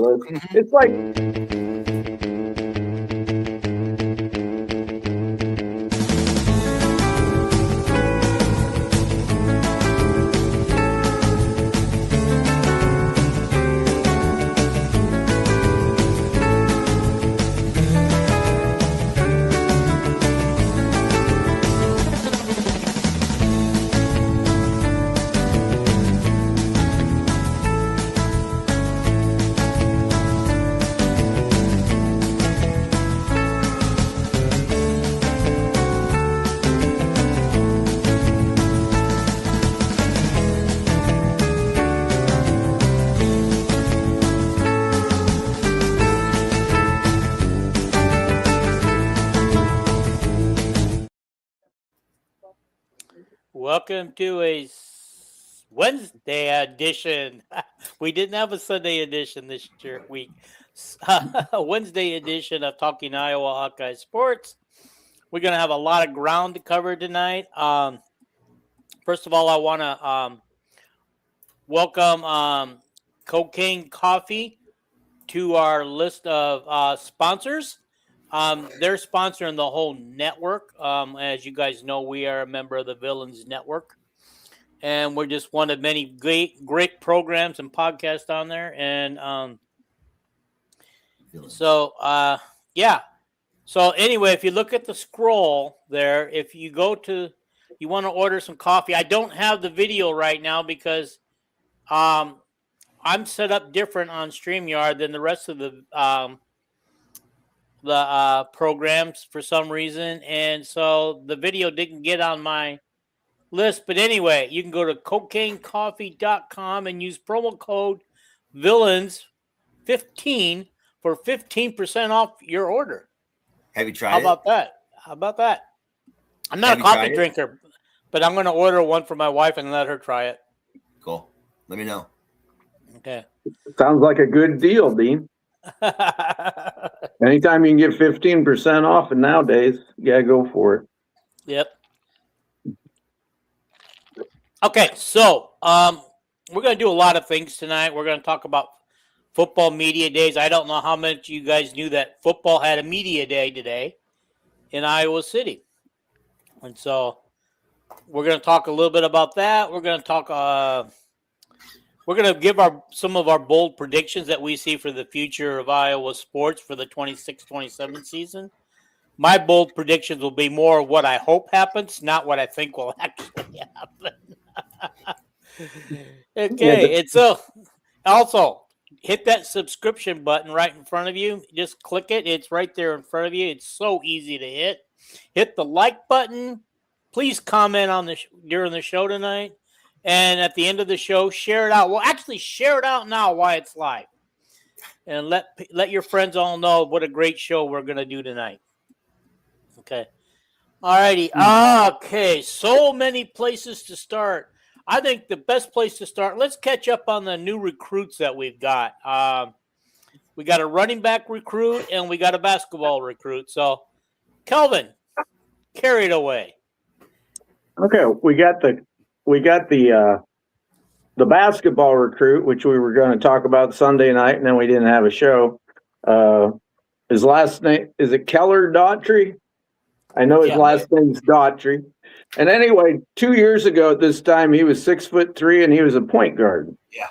It's like Welcome to a Wednesday edition. We didn't have a Sunday edition this week. A Wednesday edition of Talking Iowa Hawkeye Sports. We're going to have a lot of ground to cover tonight. First of all, I want to welcome Cocaine Coffee to our list of sponsors. They're sponsoring the whole network. As you guys know, we are a member of the Villains Network. And we're just one of many great programs and podcasts on there. And So anyway, if you look at the scroll there, if you go to, you want to order some coffee. I don't have the video right now because I'm set up different on StreamYard than the rest of the programs for some reason. And so the video didn't get on my list. But anyway, you can go to cocainecoffee.com and use promo code VILLAINS15 for 15% off your order. Have you tried How about that? I'm not a coffee drinker, but I'm going to order one for my wife and let her try it. Cool. Let me know. Okay. Sounds like a good deal, Dean. Anytime you can get 15% off, and nowadays, you gotta go for it. Yep. Okay, so we're going to do a lot of things tonight. We're going to talk about football media days. I don't know how much you guys knew that football had a media day today in Iowa City. And so we're going to talk a little bit about that. We're going to talk we're going to give some of our bold predictions that we see for the future of Iowa sports for the 26-27 season. My bold predictions will be more what I hope happens, not what I think will actually happen. Okay, and so also hit that subscription button right in front of you. Just click it. It's right there in front of you. It's so easy to hit. Hit the like button. Please comment on during the show tonight. And at the end of the show, share it out. Well, actually, share it out now while it's live. And let your friends all know what a great show we're going to do tonight. Okay. All righty. Okay. So many places to start. I think the best place to start, let's catch up on the new recruits that we've got. We got a running back recruit and we got a basketball recruit. So, Kelvin, carry it away. Okay. We got the basketball recruit, which we were going to talk about Sunday night, and then we didn't have a show. His last name, is it Keller Daughtry? I know his last name's Daughtry. And anyway, 2 years ago at this time, he was 6'3" and he was a point guard. Yeah.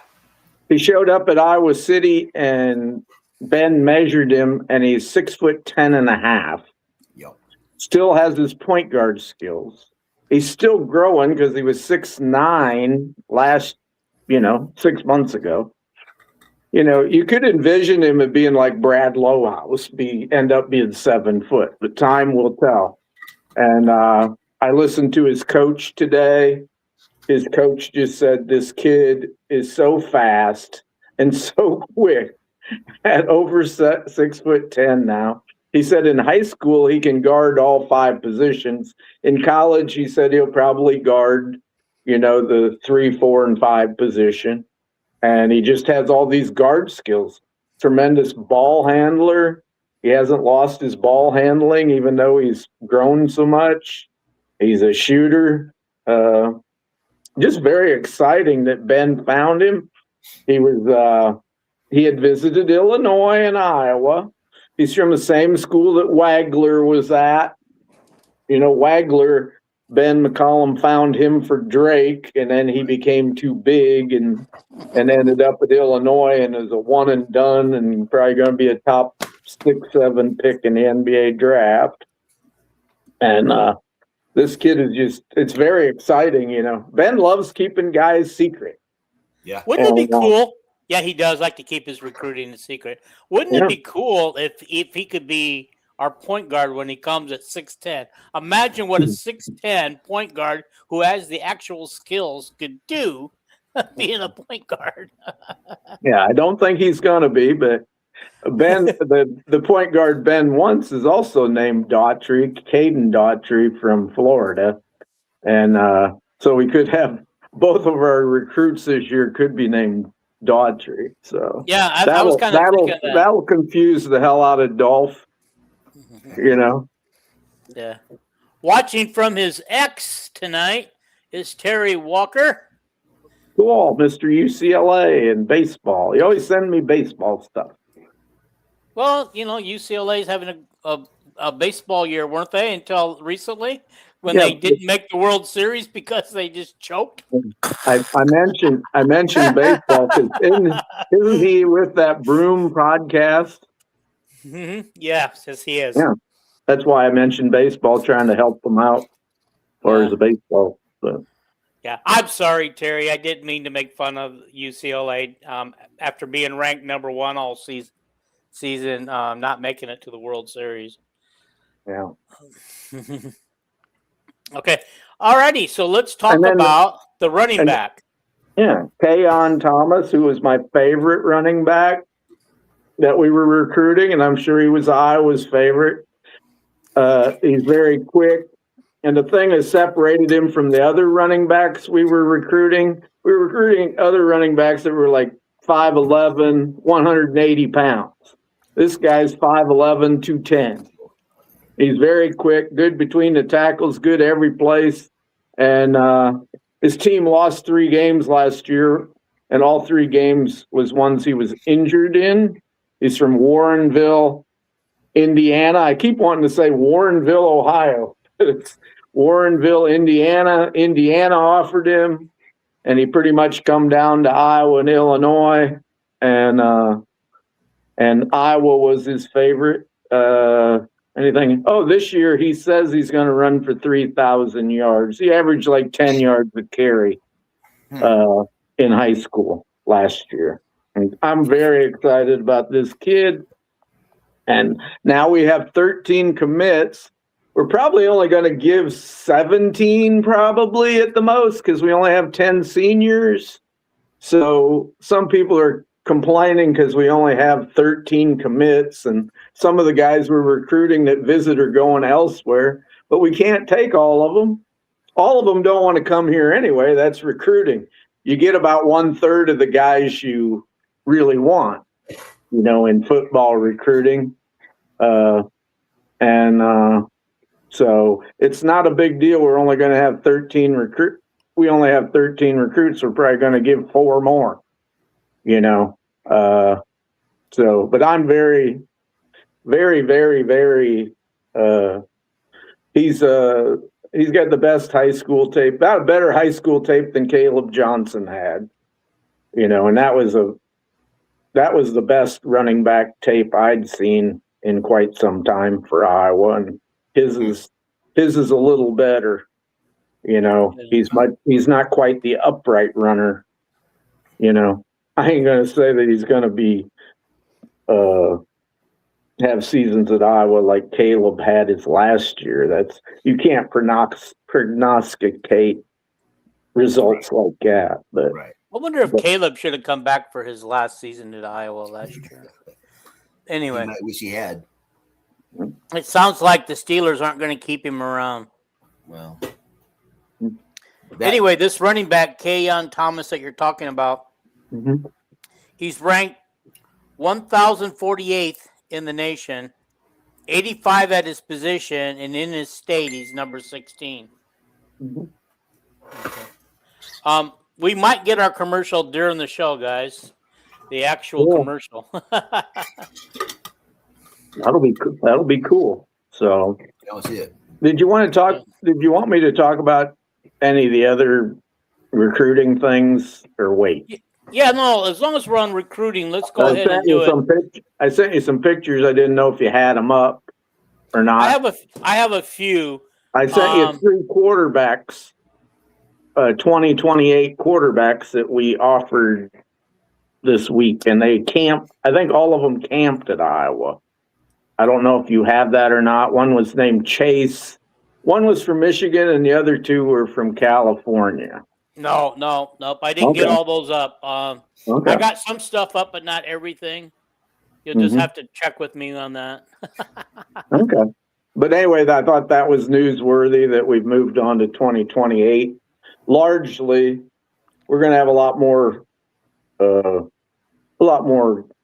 He showed up at Iowa City and Ben measured him and he's 6'10.5". Yep. Still has his point guard skills. He's still growing because he was 6'9" last, 6 months ago. You could envision him as being like Brad Lohaus, end up being 7 foot, but time will tell. And I listened to his coach today. His coach just said this kid is so fast and so quick at over 6'10" now. He said in high school he can guard all 5 positions. In college, he said he'll probably guard, the 3, 4, and 5 position. And he just has all these guard skills. Tremendous ball handler. He hasn't lost his ball handling, even though he's grown so much. He's a shooter. Just very exciting that Ben found him. He was he had visited Illinois and Iowa. He's from the same school that Wagler was at. You know, Wagler, Ben McCollum found him for Drake, and then he became too big and ended up at Illinois and is a one and done and probably going to be a top 6-7 pick in the NBA draft. And this kid is it's very exciting, you know. Ben loves keeping guys secret. Yeah. Wouldn't it be cool? Yeah, he does like to keep his recruiting a secret. Wouldn't it be cool if he could be our point guard when he comes at 6'10"? Imagine what a 6'10" point guard who has the actual skills could do being a point guard. Yeah, I don't think he's going to be, but Ben, the point guard Ben wants is also named Daughtry, Caden Daughtry from Florida. And so we could have both of our recruits this year could be named Daughtry. So yeah, I was kind of thinking that. That'll confuse the hell out of Dolph, you know. Yeah. Watching from his ex tonight is Terry Walker. Cool, Mr. UCLA and baseball. You always send me baseball stuff. Well, you know, UCLA is having a baseball year, weren't they, until recently when they didn't make the World Series because they just choked? I mentioned baseball because isn't he with that Broom podcast? Mm-hmm. Yeah, yes, he is. Yeah, that's why I mentioned baseball, trying to help them out as far as the baseball. But. Yeah, I'm sorry, Terry. I didn't mean to make fun of UCLA after being ranked number 1 all season, not making it to the World Series. Yeah. Okay. All righty. So let's talk about the running back. Yeah. Kayon Thomas, who was my favorite running back that we were recruiting, and I'm sure he was Iowa's favorite. He's very quick. And the thing that separated him from the other running backs we were recruiting other running backs that were like 5'11", 180 pounds. This guy's 5'11", 210. He's very quick, good between the tackles, good every place. And his team lost 3 games last year, and all 3 games was ones he was injured in. He's from Warrenville, Indiana. I keep wanting to say Warrenville, Ohio. It's Warrenville, Indiana. Indiana offered him, and he pretty much come down to Iowa and Illinois, and Iowa was his favorite. This year he says he's going to run for 3,000 yards. He averaged like 10 yards a carry in high school last year. And I'm very excited about this kid. And now we have 13 commits. We're probably only going to give 17 probably at the most because we only have 10 seniors. So some people are complaining because we only have 13 commits, and some of the guys we're recruiting that visit are going elsewhere, but we can't take all of them. All of them don't want to come here anyway. That's recruiting. You get about 1/3 of the guys you really want, you know, in football recruiting. So it's not a big deal. We're only going to have 13 recruits. We only have 13 recruits. We're probably going to give 4 more, you know. But I'm very, very, very, very, he's got the best high school tape, about a better high school tape than Caleb Johnson had, you know, and that was the best running back tape I'd seen in quite some time for Iowa. And his is a little better, you know. He's not quite the upright runner, you know. I ain't gonna say that he's gonna be have seasons at Iowa like Caleb had his last year. You can't prognosticate results like that. But I wonder if Caleb should have come back for his last season at Iowa last year. Anyway, I wish he had. It sounds like the Steelers aren't going to keep him around. Well, anyway, this running back, Kayon Thomas, that you're talking about, he's ranked 1,048th in the nation, 85 at his position, and in his state, he's number 16. Okay. We might get our commercial during the show, guys. The actual Cool. commercial. That'll be cool. So, That was it. did you want to talk? Did you want me to talk about any of the other recruiting things, or wait? Yeah, no. As long as we're on recruiting, let's go ahead and do it. I sent you some pictures. I didn't know if you had them up or not. I have a few. I sent you 3 quarterbacks, 2028 quarterbacks that we offered this week, and they camped. I think all of them camped at Iowa. I don't know if you have that or not. One was named Chase. One was from Michigan, and the other 2 were from California. Nope. I didn't get all those up. Okay. I got some stuff up, but not everything. You'll just have to check with me on that. Okay. But anyway, I thought that was newsworthy that we've moved on to 2028. Largely, we're going to have a lot more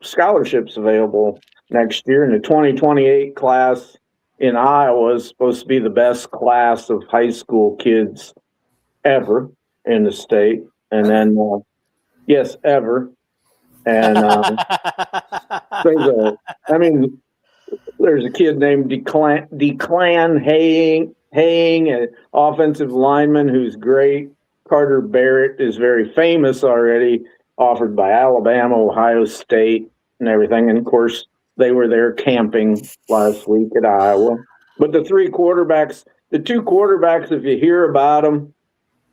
scholarships available next year. And the 2028 class in Iowa is supposed to be the best class of high school kids ever in the state. And then, yes, ever. And there's a kid named Declan Haying, an offensive lineman who's great. Carter Barrett is very famous already, offered by Alabama, Ohio State, and everything. And of course, they were there camping last week at Iowa. But the 2 quarterbacks, if you hear about them,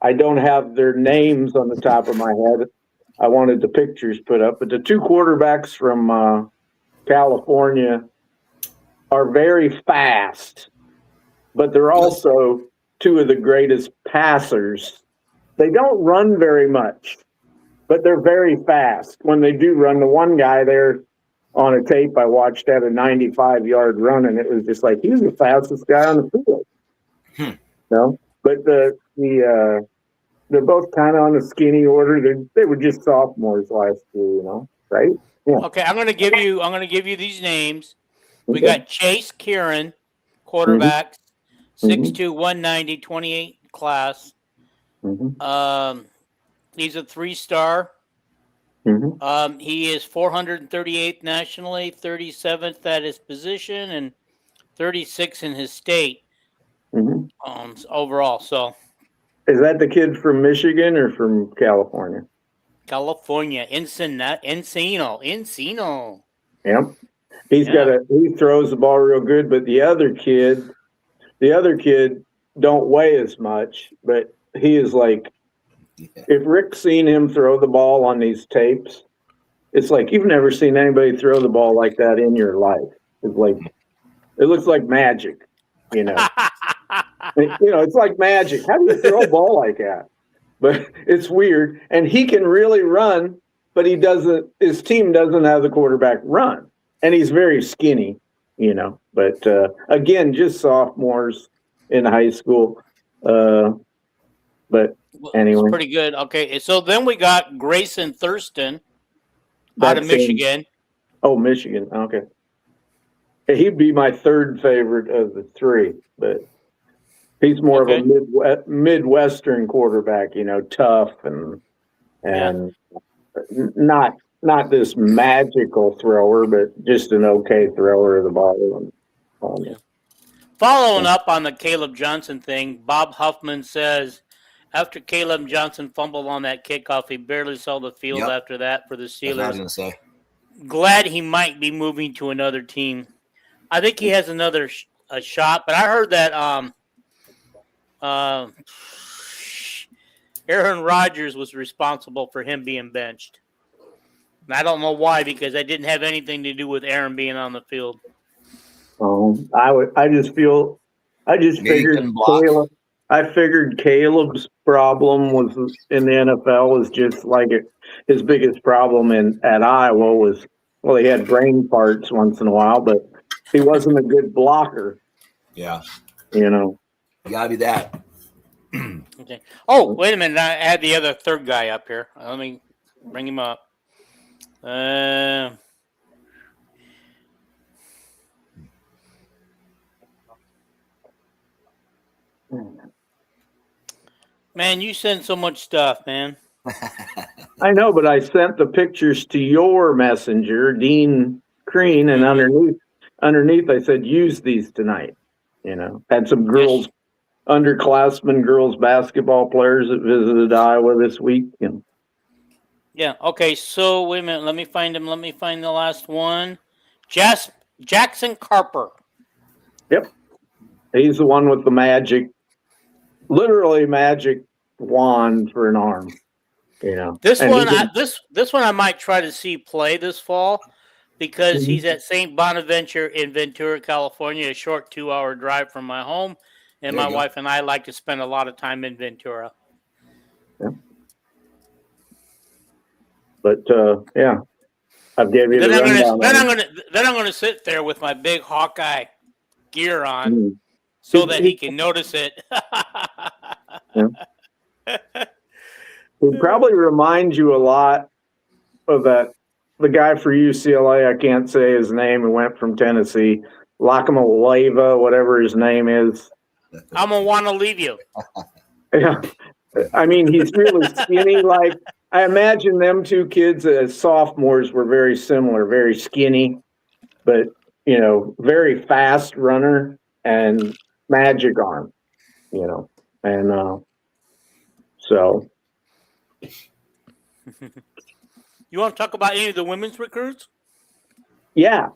I don't have their names on the top of my head. I wanted the pictures put up. But the 2 quarterbacks from California are very fast, but they're also 2 of the greatest passers. They don't run very much, but they're very fast. When they do run, the one guy there on a tape I watched had a 95-yard run, and it was just like, he's the fastest guy on the field. No, but they're both kind of on the skinny order. They were just sophomores last year, right? Yeah. Okay, I'm gonna give you these names. We got Chase Kieran, quarterback, 6'2", 190, 28 class. He's a 3-star. He is 438th nationally, 37th at his position, and 36th in his state overall. So, is that the kid from Michigan or from California? California, Encino. Yep. He throws the ball real good, but the other kid don't weigh as much, but he is like, if Rick's seen him throw the ball on these tapes, it's like you've never seen anybody throw the ball like that in your life. It's like, it looks like magic, it's like magic. How do you throw a ball like that? But it's weird. And he can really run, but his team doesn't have the quarterback run. And he's very skinny, But again, just sophomores in high school. But anyway. It's pretty good. Okay, so then we got Grayson Thurston out of Michigan. Michigan. Okay. He'd be my 3rd favorite of the 3, but he's more of a Midwestern quarterback, tough and not this magical thrower, but just an okay thrower of the ball. Following up on the Caleb Johnson thing, Bob Huffman says after Caleb Johnson fumbled on that kickoff, he barely saw the field after that for the Steelers. That's what I was going to say. Glad he might be moving to another team. I think he has another shot, but I heard that Aaron Rodgers was responsible for him being benched. And I don't know why, because that didn't have anything to do with Aaron being on the field. I figured Caleb's problem was in the NFL was just like his biggest problem at Iowa was, he had brain farts once in a while, but he wasn't a good blocker. Yeah. You gotta be that. Okay. Oh, wait a minute. I had the other 3rd guy up here. Let me bring him up. Man, you send so much stuff, man. I know, but I sent the pictures to your messenger, Dean Crean, and underneath I said, use these tonight. Had some girls, underclassmen girls basketball players that visited Iowa this week. Yeah. Okay. So wait a minute. Let me find him. Let me find the last one. Jackson Carper. Yep. He's the one with the literally magic wand for an arm. This And one, this one I might try to see play this fall because he's at St. Bonaventure in Ventura, California, a short 2-hour drive from my home. And my wife and I like to spend a lot of time in Ventura. Yeah. But yeah, I've gave you the rundown. Then I'm gonna sit there with my big Hawkeye gear on so that he can notice it. Yeah. It probably reminds you a lot of the guy for UCLA. I can't say his name. He went from Tennessee, Lakamaleva, whatever his name is. I'm gonna want to leave you. Yeah, I mean he's really skinny. Like I imagine them two kids as sophomores were very similar, very skinny, but very fast runner and magic arm. And so. You want to talk about any of the women's recruits? Yeah,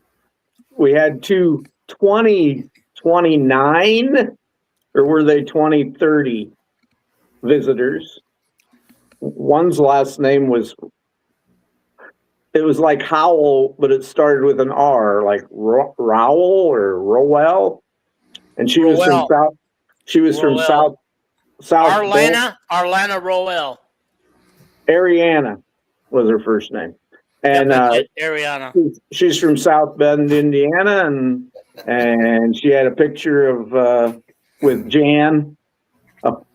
we had two 2029, or were they 2030 visitors? One's last name was like Howell, but it started with an R, like Rowell or Rowell, and she was from South. She was from South. Arlana Rowell. Ariana was her first name, and Ariana. She's from South Bend, Indiana, and she had a picture of with Jan.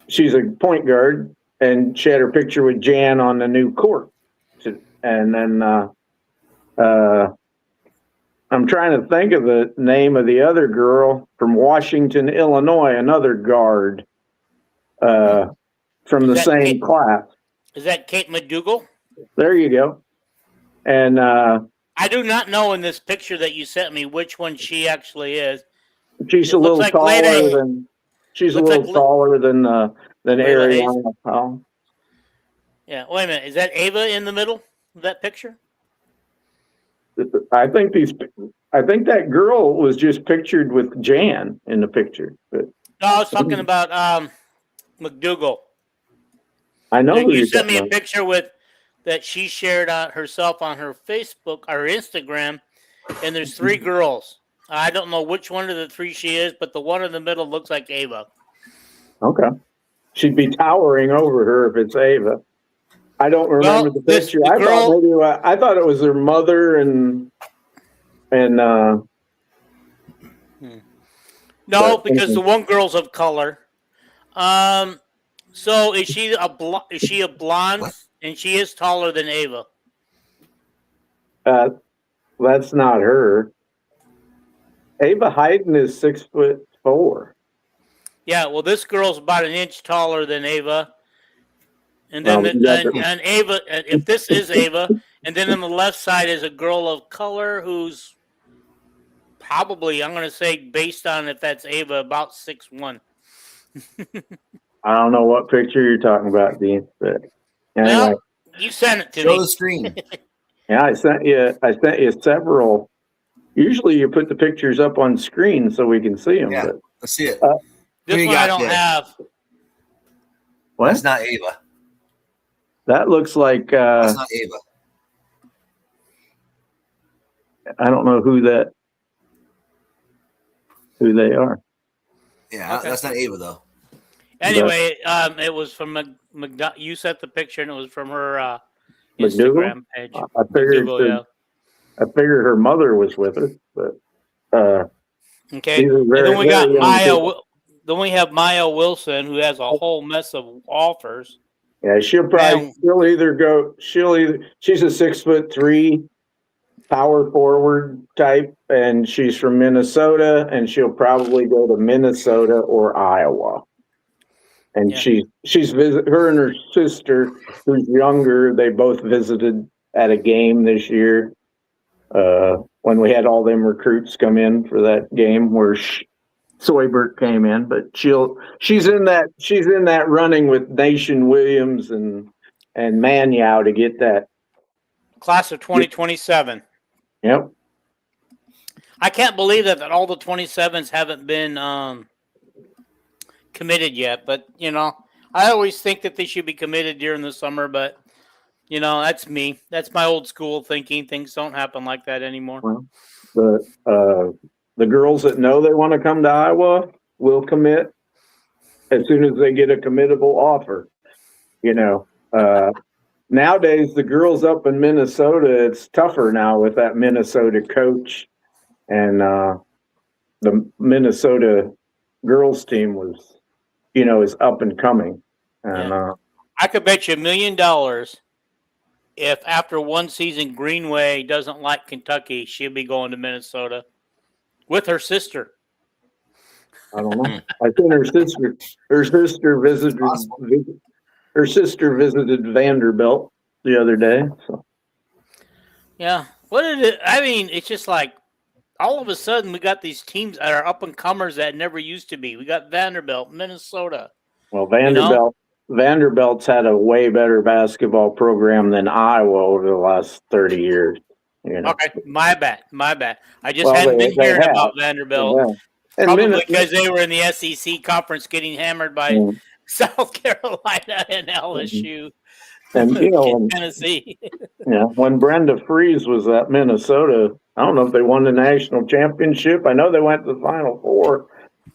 She's a point guard, and she had her picture with Jan on the new court. And then I'm trying to think of the name of the other girl from Washington, Illinois, another guard from the same class. Is that Kate McDougal? There you go. And I do not know in this picture that you sent me which one she actually is. She's a little taller than Ariana Powell. Yeah. Wait a minute. Is that Ava in the middle of that picture? I think that girl was just pictured with Jan in the picture. But no, I was talking about McDougal. I know you sent me a picture that she shared herself on her Facebook or Instagram, and there's 3 girls. I don't know which one of the 3 she is, but the one in the middle looks like Ava. Okay. She'd be towering over her if it's Ava. I don't remember the picture. I thought it was her mother and No, because the one girl's of color. So is she a blonde? What? And she is taller than Ava. That's not her. Ava Hayden is 6'4". Yeah, well, this girl's about an inch taller than Ava. And then and Ava, if this is Ava, and then on the left side is a girl of color who's probably, I'm going to say, based on if that's Ava, about 6'1". I don't know what picture you're talking about, Dean. But anyway, well, you sent it to me. Show the screen. Yeah, I sent you several. Usually, you put the pictures up on screen so we can see them. Yeah, but, let's see it. This one I don't have. What? It's not Ava. That looks like. That's not Ava. I don't know who they are. Yeah, okay. That's not Ava though. Anyway, it was from you sent the picture, and it was from her Instagram page. I figured her mother was with her, but okay. And then we got Maya. Then we have Maya Wilson, who has a whole mess of offers. Yeah, she's a 6'3" power forward type, and she's from Minnesota, and she'll probably go to Minnesota or Iowa. And Yeah. she's her and her sister, who's younger, they both visited at a game this year. When we had all them recruits come in for that game where Soybert came in, but she's in that running with Nation Williams and Manyow to get that Class of 2027. Yep. I can't believe that all the 27s haven't been committed yet, but I always think that they should be committed during the summer, but that's me. That's my old school thinking. Things don't happen like that anymore. Well, the girls that know they want to come to Iowa will commit as soon as they get a committable offer. Nowadays the girls up in Minnesota, it's tougher now with that Minnesota coach, and the Minnesota girls team is up and coming. And I could bet you $1 million if after one season Greenway doesn't like Kentucky, she'll be going to Minnesota with her sister. I don't know. I think her sister visited Vanderbilt the other day. So. Yeah. What did it? I mean, it's just like all of a sudden we got these teams that are up and comers that never used to be. We got Vanderbilt, Minnesota. Well, Vanderbilt's had a way better basketball program than Iowa over the last 30 years. Okay, my bad. I just hadn't been hearing about Vanderbilt. Yeah. Probably because they were in the SEC conference getting hammered by South Carolina and LSU and Tennessee. When Brenda Freeze was at Minnesota, I don't know if they won the national championship. I know they went to the Final Four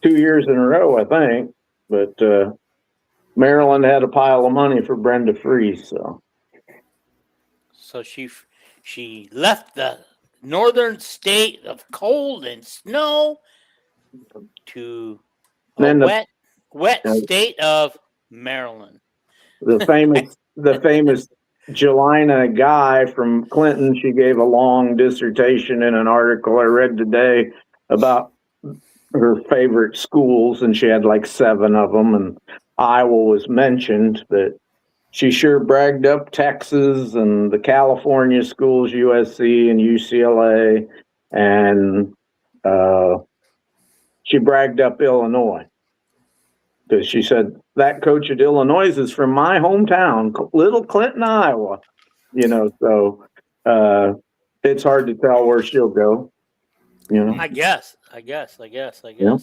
2 years in a row, I think. But Maryland had a pile of money for Brenda Freeze, so she left the northern state of cold and snow to the wet state of Maryland. The famous Jelena Guy from Clinton, she gave a long dissertation in an article I read today about her favorite schools, and she had like 7 of them, and Iowa was mentioned, but she sure bragged up Texas and the California schools, USC and UCLA, and she bragged up Illinois because she said that coach at Illinois is from my hometown, Little Clinton, Iowa. So it's hard to tell where she'll go. I guess. Yeah.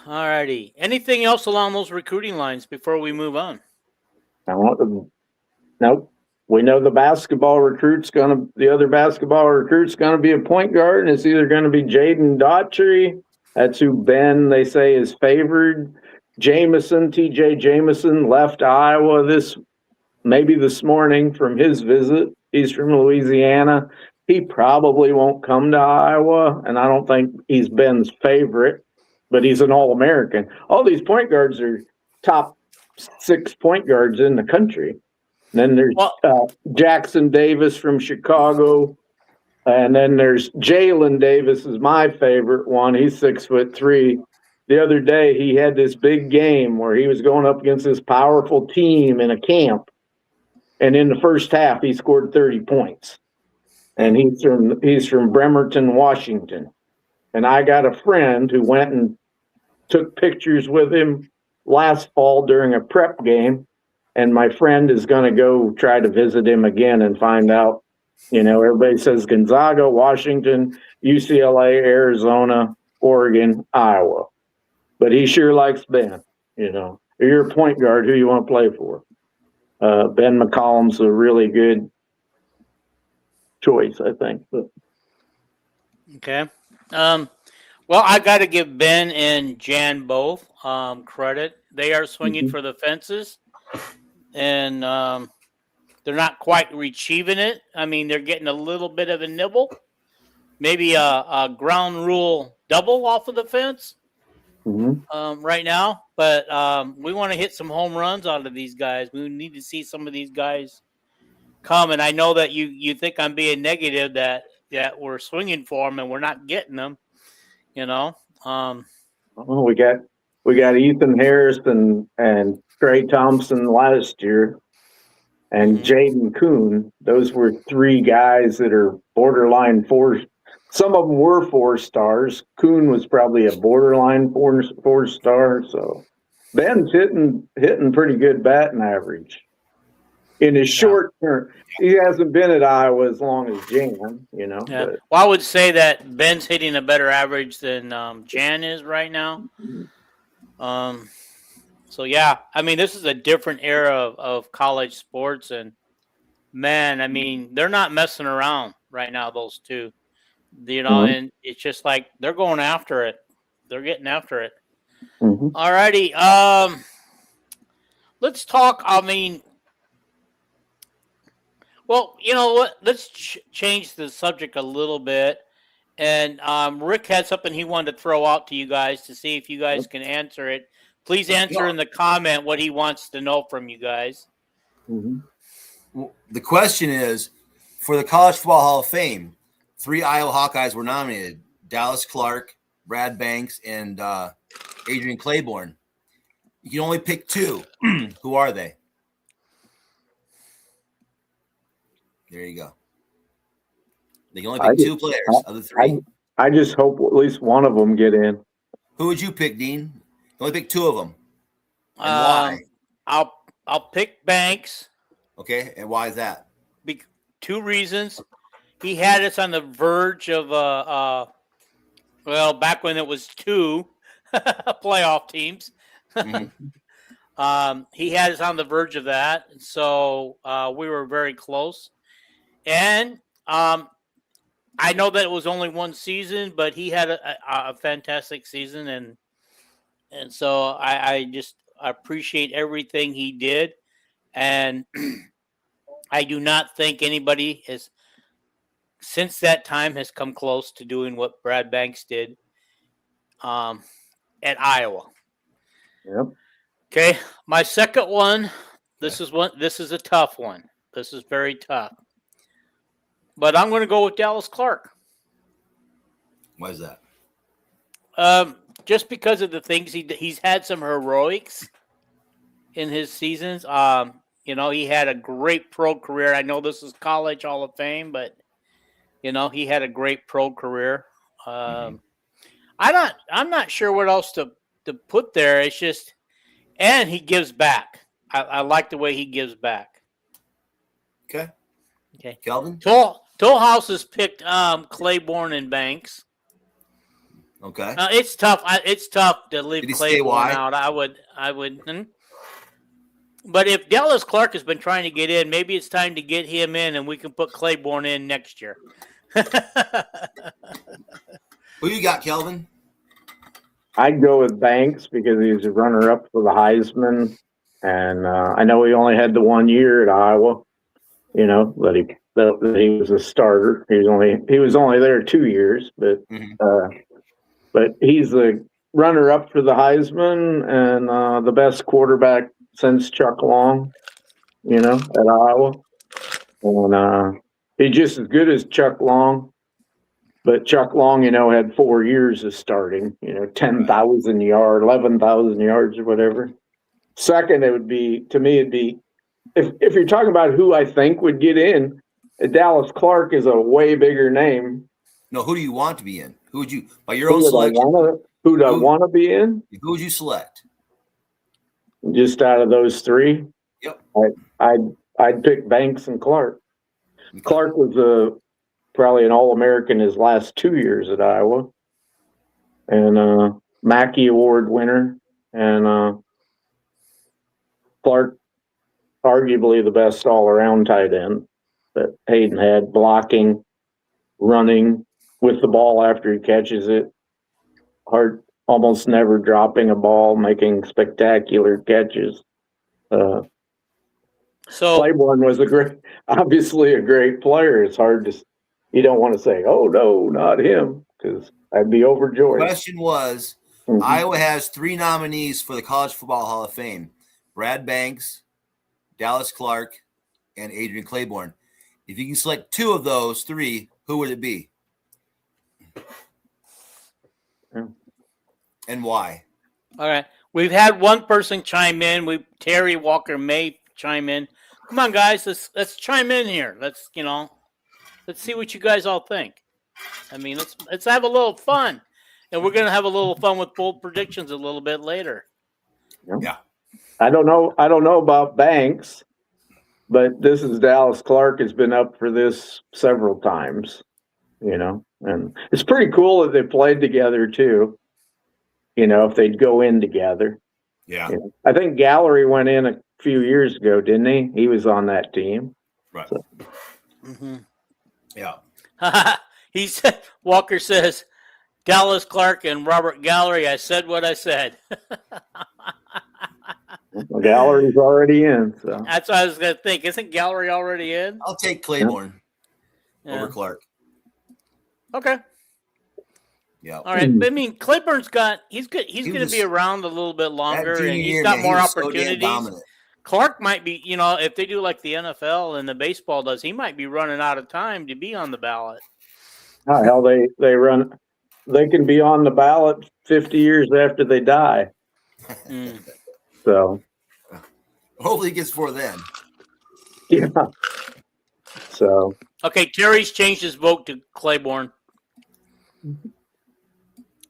All righty. Anything else along those recruiting lines before we move on? Nope. We know the other basketball recruit's gonna be a point guard, and it's either gonna be Jaden Daughtry. That's who Ben, they say, is favored. TJ Jameson left Iowa maybe this morning from his visit. He's from Louisiana. He probably won't come to Iowa, and I don't think he's Ben's favorite, but he's an All-American. All these point guards are top 6 point guards in the country. And then there's Jackson Davis from Chicago, and then there's Jalen Davis is my favorite one. He's 6'3". The other day he had this big game where he was going up against this powerful team in a camp, and in the first half he scored 30 points. And he's from Bremerton, Washington. And I got a friend who went and took pictures with him last fall during a prep game. And my friend is going to go try to visit him again and find out. Everybody says Gonzaga, Washington, UCLA, Arizona, Oregon, Iowa. But he sure likes Ben. If you're a point guard, who you want to play for? Ben McCollum's a really good choice, I think. But. Okay. Well, I got to give Ben and Jan both credit. They are swinging for the fences, and they're not quite retrieving it. I mean, they're getting a little bit of a nibble, maybe a ground rule double off of the fence right now. But we want to hit some home runs out of these guys. We need to see some of these guys come. And I know that you think I'm being negative that we're swinging for them and we're not getting them. Well, we got We got Ethan Harris and Trey Thompson last year, and Jaden Kuhn. Those were three guys that are borderline four. Some of them were 4 stars. Kuhn was probably a borderline four star. So Ben's hitting pretty good batting average. In his short term, he hasn't been at Iowa as long as Jan, you know. Yeah. But. Well, I would say that Ben's hitting a better average than Jan is right now. So, yeah, I mean, this is a different era of college sports. And, man, I mean, they're not messing around right now, those two. You know, and it's just like they're going after it. They're getting after it. All righty. Let's talk. I mean, well, you know what? Let's change the subject a little bit. And Rick had something he wanted to throw out to you guys to see if you guys can answer it. Please answer in the comment what he wants to know from you guys. Well, the question is, for the College Football Hall of Fame, 3 Iowa Hawkeyes were nominated: Dallas Clark, Brad Banks, and Adrian Claiborne. You can only pick 2. Who are they? There you go. They can only pick 2 players of the 3. I just hope at least one of them get in. Who would you pick, Dean? You only pick 2 of them. And why? I'll pick Banks. Okay, and why is that? 2 reasons. He had us on the verge of well, back when it was 2 playoff teams. He had us on the verge of that, so we were very close. And I know that it was only 1 season, but he had a fantastic season, and so I just appreciate everything he did, and I do not think anybody has since that time has come close to doing what Brad Banks did at Iowa. Yep. Okay, my second one. This is a tough one. This is very tough. But I'm going to go with Dallas Clark. Why is that? Just because of the things he's had some heroics in his seasons. You know, he had a great pro career. I know this is college Hall of Fame, but you know, he had a great pro career. I'm not sure what else to put there. It's just, and he gives back. I like the way he gives back. Okay. Kelvin? Tollhouse has picked Claiborne and Banks. Okay. It's tough. It's tough to leave Claiborne out. I would. But if Dallas Clark has been trying to get in, maybe it's time to get him in, and we can put Claiborne in next year. Who you got, Kelvin? I'd go with Banks because he's a runner-up for the Heisman, and I know he only had the 1 year at Iowa. You know, that he was a starter. He was only there 2 years, but he's the runner-up for the Heisman and the best quarterback since Chuck Long. You know, at Iowa, and he's just as good as Chuck Long. But Chuck Long, you know, had 4 years of starting. You know, 10,000 yards, 11,000 yards, or whatever. Second, it'd be if you're talking about who I think would get in, Dallas Clark is a way bigger name. No, who do you want to be in? Who would you, by your own selection? Who do I want to be in? Who would you select? Just out of those 3? Yep. I'd pick Banks and Clark. Okay. Clark was probably an All-American his last 2 years at Iowa, and Mackey Award winner, and Clark, arguably the best all-around tight end that Hayden had, blocking, running with the ball after he catches it, almost never dropping a ball, making spectacular catches. So Claiborne was obviously a great player. It's hard to, you don't want to say, oh no, not him, because I'd be overjoyed. The question was, Iowa has 3 nominees for the College Football Hall of Fame: Brad Banks, Dallas Clark, and Adrian Claiborne. If you can select 2 of those 3, who would it be? And why? All right. We've had one person chime in. Terry Walker May chime in. Come on, guys. Let's chime in here. Let's see what you guys all think. I mean, let's have a little fun. And we're gonna have a little fun with bold predictions a little bit later. Yeah. I don't know about Banks, but this is Dallas Clark has been up for this several times, and it's pretty cool that they played together too. If they'd go in together. Yeah. I think Gallery went in a few years ago, didn't he? He was on that team. Right. So. Mm-hmm. Yeah. He said, Walker says, Dallas Clark and Robert Gallery, I said what I said. Well, Gallery's already in. So. That's what I was going to think. Isn't Gallery already in? I'll take Claiborne over Clark. Okay. Yeah. All right. I mean, Claiborne's he's good. He's going to be around a little bit longer, and he's got more opportunities. So Clark might be, if they do like the NFL and the baseball does, he might be running out of time to be on the ballot. Oh, hell, they can be on the ballot 50 years after they die. So. Hopefully he gets 4 then. Yeah. So. Okay, Terry's changed his vote to Claiborne.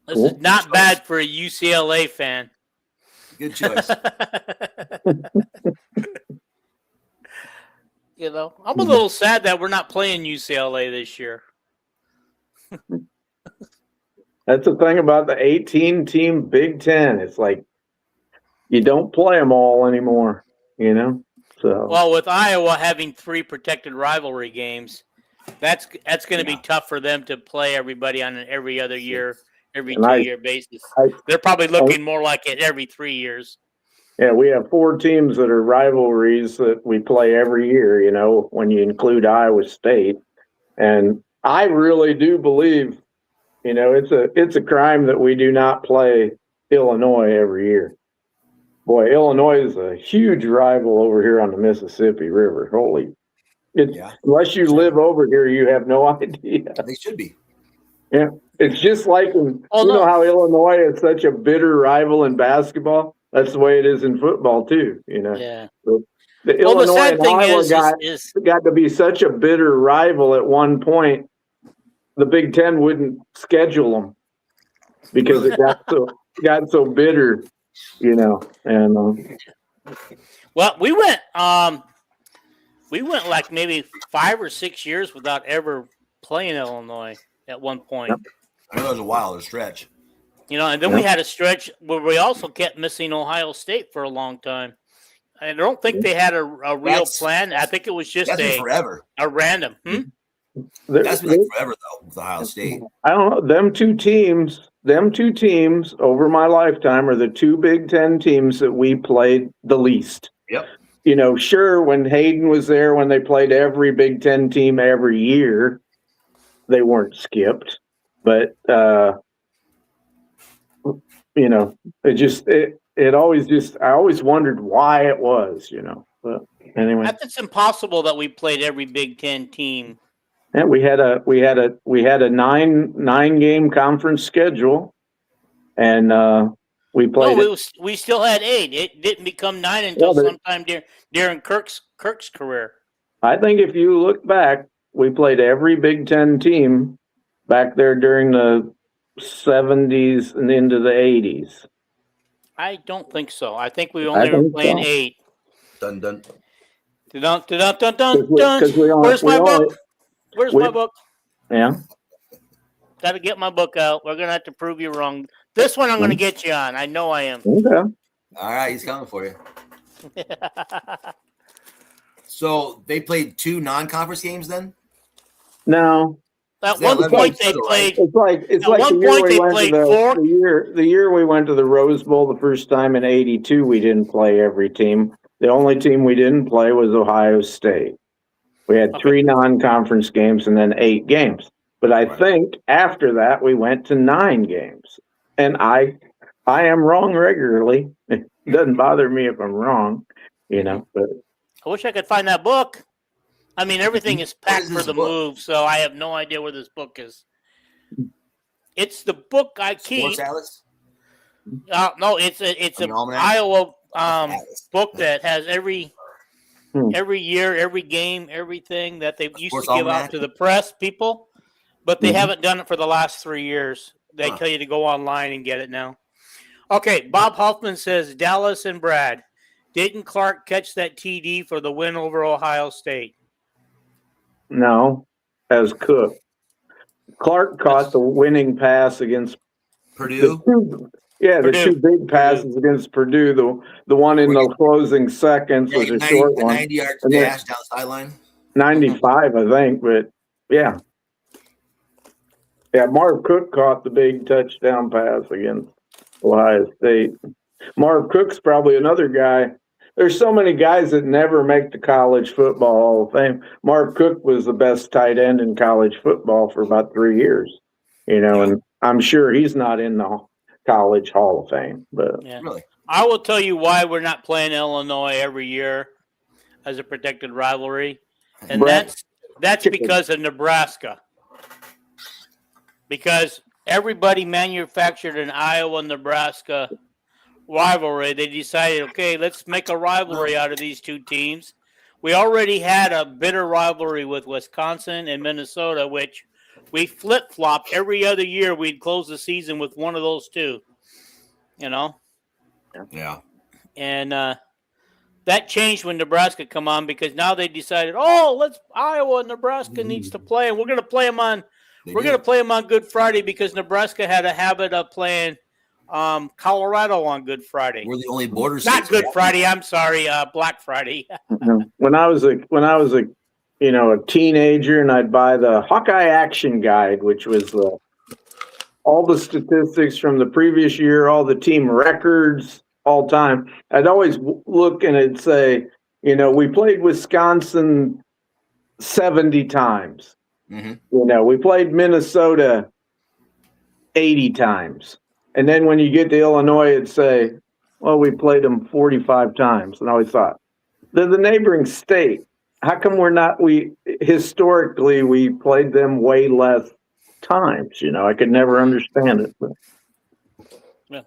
This is not bad for a UCLA fan. Good choice. I'm a little sad that we're not playing UCLA this year. That's the thing about the 18-team Big Ten. It's like you don't play them all anymore, So. Well, with Iowa having 3 protected rivalry games, that's going to be tough for them to play everybody on an every other year, every 2-year basis. They're probably looking more like it every 3 years. Yeah, we have 4 teams that are rivalries that we play every year, when you include Iowa State. And I really do believe, it's a crime that we do not play Illinois every year. Boy, Illinois is a huge rival over here on the Mississippi River. Unless you live over here, you have no idea. They should be. Yeah, it's just like know how Illinois is such a bitter rival in basketball. That's the way it is in football too. Yeah. So the Illinois and Iowa got to be such a bitter rival at one point. The Big Ten wouldn't schedule them because it got so bitter, And well, we went like maybe 5 or 6 years without ever playing Illinois at one point. Yep. I know it was a wilder stretch. And then we had a stretch where we also kept missing Ohio State for a long time. I don't think they had a real plan. I think it was just a random. That's been forever though with Ohio State. I don't know. Them two teams over my lifetime are the 2 Big Ten teams that we played the least. Yep. Sure, when Hayden was there, when they played every Big Ten team every year, they weren't skipped. But I always wondered why it was, But anyway, it's impossible that we played every Big Ten team. And we had a 9-game conference schedule, and we played. No, we still had 8. It didn't become 9 until sometime during Kirk's career. I think if you look back, we played every Big Ten team back there during the 70s and into the 80s. I don't think so. I think we only were playing 8. Dun dun. Dun dun dun dun dun. Where's my book? Where's my book? Yeah. Got to get my book out. We're gonna have to prove you wrong. This one I'm gonna get you on. I know I am. Okay. All right, he's coming for you. So they played 2 non-conference games then? No. At one point they played. It's like the year we went to the Rose Bowl the first time in '82. We didn't play every team. The only team we didn't play was Ohio State. We had 3 non-conference games and then 8 games. But I think after that we went to 9 games. And I am wrong regularly. It doesn't bother me if I'm wrong, But I wish I could find that book. I mean, everything is packed for the move, so I have no idea where this book is. It's the book I keep. Sports Atlas? No, it's An a almanac? Iowa Atlas. book that has every Hmm. year, every game, everything that they used Sports to give almanac? out to the press people, but they Mhm. haven't done it for the last 3 years. They Huh. tell you to go online and get it now. Okay, Bob Huffman says Dallas and Brad. Didn't Clark catch that TD for the win over Ohio State? No, as Cook. Clark caught the winning pass against the Purdue? two, the Purdue. two big passes against Purdue. The one in the closing seconds was a short one. 90-yard And then dash down the sideline. 95, I think, but yeah. Yeah, Marv Cook caught the big touchdown pass against Ohio State. Marv Cook's probably another guy. There's so many guys that never make the College Football Hall of Fame. Marv Cook was the best tight end in college football for about 3 years, and I'm sure he's not in the College Hall of Fame. But Yeah. Really? I will tell you why we're not playing Illinois every year as a protected rivalry, and Brett, that's because of Nebraska. Because everybody manufactured an Iowa-Nebraska rivalry. They decided, okay, let's make a rivalry out of these two teams. We already had a bitter rivalry with Wisconsin and Minnesota, which we flip-flopped every other year. We'd close the season with one of those two, Yeah. And that changed when Nebraska come on because now they decided, Iowa and Nebraska needs to play, and we're going to play them on Good Friday because Nebraska had a habit of playing Colorado on Good Friday. We're the only border Not states. Good Friday. I'm sorry, Black Friday. when I was a teenager, and I'd buy the Hawkeye Action Guide, which was all the statistics from the previous year, all the team records, all time. I'd always look and it'd say, we played Wisconsin 70 times. Mm-hmm. We played Minnesota 80 times. And then when you get to Illinois, it'd say, well, we played them 45 times. And I always thought, they're the neighboring state. How come historically, we played them way less times? I could never understand it. But. Yeah.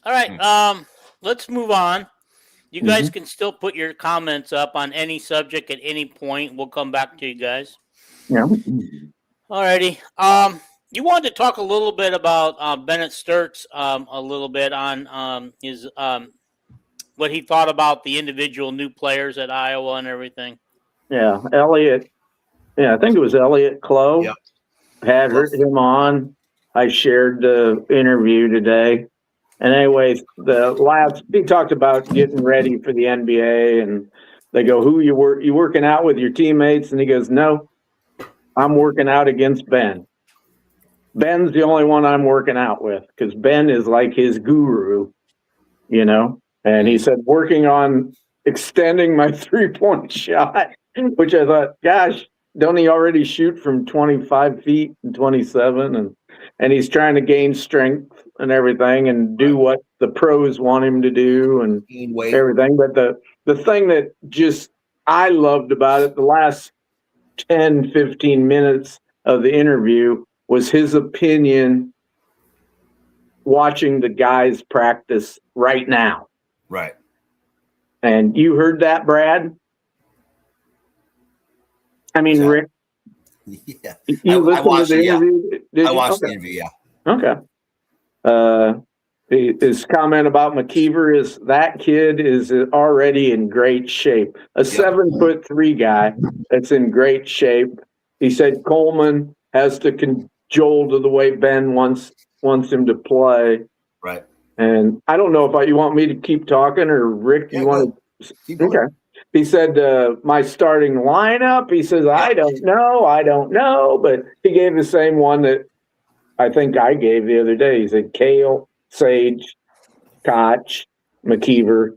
All right. Let's move on. You guys can still put your comments up on any subject at any point. We'll come back to you guys. Yeah. All righty. You wanted to talk a little bit about Bennett Sturts a little bit on his what he thought about the individual new players at Iowa and everything. Yeah, Elliot. Yeah, I think it was Elliot Clough. Yep. Had him on. I shared the interview today. And anyways, he talked about getting ready for the NBA, and they go, "Who you working out with your teammates?" And he goes, "No, I'm working out against Ben. Ben's the only one I'm working out with because Ben is like his guru, And he said, working on extending my 3-point shot, which I thought, gosh, don't he already shoot from 25 feet and 27? And he's trying to gain strength and everything and do what the pros want him to do and everything. But the thing that just I loved about it, the last 10, 15 minutes of the interview was his opinion watching the guys practice right now. Right. And you heard that, Brad? I mean, Rick, Yeah. you listened to the interview? I watched the interview, yeah. Okay. His comment about McKeever is that kid is already in great shape. A 7'3" guy that's in great shape. He said Coleman has to cajole to the way Ben wants him to play. Right. And I don't know if you want me to keep talking or Rick, you want to? Okay. He said, my starting lineup, he says, I don't know. But he gave the same one that I think I gave the other day. He said, Kale, Sage, Koch, McKeever,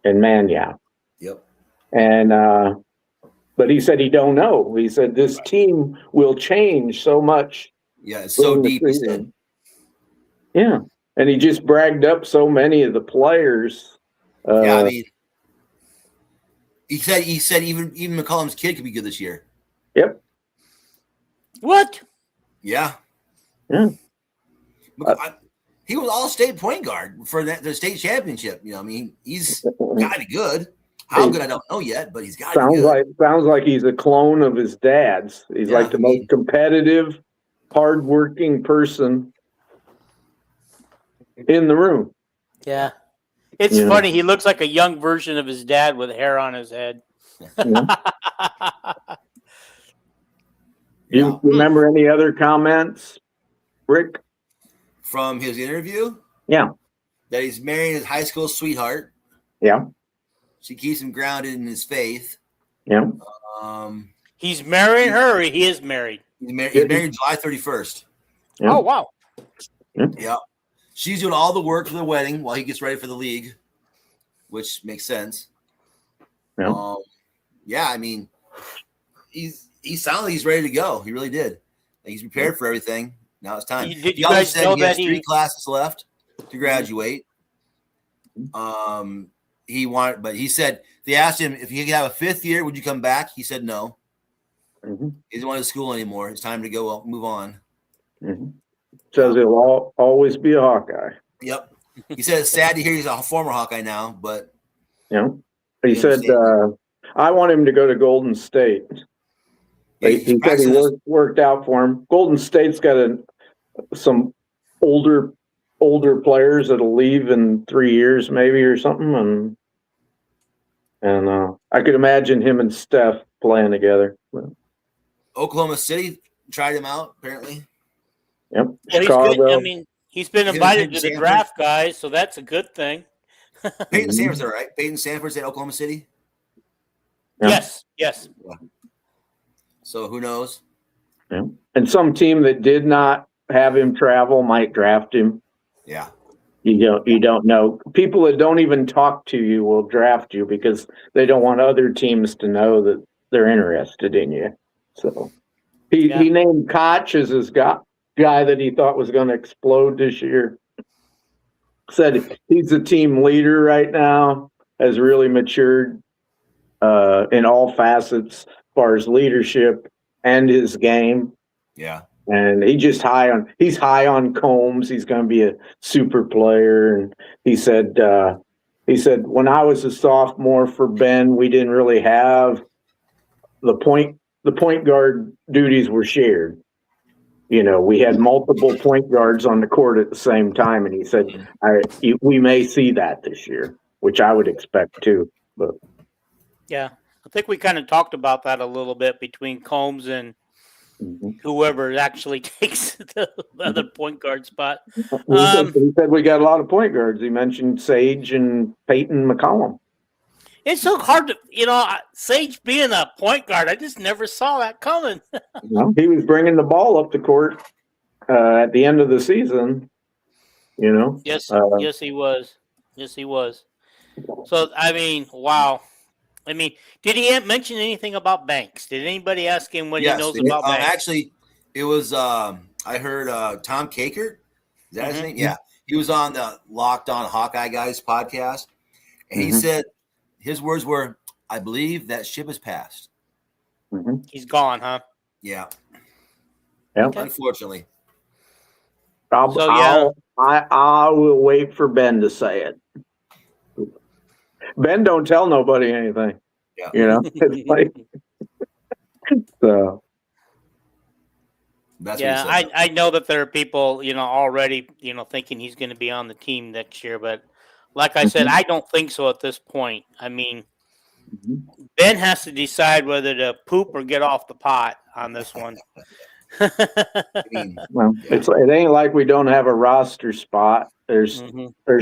and Manyaw. Yep. And, but he said he don't know. He said this team will change so much. Yeah, it's so deep, he said. Yeah. And he just bragged up so many of the players. I mean, he said even McCollum's kid could be good this year. Yep. What? Yeah. Yeah. He was all-state point guard for the state championship. I mean, he's got to be good. How good I don't know yet, but he's got to be good. Sounds like he's a clone of his dad's. He's like the most competitive, hardworking person in the room. Yeah. It's funny. He looks like a young version of his dad with hair on his head. You remember any other comments, Rick? From his interview? Yeah. That he's marrying his high school sweetheart. Yeah. She keeps him grounded in his faith. Yeah. He's marrying her, or he is married? He's married July 31st. Yeah. Oh, wow. Yeah. She's doing all the work for the wedding while he gets ready for the league, which makes sense. Yeah. I mean, he sounded like he's ready to go. He really did. Like he's prepared for everything. Now it's time. Did you he guys said know he that has 3 classes left to graduate. He said they asked him if he could have a 5th year, would you come back? He said no. Mm-hmm. He doesn't want to school anymore. It's time to go move on. Mm-hmm. Says he'll always be a Hawkeye. Yep. He said it's sad to hear he's a former Hawkeye now, but he said I want him to go to Golden State. He said he worked out for him. Golden State's got some older players that'll leave in 3 years, maybe, or something, and I could imagine him and Steph playing together. Oklahoma City tried him out, apparently. Yep. Well, Chicago. He's been invited to the draft, guys, so that's a good thing. Peyton Sanford's all right. Peyton Sanford's at Oklahoma City. Yeah. Yes. Yeah. So who knows? Yeah. And some team that did not have him travel might draft him. Yeah. You don't know. People that don't even talk to you will draft you because they don't want other teams to know that they're interested in you. So he named Koch as his guy that he thought was going to explode this year. Said he's the team leader right now, has really matured in all facets as far as leadership and his game. Yeah. And he's high on Combs. He's going to be a super player. And he said when I was a sophomore for Ben, we didn't really have the point guard duties were shared. We had multiple point guards on the court at the same time. And he said, we may see that this year, which I would expect too. But yeah, I think we kind of talked about that a little bit between Combs and whoever actually takes the other point guard spot. He said we got a lot of point guards. He mentioned Sage and Peyton McCollum. It's so hard to, Sage being a point guard, I just never saw that coming. He was bringing the ball up the court at the end of the season, Yes, yes, he was. Yes, he was. So, wow. Did he mention anything about Banks? Did anybody ask him what he knows about Banks? Actually, it was, I heard Tom Kakert. Is that his name? Yeah. He was on the Locked On Hawkeye Guys podcast. And he said, his words were, I believe that ship has passed. He's gone, huh? Yeah. Okay. Unfortunately. I will wait for Ben to say it. Ben don't tell nobody anything. Yeah. It's like so. That's I know that there are people, already, thinking he's going to be on the team next year, but like I said, I don't think so at this point. Ben has to decide whether to poop or get off the pot on this one. It ain't like we don't have a roster spot. There's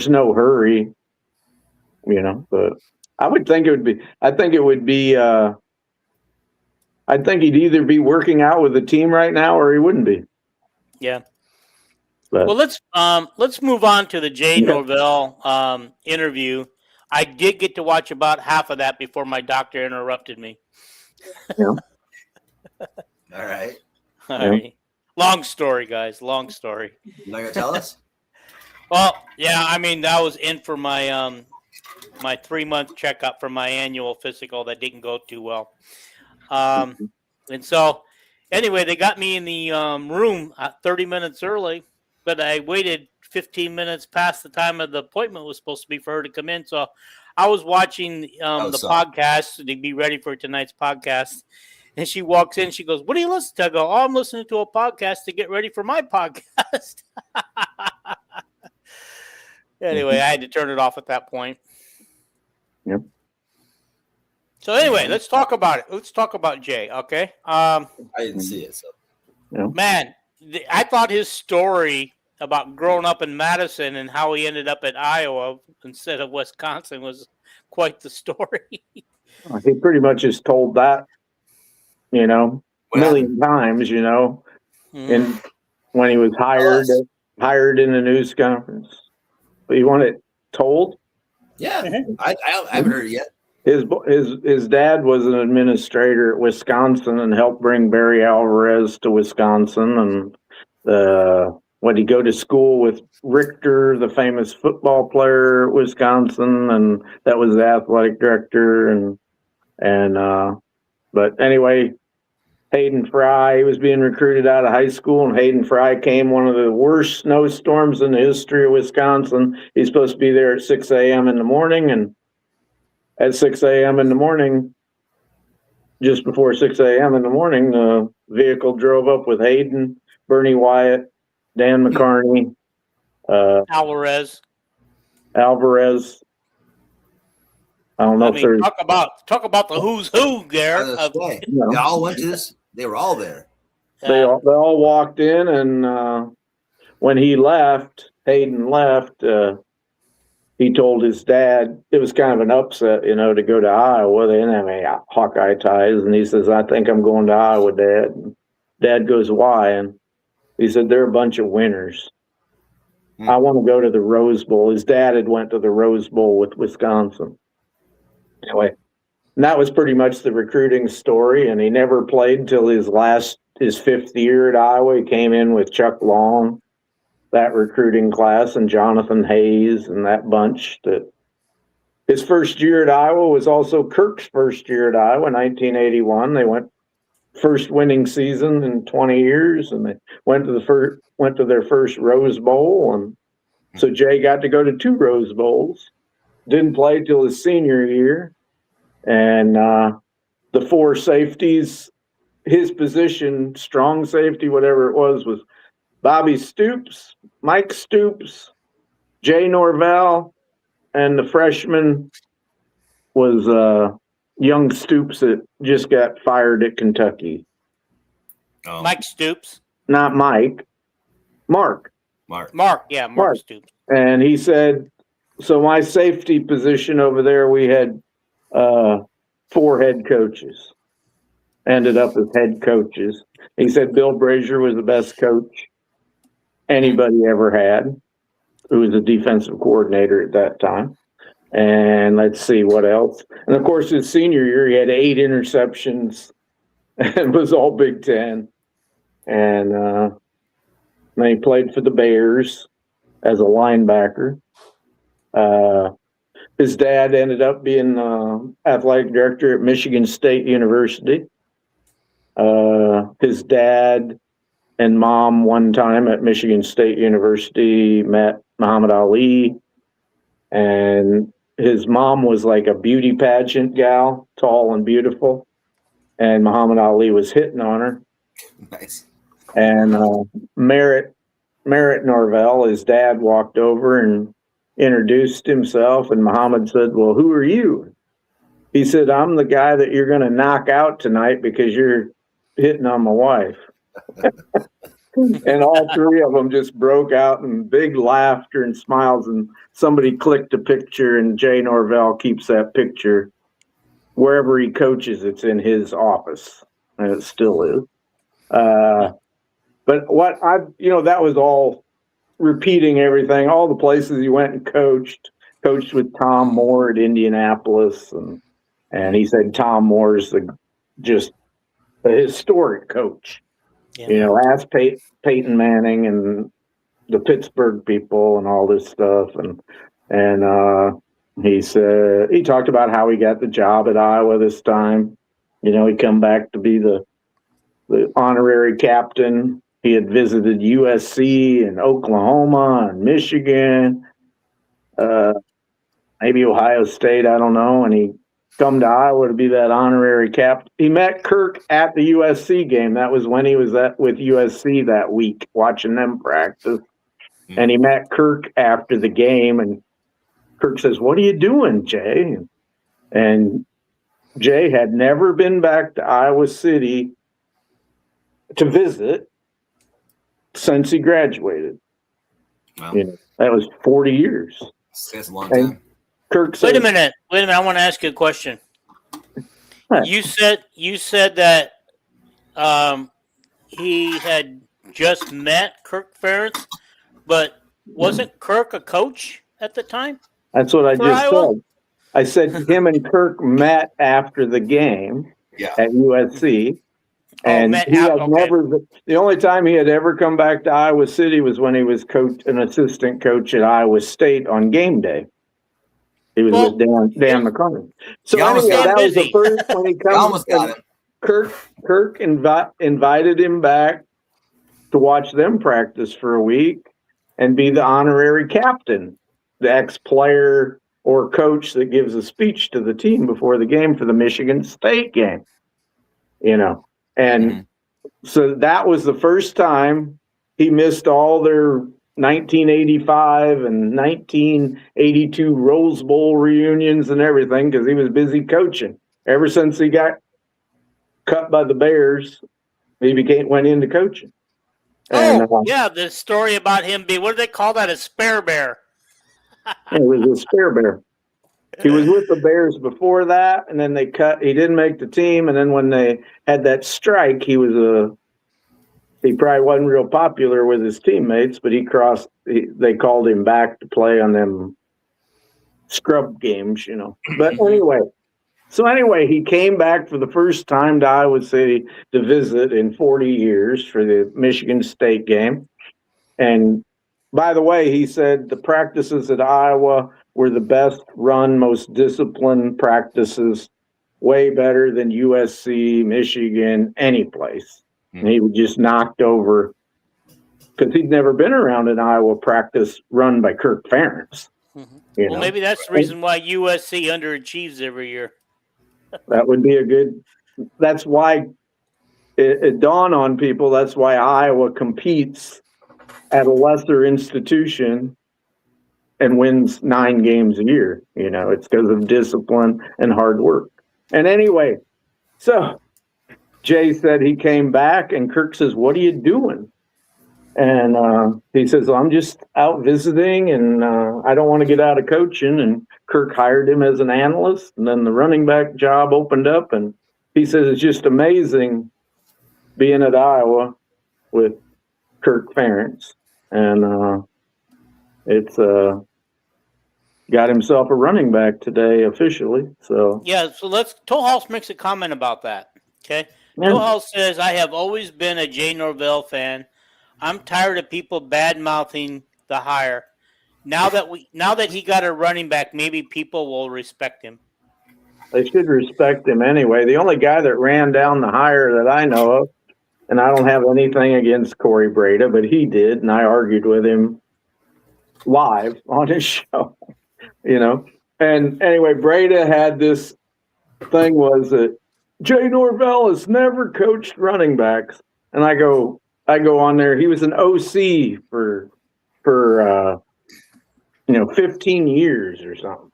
no hurry, but I would think it would be, I think he'd either be working out with the team right now or he wouldn't be. Yeah. But, well, let's move on to the Jay Norvell interview. I did get to watch about half of that before my doctor interrupted me. Yeah. All right. Long story, guys. Long story. You not gonna tell us? Well, yeah. That was in for my my 3-month checkup for my annual physical that didn't go too well. And so, anyway, they got me in the room 30 minutes early. but I waited 15 minutes past the time of the appointment was supposed to be for her to come in. So I was watching the podcast to be ready for tonight's podcast. And she walks in, she goes, "What are you listening to?" I go, "Oh, I'm listening to a podcast to get ready for my podcast." Anyway, I had to turn it off at that point. Yep. So anyway, let's talk about it. Let's talk about Jay, okay? I didn't see it, so. Man, I thought his story about growing up in Madison and how he ended up at Iowa instead of Wisconsin was quite the story. He pretty much has told that, a million times, and when he was hired in the news conference. But you want it told? Yeah, I haven't heard it yet. His dad was an administrator at Wisconsin and helped bring Barry Alvarez to Wisconsin, and he'd go to school with Richter, the famous football player at Wisconsin, and that was the athletic director, but anyway, Hayden Fry, he was being recruited out of high school, and Hayden Fry came one of the worst snowstorms in the history of Wisconsin. He's supposed to be there at 6 a.m. in the morning, and at 6 a.m. in the morning, just before 6 a.m. in the morning, the vehicle drove up with Hayden, Bernie Wyatt, Dan McCarney, Alvarez. I don't know if there's talk about the who's who there. They all went to this. They were all there. They all walked in, and when Hayden left, he told his dad, it was kind of an upset, to go to Iowa. They didn't have any Hawkeye ties. And he says, "I think I'm going to Iowa, Dad." And Dad goes, "Why?" And he said, "They're a bunch of winners. I want to go to the Rose Bowl." His dad had went to the Rose Bowl with Wisconsin. Anyway, and that was pretty much the recruiting story. And he never played until his fifth year at Iowa. He came in with Chuck Long, that recruiting class, and Jonathan Hayes and that bunch. That his first year at Iowa was also Kirk's first year at Iowa, 1981. They went first winning season in 20 years, and they went to their first Rose Bowl, and so Jay got to go to 2 Rose Bowls. Didn't play till his senior year, and the 4 safeties, his position, strong safety, whatever it was Bobby Stoops, Mike Stoops, Jay Norvell, and the freshman was young Stoops that just got fired at Kentucky. Oh. Mike Stoops. Not Mike. Mark. Yeah, Mark Stoops. And he said, so my safety position over there, we had 4 head coaches. Ended up as head coaches. He said Bill Brazier was the best coach anybody ever had, who was a defensive coordinator at that time. And let's see what else. And of course, his senior year, he had 8 interceptions and was all Big Ten. And then he played for the Bears as a linebacker. His dad ended up being athletic director at Michigan State University. His dad and mom one time at Michigan State University met Muhammad Ali, and his mom was like a beauty pageant gal, tall and beautiful, and Muhammad Ali was hitting on her. Nice. And Merritt Norvell, his dad, walked over and introduced himself, and Muhammad said, "Well, who are you?" He said, "I'm the guy that you're going to knock out tonight because you're hitting on my wife." And all 3 of them just broke out in big laughter and smiles, and somebody clicked a picture, and Jay Norvell keeps that picture wherever he coaches. It's in his office, and it still is. But that was all repeating everything, all the places he went and coached with Tom Moore at Indianapolis, and he said Tom Moore's just a historic coach. Yeah. Ask Peyton Manning and the Pittsburgh people and all this stuff, and he said he talked about how he got the job at Iowa this time. He come back to be the honorary captain He had visited USC and Oklahoma and Michigan, maybe Ohio State, I don't know. And he come to Iowa to be that honorary captain. He met Kirk at the USC game. That was when he was with USC that week, watching them practice. And he met Kirk after the game, and Kirk says, "What are you doing, Jay?" And Jay had never been back to Iowa City to visit since he graduated. Wow. You know, that was 40 years. That's a long time. And Kirk said, Wait a minute. I want to ask you a question. What? You said that he had just met Kirk Ferentz, but wasn't Kirk a coach at the time? That's what I For just Iowa? said. I said him and Kirk met after the game at USC. And met he out, had okay. never. The only time he had ever come back to Iowa City was when he was an assistant coach at Iowa State on game day. He was with Dan McCartney. So You almost anyway, got that was the busy. first when he You comes. almost got it. Kirk invited him back to watch them practice for a week and be the honorary captain, the ex-player or coach that gives a speech to the team before the game for the Michigan State game. You know. And so that was the first time he missed all their 1985 and 1982 Rose Bowl reunions and everything because he was busy coaching. Ever since he got cut by the Bears, he went into coaching. And, Yeah, the story about him being, what do they call that, a spare bear? it was a spare bear. He was with the Bears before that, and then he didn't make the team, and then when they had that strike, he probably wasn't real popular with his teammates, but they called him back to play on them scrub games, you know. But anyway, he came back for the first time to Iowa City to visit in 40 years for the Michigan State game. And by the way, he said the practices at Iowa were the best run, most disciplined practices, way better than USC, Michigan, any place. And he was just knocked over because he'd never been around an Iowa practice run by Kirk Ferentz. Well, maybe that's the reason why USC underachieves every year. That would be that's why it dawned on people, that's why Iowa competes at a lesser institution and wins 9 games a year. You know, it's because of discipline and hard work. And anyway, so Jay said he came back and Kirk says, "What are you doing?" And he says, "I'm just out visiting and I don't want to get out of coaching." And Kirk hired him as an analyst, and then the running back job opened up. And he says, "It's just amazing being at Iowa with Kirk Ferentz." And it's got himself a running back today officially. So Tollhouse makes a comment about that. Okay. Yeah. Tollhouse says, "I have always been a Jay Norvell fan. I'm tired of people bad mouthing the hire. Now that he got a running back, maybe people will respect him." They should respect him anyway. The only guy that ran down the hire that I know of, and I don't have anything against Corey Breda, but he did, and I argued with him live on his show, you know. And anyway, Breda had this thing was that Jay Norvell has never coached running backs. And I go on there. He was an OC for 15 years or something,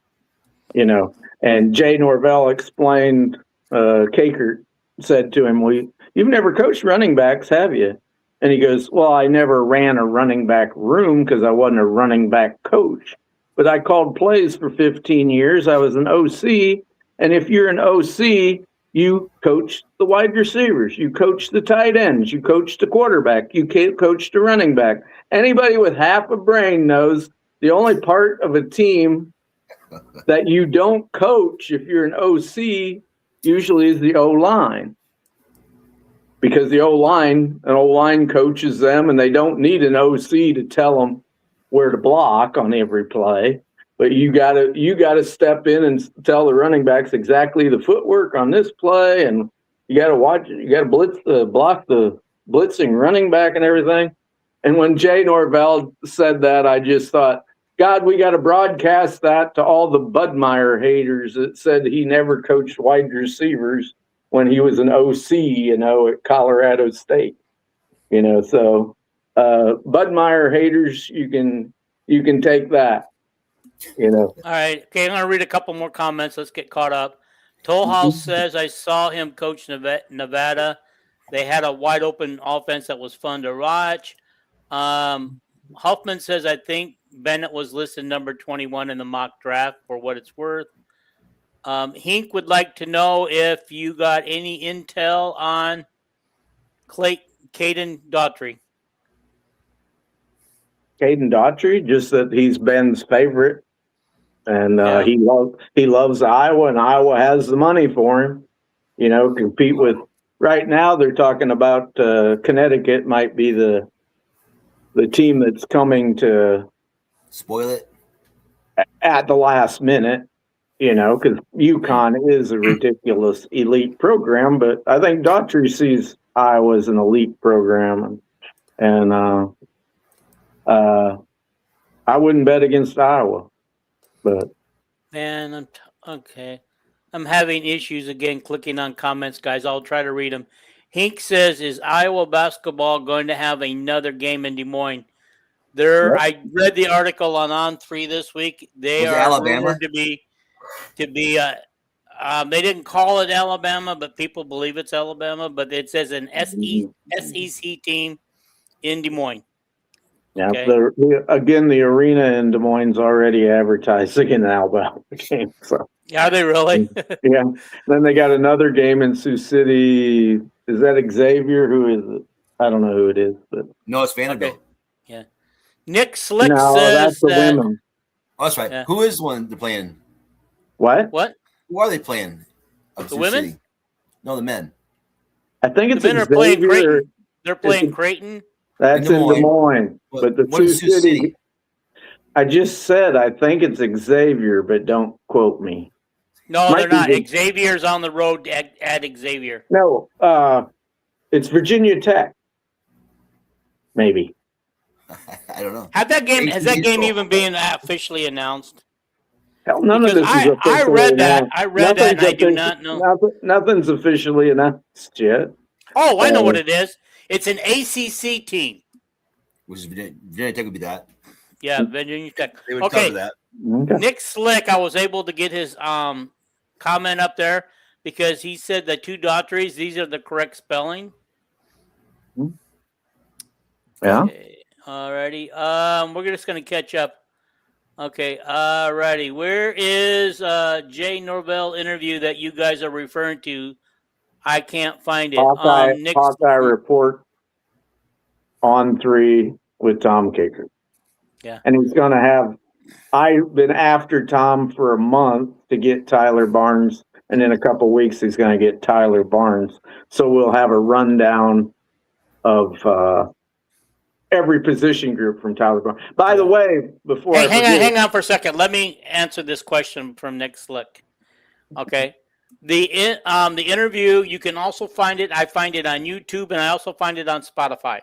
you know. And Jay Norvell explained, Kakert said to him, "Well, you've never coached running backs, have you?" And he goes, "Well, I never ran a running back room because I wasn't a running back coach. But I called plays for 15 years. I was an OC. And if you're an OC, you coach the wide receivers. You coach the tight ends. You coach the quarterback. You coach the running back. Anybody with half a brain knows the only part of a team that you don't coach if you're an OC usually is the O-line. Because the an O-line coaches them, and they don't need an OC to tell them where to block on every play. But you gotta step in and tell the running backs exactly the footwork on this play, and you gotta watch. You gotta block the blitzing running back and everything. And when Jay Norvell said that, I just thought, God, we got to broadcast that to all the Budmeyer haters that said he never coached wide receivers when he was an OC, at Colorado State. So Budmeyer haters, you can take that. All right. Okay, I'm going to read a couple more comments. Let's get caught up. Tollhouse says, I saw him coach Nevada. They had a wide open offense that was fun to watch. Huffman says, I think Bennett was listed number 21 in the mock draft for what it's worth. Hink would like to know if you got any intel on Caden Daughtry. Caden Daughtry, just that he's Ben's favorite. And he loves Iowa, and Iowa has the money for him. Compete with. Right now, they're talking about Connecticut might be the team that's coming to spoil it at the last minute. Because UConn is a ridiculous elite program, but I think Daughtry sees Iowa as an elite program, and I wouldn't bet against Iowa. But man, okay. I'm having issues again clicking on comments, guys. I'll try to read them. Hink says, is Iowa basketball going to have another game in Des Moines? I read the article on 3 this week. They are rumored to be they didn't call it Alabama, but people believe it's Alabama. But it says an SEC team in Des Moines. Yeah, okay. The arena in Des Moines is already advertising an Alabama game. So. Are they really? Yeah. Then they got another game in Sioux City. Is that Xavier? Who is it? I don't know who it is, but no, it's Vanderbilt. Okay. Yeah. Nick Slick no, says that's the women. Oh, that's right. Yeah. Who is one they're playing? What? Who are they playing? The women? City? No, the men. I think it's the men Xavier. Are playing Creighton. They're playing Creighton. That's in Des Moines. But the Sioux City. I just said I think it's Xavier, but don't quote me. No, they're not. Xavier's on the road at Xavier. No, it's Virginia Tech. Maybe. I don't know. Has that game even been officially announced? Hell, none of this is officially I read announced. that. I read that, and I do not know. Nothing's officially announced yet. Oh, I know what it is. It's an ACC team. Which is Virginia Tech would be that. Yeah, Virginia Tech. They would cover that. Okay. Nick Slick, I was able to get his comment up there because he said the 2 Daughtries, these are the correct spelling. Yeah. Okay. Alrighty. We're just going to catch up. Okay. Alrighty. Where is Jay Norvell interview that you guys are referring to? I can't find it. Hawkeye report on 3 with Tom Kicker. Yeah. And he's going to have. I've been after Tom for a month to get Tyler Barnes, and in a couple of weeks he's going to get Tyler Barnes. So we'll have a rundown of every position group from Tyler Barnes. By the way, before hang on for a second. Let me answer this question from Nick Slick. Okay. The interview, you can also find it. I find it on YouTube, and I also find it on Spotify.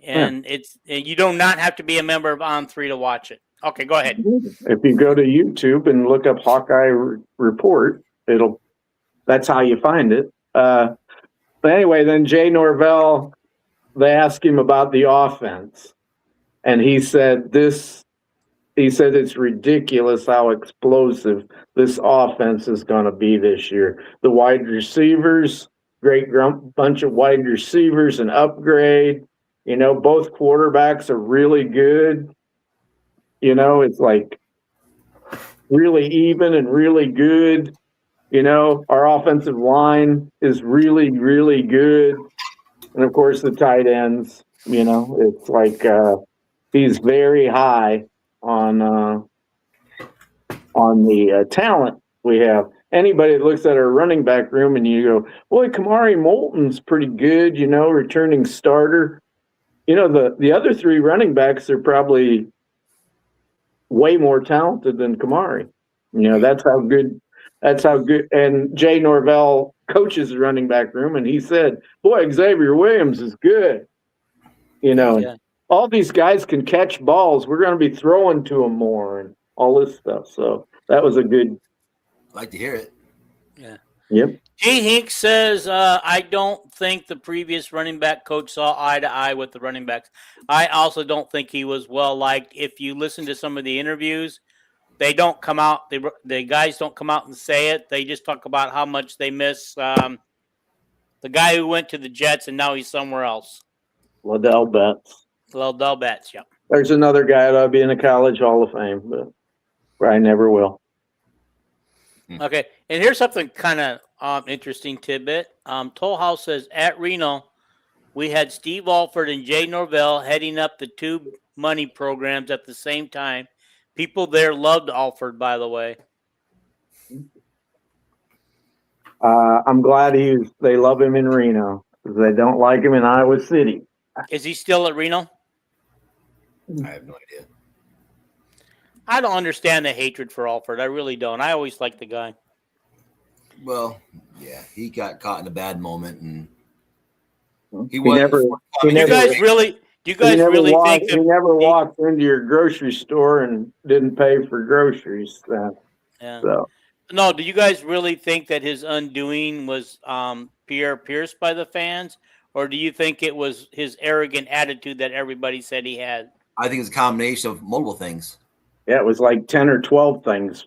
And you do not have to be a member of On3 to watch it. Okay, go ahead. If you go to YouTube and look up Hawkeye Report, that's how you find it. But anyway, then Jay Norvell, they asked him about the offense, and he said it's ridiculous how explosive this offense is going to be this year. The wide receivers, great bunch of wide receivers, an upgrade. Both quarterbacks are really good. It's like really even and really good. Our offensive line is really, really good. And of course the tight ends, it's like he's very high on the talent we have. Anybody that looks at our running back room and you go, boy, Kamari Moulton's pretty good, returning starter. The other 3 running backs are probably way more talented than Kamari. That's how good That's how good. And Jay Norvell coaches the running back room, and he said, "Boy, Xavier Williams is good." Yeah. All these guys can catch balls. We're going to be throwing to them more and all this stuff. So that was a good. I like to hear it. Yeah. Yep. G. Hink says, I don't think the previous running back coach saw eye to eye with the running backs. I also don't think he was well liked. If you listen to some of the interviews, they don't come out. The guys don't come out and say it. They just talk about how much they miss the guy who went to the Jets and now he's somewhere else. Liddell Betts. Liddell Betts, yeah. There's another guy that'll be in the College Hall of Fame, but I never will. Okay, and here's something kind of interesting tidbit. Toll House says, at Reno, we had Steve Alford and Jay Norvell heading up the two money programs at the same time. People there loved Alford, by the way. I'm glad they love him in Reno. They don't like him in Iowa City. Is he still at Reno? I have no idea. I don't understand the hatred for Alford. I really don't. I always liked the guy. Well, yeah, he got caught in a bad moment, and he never. Do you guys really think that he never walked into your grocery store and didn't pay for groceries? Yeah. So. No, do you guys really think that his undoing was pierced by the fans, or do you think it was his arrogant attitude that everybody said he had? I think it's a combination of multiple things. Yeah, it was like 10 or 12 things,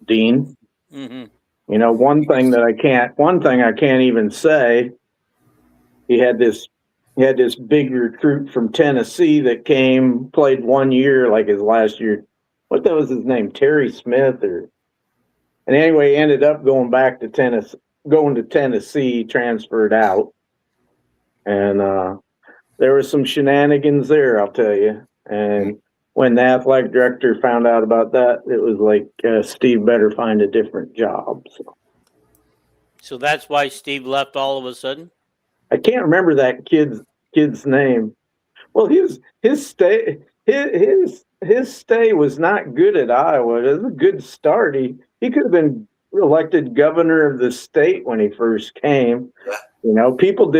Dean. Mm-hmm. One thing I can't even say. He had this big recruit from Tennessee that played 1 year, like his last year. What was his name? Terry Smith and anyway, he ended up going back to Tennessee, transferred out. And there was some shenanigans there, I'll tell you. And when the athletic director found out about that, it was like, Steve better find a different job. So that's why Steve left all of a sudden? I can't remember that kid's name. Well, his stay was not good at Iowa. It was a good start. He could have been elected governor of the state when he first came. People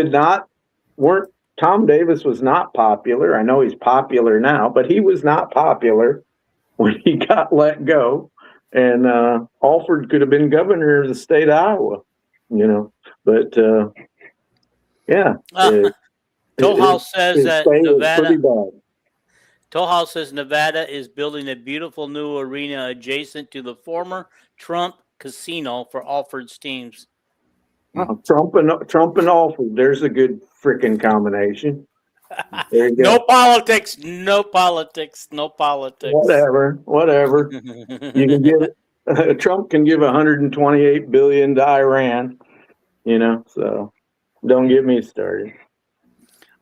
weren't. Tom Davis was not popular. I know he's popular now, but he was not popular when he got let go. And Alford could have been governor of the state of Iowa, But yeah. Toll House says that Nevada. Toll House says Nevada is building a beautiful new arena adjacent to the former Trump Casino for Alford's teams. Oh, Trump and Alford. There's a good freaking combination. There you go. No politics. Whatever. You can give Trump can give 128 billion to Iran. So don't get me started.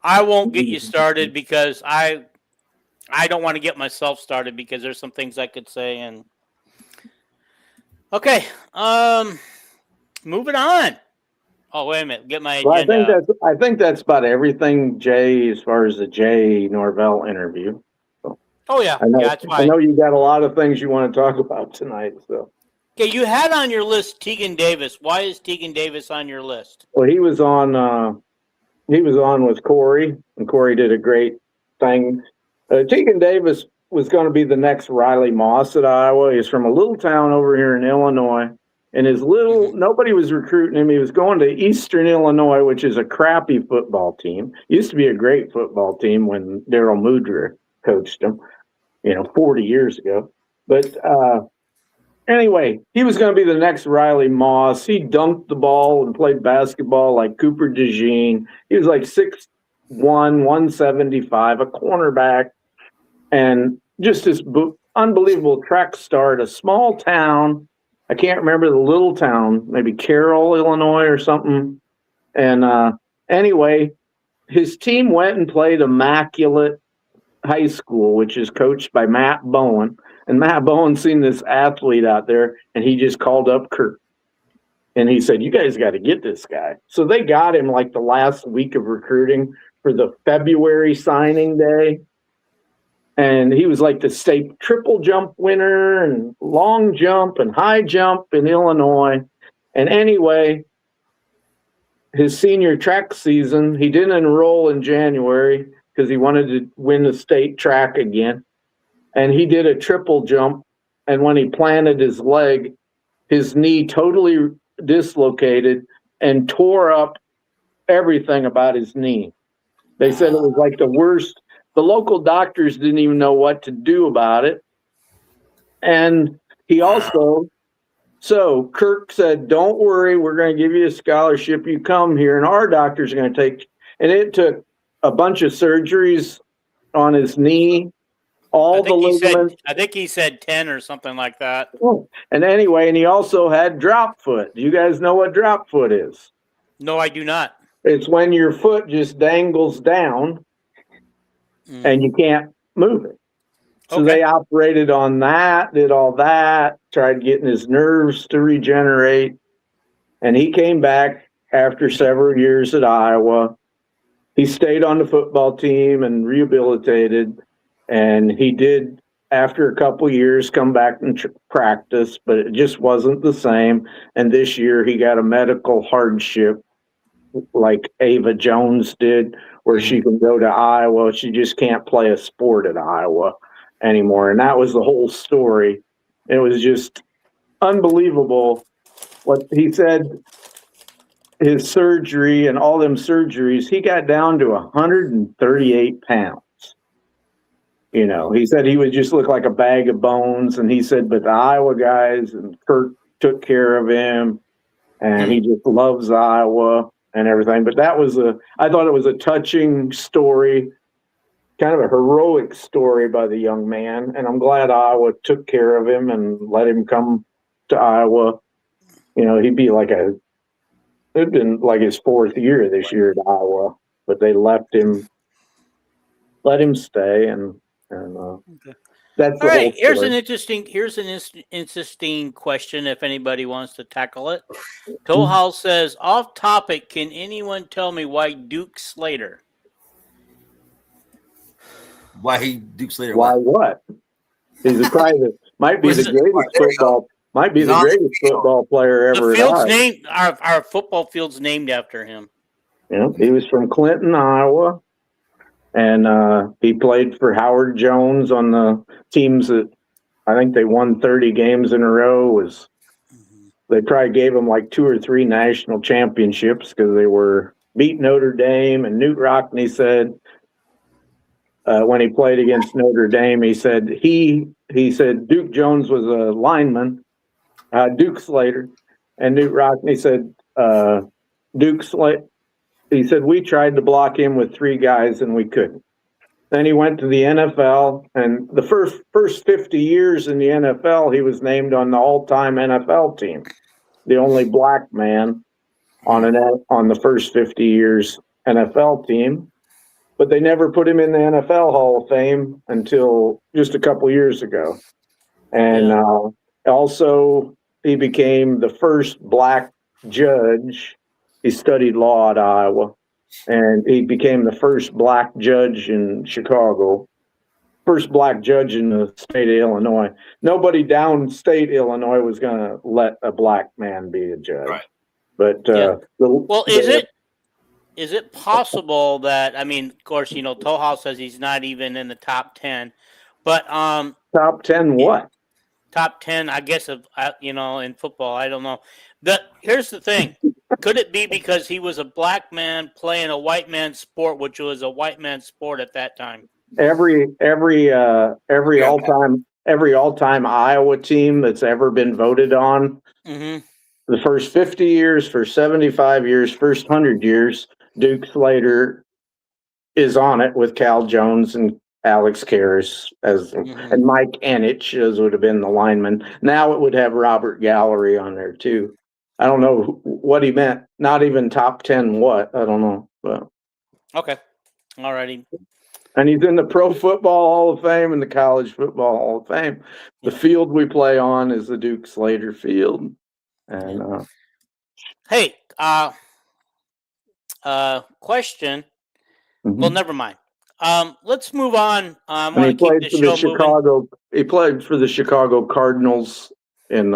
I won't get you started because I don't want to get myself started because there's some things I could say. And okay, moving on. Oh, wait a minute. Get my agenda. I think that's about everything, Jay, as far as the Jay Norvell interview. So, yeah. I know you got a lot of things you want to talk about tonight. So. Okay, you had on your list Tegan Davis. Why is Tegan Davis on your list? Well, he was on with Corey, and Corey did a great thing. Tegan Davis was going to be the next Riley Moss at Iowa. He's from a little town over here in Illinois. And nobody was recruiting him. He was going to Eastern Illinois, which is a crappy football team. Used to be a great football team when Daryl Mudra coached them, 40 years ago. But anyway, he was going to be the next Riley Moss. He dunked the ball and played basketball like Cooper DeJean. He was like 6'1", 175, a cornerback, and just this unbelievable track star at a small town. I can't remember the little town, maybe Carroll, Illinois or something. And anyway, his team went and played Immaculate High School, which is coached by Matt Bowen. And Matt Bowen seen this athlete out there, and he just called up Kurt. And he said, you guys got to get this guy. So they got him like the last week of recruiting for the February signing day. And he was like the state triple jump winner and long jump and high jump in Illinois. And anyway, his senior track season, he didn't enroll in January because he wanted to win the state track again. And he did a triple jump. And when he planted his leg, his knee totally dislocated and tore up everything about his knee. They said it was like the worst. The local doctors didn't even know what to do about it. And he also, so Kirk said, don't worry, we're going to give you a scholarship. You come here, and our doctors are going to take. And it took a bunch of surgeries on his knee, all the ligaments. I think he said 10 or something like that. And anyway, and he also had drop foot. Do you guys know what drop foot is? No, I do not. It's when your foot just dangles down and you can't move it. So they operated on that, did all that, tried getting his nerves to regenerate. And he came back after several years at Iowa. He stayed on the football team and rehabilitated. And he did, after a couple years, come back and practice, but it just wasn't the same. And this year he got a medical hardship like Ava Jones did, where she can go to Iowa. She just can't play a sport at Iowa anymore. And that was the whole story. It was just unbelievable what he said. His surgery and all them surgeries, he got down to 138 pounds. You know, he said he would just look like a bag of bones. And he said, but the Iowa guys and Kirk took care of him, and he just loves Iowa and everything. But that was I thought it was a touching story, kind of a heroic story by the young man. And I'm glad Iowa took care of him and let him come to Iowa. You know, it'd been like his fourth year this year at Iowa, but they let him stay. And that's all right. Here's an interesting question. If anybody wants to tackle it, Tohal says, off topic, can anyone tell me why Duke Slater? Why Duke Slater? Why what? He's a private. Might be the greatest football. Might be the greatest football player ever. The field's named. Our football field's named after him. Yeah, he was from Clinton, Iowa. And he played for Howard Jones on the teams that I think they won 30 games in a row. They probably gave him like 2 or 3 national championships because they were beat Notre Dame. And Newt Rockne said when he played against Notre Dame, he said Duke Jones was a lineman, Duke Slater, and Newt Rockne said Duke Slater. He said, we tried to block him with 3 guys and we couldn't. Then he went to the NFL, and the first 50 years in the NFL, he was named on the all-time NFL team, the only black man on the first 50 years NFL team. But they never put him in the NFL Hall of Fame until just a couple years ago. And also, he became the first black judge. He studied law at Iowa, and he became the first black judge in Chicago, first black judge in the state of Illinois. Nobody downstate Illinois was going to let a black man be a judge. Right. But is it possible that, I mean, of course, you know, Tohal says he's not even in the top 10, but top 10 what? Top 10, I guess, of in football. I don't know. Here's the thing. Could it be because he was a black man playing a white man's sport, which was a white man's sport at that time? Every all-time Iowa team that's ever been voted on, the first 50 years, first 75 years, first 100 years, Duke Slater is on it with Cal Jones and Alex Karras and Mike Enich, as would have been the lineman. Now it would have Robert Gallery on there too. I don't know what he meant. Not even top 10 what? I don't know. But. Okay. All righty. And he's in the Pro Football Hall of Fame and the College Football Hall of Fame. The field we play on is the Duke Slater Field. And hey, question. Well, never mind. Let's move on. I And want he to keep played the for show the Chicago. He played for the Chicago Cardinals in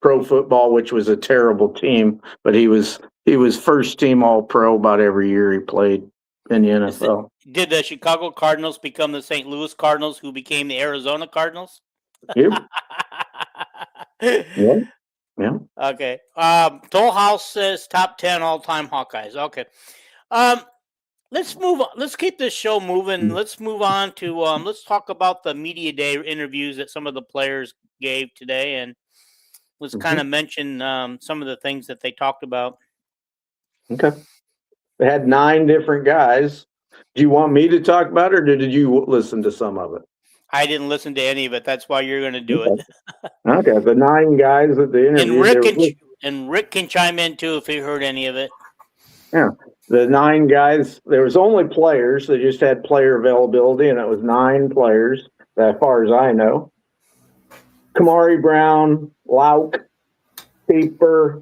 pro football, which was a terrible team. But he was first team All Pro about every year he played in the moving. NFL. Did the Chicago Cardinals become the St. Louis Cardinals, who became the Arizona Cardinals? Yep. Yeah. Yeah. Okay. Toll House says top 10 all-time Hawkeyes. Okay. Let's move on. Let's keep this show moving. Let's move on to let's talk about the media day interviews that some of the players gave today, and let's kind of mention some of the things that they talked about. Okay. They had 9 different guys. Do you want me to talk about it, or did you listen to some of it? I didn't listen to any of it. That's why you're going to do it. Okay. The 9 guys that they interviewed. And Rick can chime in too if he heard any of it. Yeah. The 9 guys, there was only players. They just had player availability, and it was 9 players, as far as I know. Kamari Brown, Lauk, Pieper,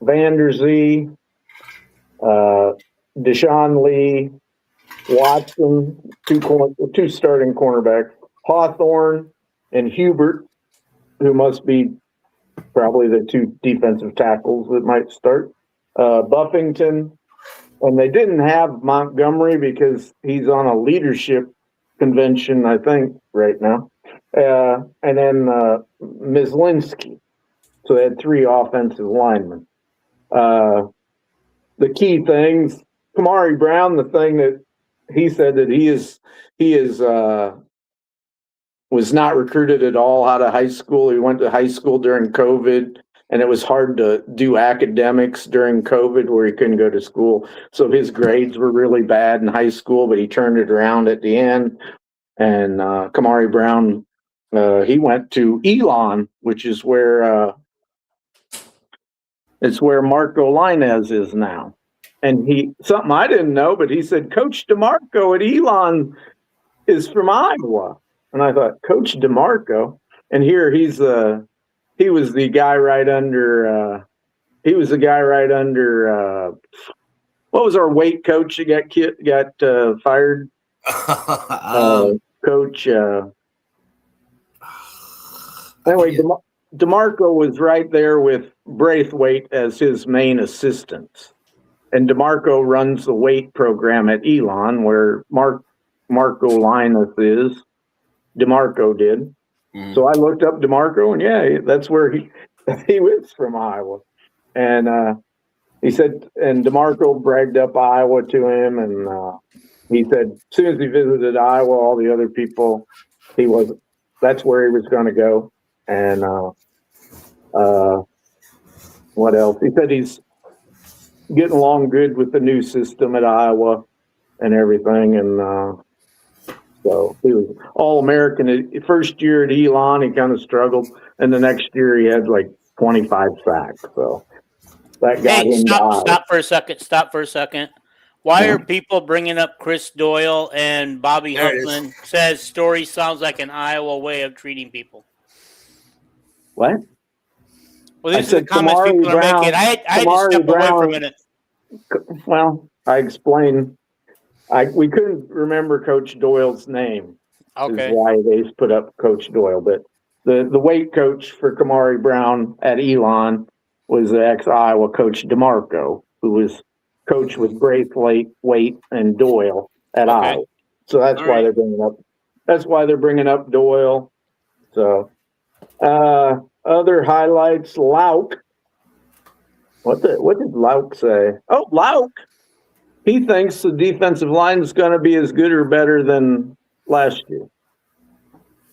Vanderzee, Deshaun Lee, Watson, 2 starting cornerbacks, Hawthorne, and Hubert, who must be probably the 2 defensive tackles that might start. Buffington, and they didn't have Montgomery because he's on a leadership convention, I think, right now. And then Myslinski. So they had 3 offensive linemen. The key things, Kamari Brown, the thing that he said that he was not recruited at all out of high school. He went to high school during COVID, and it was hard to do academics during COVID where he couldn't go to school. So his grades were really bad in high school, but he turned it around at the end. And Kamari Brown, he went to Elon, which is where it's where Marco Linez is now. And something I didn't know, but he said Coach DeMarco at Elon is from Iowa. And I thought, Coach DeMarco, and here he was the guy right under what was our weight coach that got fired? Coach. Anyway, DeMarco was right there with Braithwaite as his main assistants. And DeMarco runs the weight program at Elon, where Marco Linus is. DeMarco did. Mm-hmm. So I looked up DeMarco, and yeah, that's where he was from Iowa. And he said, and DeMarco bragged up Iowa to him, and he said as soon as he visited Iowa, all the other people, that's where he was going to go. And what else? He said he's getting along good with the new system at Iowa and everything. And so he was All-American. First year at Elon, he kind of struggled. And the next year, he had like 25 sacks. So that got him to Iowa. Stop for a second. Why are people bringing up Chris Doyle and Bobby Huffman? Says story sounds like an Iowa way of treating people. What? Well, these are the comments people are making. I had to step away for a minute. Well, I explained. We couldn't remember Coach Doyle's name. Okay. Is why they put up Coach Doyle. But the weight coach for Kamari Brown at Elon was the ex-Iowa coach DeMarco, who was coached with Braithwaite, and Doyle at Iowa. So that's why they're bringing up. That's why they're bringing up Doyle. So. Other highlights, Lauk. What did Lauk say? Oh, Lauk. He thinks the defensive line is going to be as good or better than last year.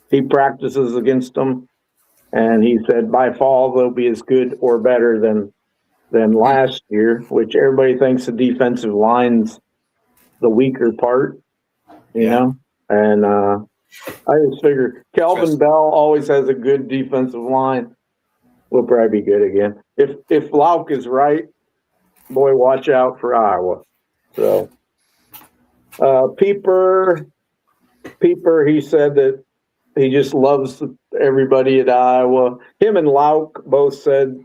He practices against them, and he said by fall they'll be as good or better than last year, which everybody thinks the defensive line's the weaker part, you know? And I just figure Kelvin Bell always has a good defensive line. We'll probably be good again. If Lauk is right, boy, watch out for Iowa. So Pieper, he said that he just loves everybody at Iowa. Him and Lauk both said,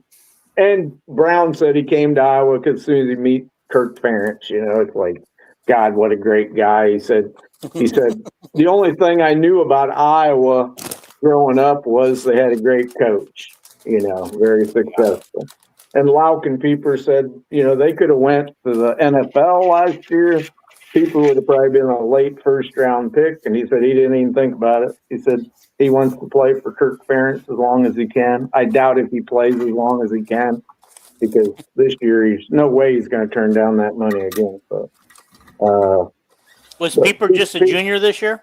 and Brown said he came to Iowa because as soon as he meet Kirk Ferentz, it's like, God, what a great guy. He said He said, the only thing I knew about Iowa growing up was they had a great coach, very successful. And Lauk and Pieper said, they could have went to the NFL last year. Pieper would have probably been a late first-round pick, and he said he didn't even think about it. He said he wants to play for Kirk Ferentz as long as he can. I doubt if he plays as long as he can, because this year he's no way he's going to turn down that money again. So, was Pieper just a junior this year?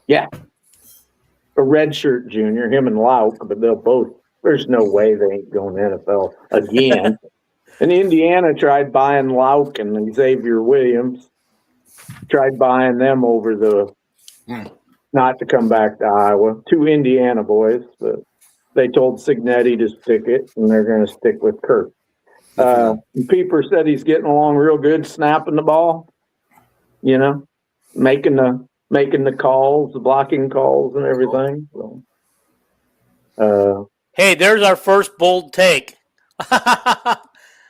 Yeah, a redshirt junior, him and Lauk, but they'll both. There's no way they ain't going to NFL again. And Indiana tried buying Lauk and Xavier Williams. Tried buying them over not to come back to Iowa. 2 Indiana boys, but they told Signetti to stick it, and they're going to stick with Kirk. Pieper said he's getting along real good, snapping the ball. Making the calls, the blocking calls, and everything. So, hey, there's our first bold take.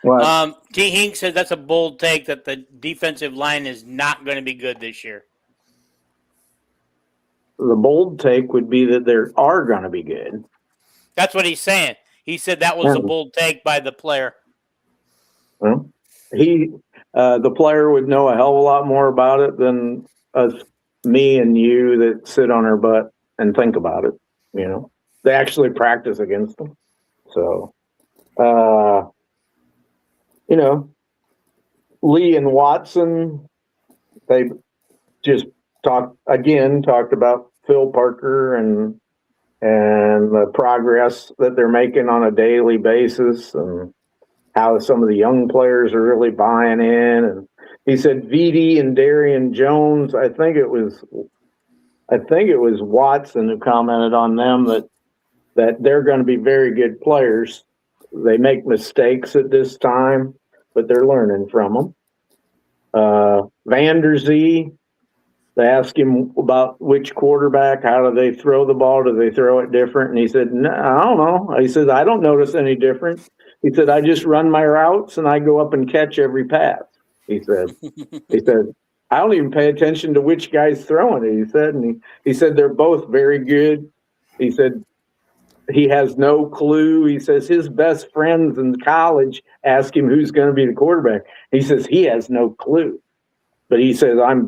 What? T. Hink said that's a bold take that the defensive line is not going to be good this year. The bold take would be that they are going to be good. That's what he's saying. He said that was a bold take by the player. Well, the player would know a hell of a lot more about it than us, me and you that sit on our butt and think about it. They actually practice against them. So, Lee and Watson, they just talked about Phil Parker and the progress that they're making on a daily basis, and how some of the young players are really buying in. And he said VD and Darian Jones, I think it was Watson who commented on them that they're going to be very good players. They make mistakes at this time, but they're learning from them. Vanderzee, they asked him about which quarterback, how do they throw the ball? Do they throw it different? And he said, no, I don't know. He said, I don't notice any difference. He said, I just run my routes and I go up and catch every pass. He said, I don't even pay attention to which guy's throwing it. He said, and he said, they're both very good. He said, he has no clue. He says his best friends in college ask him who's going to be the quarterback. He says he has no clue, but he says I'd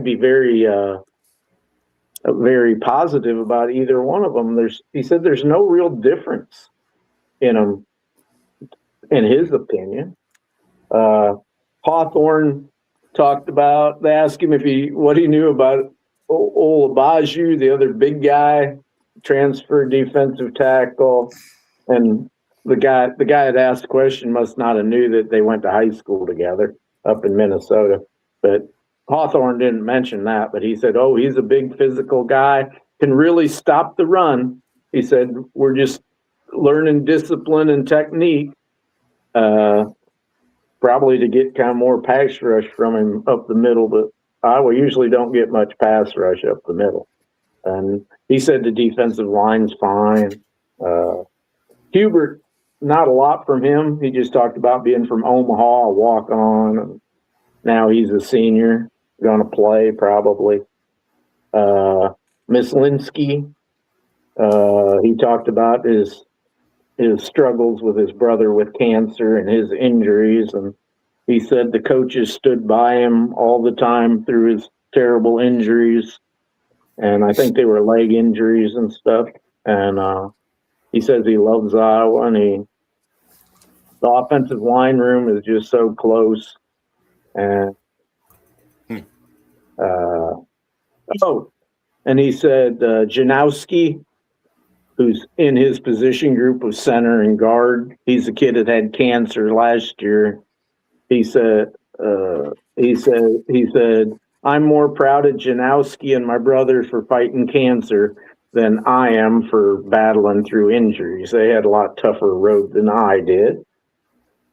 be very positive about either one of them. He said there's no real difference in them, in his opinion. Hawthorne talked about. They asked him what he knew about Olabaju, the other big guy, transfer defensive tackle, and the guy that asked the question must not have knew that they went to high school together up in Minnesota. But Hawthorne didn't mention that, but he said, he's a big physical guy, can really stop the run. He said, we're just learning discipline and technique, probably to get kind of more pass rush from him up the middle, but Iowa usually don't get much pass rush up the middle. And he said the defensive line's fine. Hubert, not a lot from him. He just talked about being from Omaha, a walk-on. And now he's a senior, going to play probably. Mislinski, he talked about his struggles with his brother with cancer and his injuries. And he said the coaches stood by him all the time through his terrible injuries. And I think they were leg injuries and stuff. And he says he loves Iowa, and the offensive line room is just so close. And and he said Janowski, who's in his position group of center and guard, he's a kid that had cancer last year. He said, I'm more proud of Janowski and my brother for fighting cancer than I am for battling through injuries. They had a lot tougher road than I did.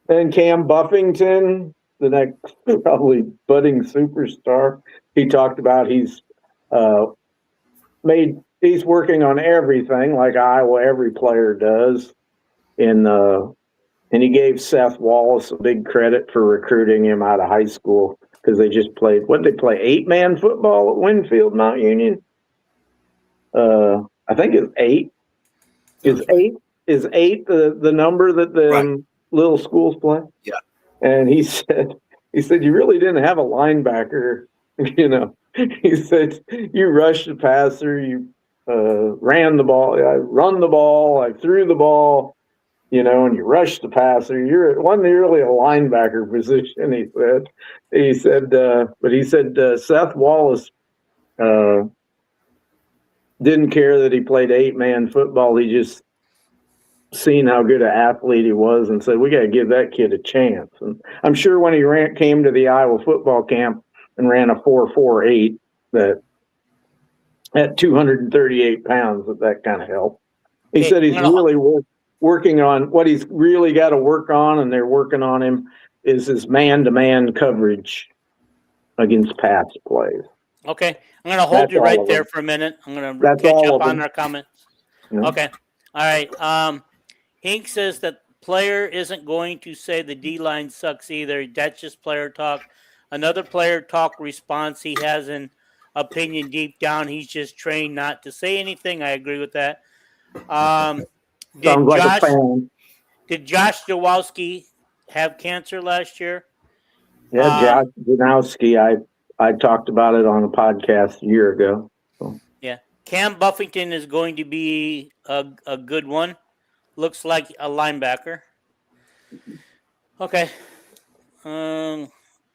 And Cam Buffington, the next probably budding superstar, he talked about he's working on everything like Iowa, every player does. And he gave Seth Wallace a big credit for recruiting him out of high school, because they just played. What did they play? 8-man football at Winfield Mount Union. I think it's 8. Is 8 the number that the Right. little schools play? Yeah. And he said you really didn't have a linebacker. You know, he said you rushed the passer, you ran the ball. I run the ball, I threw the ball. You know, and you rushed the passer. It wasn't really a linebacker position. He said, but he said Seth Wallace didn't care that he played 8-man football. He just seen how good an athlete he was and said, we got to give that kid a chance. And I'm sure when he came to the Iowa football camp and ran a 4.48 that at 238 pounds, that kind of helped. He said he's really working on what he's really got to work on, and they're working on him, is his man-to-man coverage against pass plays. Okay. I'm going to hold you right there for a minute. I'm going to catch up on our comments. Yeah. Okay. All right. Hink says that player isn't going to say the D-line sucks either. That's just player talk. Another player talk response. He has an opinion deep down. He's just trained not to say anything. I agree with that. Sounds like a fan. Did Josh Dawowski have cancer last year? Yeah, Josh Janowski. I talked about it on a podcast a year ago. So. Yeah. Cam Buffington is going to be a good one. Looks like a linebacker. Okay. All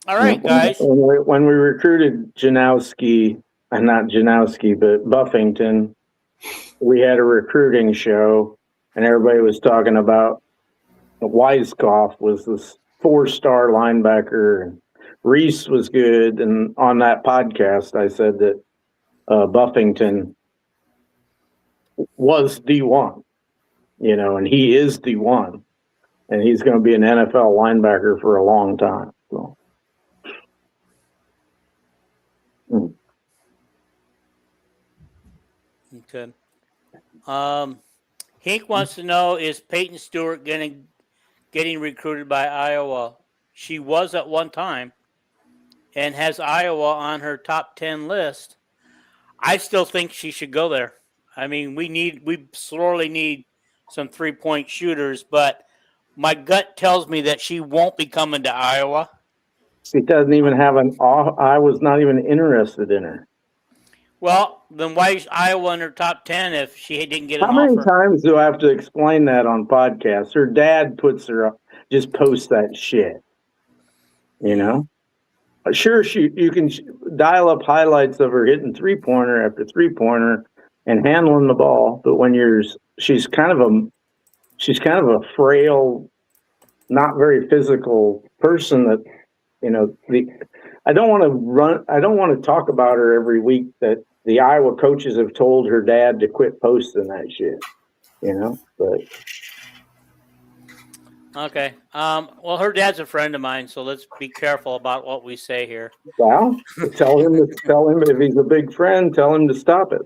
right, guys. When we recruited Janowski, not Janowski, but Buffington, we had a recruiting show, and everybody was talking about Weiskopf was this 4-star linebacker, and Reese was good. And on that podcast, I said that Buffington was D1, you know, and he is D1, and he's going to be an NFL linebacker for a long time. So. Okay. Hink wants to know, is Peyton Stewart getting recruited by Iowa? She was at one time and has Iowa on her top 10 list. I still think she should go there. I mean, we sorely need some 3-point shooters, but my gut tells me that she won't be coming to Iowa. She doesn't even have I was not even interested in her. Well, then why is Iowa in her top 10 if she didn't get an offer? How many times do I have to explain that on podcasts? Her dad puts her up, just posts that shit. You know? Sure, you can dial up highlights of her hitting 3-pointer after 3-pointer and handling the ball, but when she's kind of a frail, not very physical person that, you know, I don't want to talk about her every week that the Iowa coaches have told her dad to quit posting that shit, you know, but. Okay. Well, her dad's a friend of mine, so let's be careful about what we say here. Well, tell him if he's a big friend, tell him to stop it.